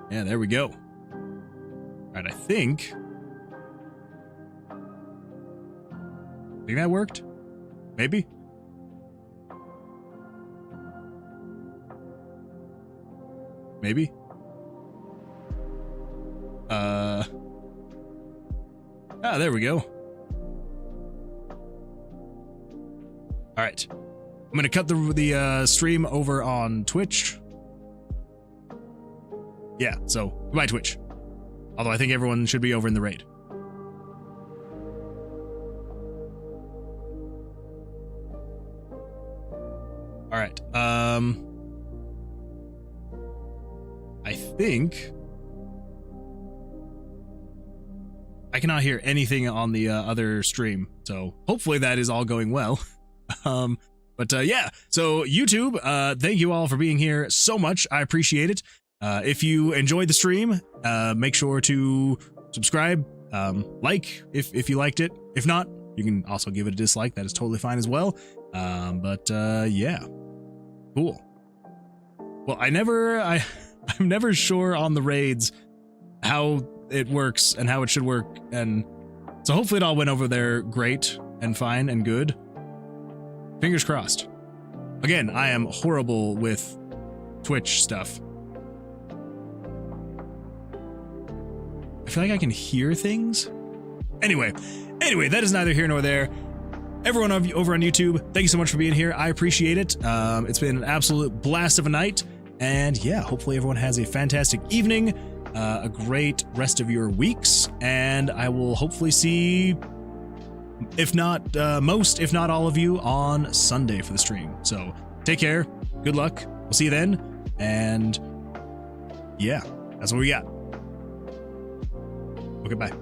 Yeah, there we go. All right, I think that worked. Maybe. Maybe. There we go. All right. I'm going to cut the stream over on Twitch. Yeah, so goodbye, Twitch. Although I think everyone should be over in the raid. All right. I think I cannot hear anything on the other stream, so hopefully that is all going well. But yeah, so YouTube, thank you all for being here so much. I appreciate it. If you enjoyed the stream, make sure to subscribe, like if you liked it. If not, you can also give it a dislike. That is totally fine as well. But yeah, cool. Well, I'm never sure on the raids how it works and how it should work, and so hopefully it all went over there great and fine and good. Fingers crossed. Again, I am horrible with Twitch stuff. I feel like I can hear things. Anyway, that is neither here nor there. Everyone over on YouTube, thank you so much for being here. I appreciate it. It's been an absolute blast of a night. And yeah, hopefully everyone has a fantastic evening, a great rest of your weeks, and I will hopefully see, if not most, if not all of you on Sunday for the stream. So take care. Good luck. We'll see you then. And yeah, that's what we got. Okay, bye.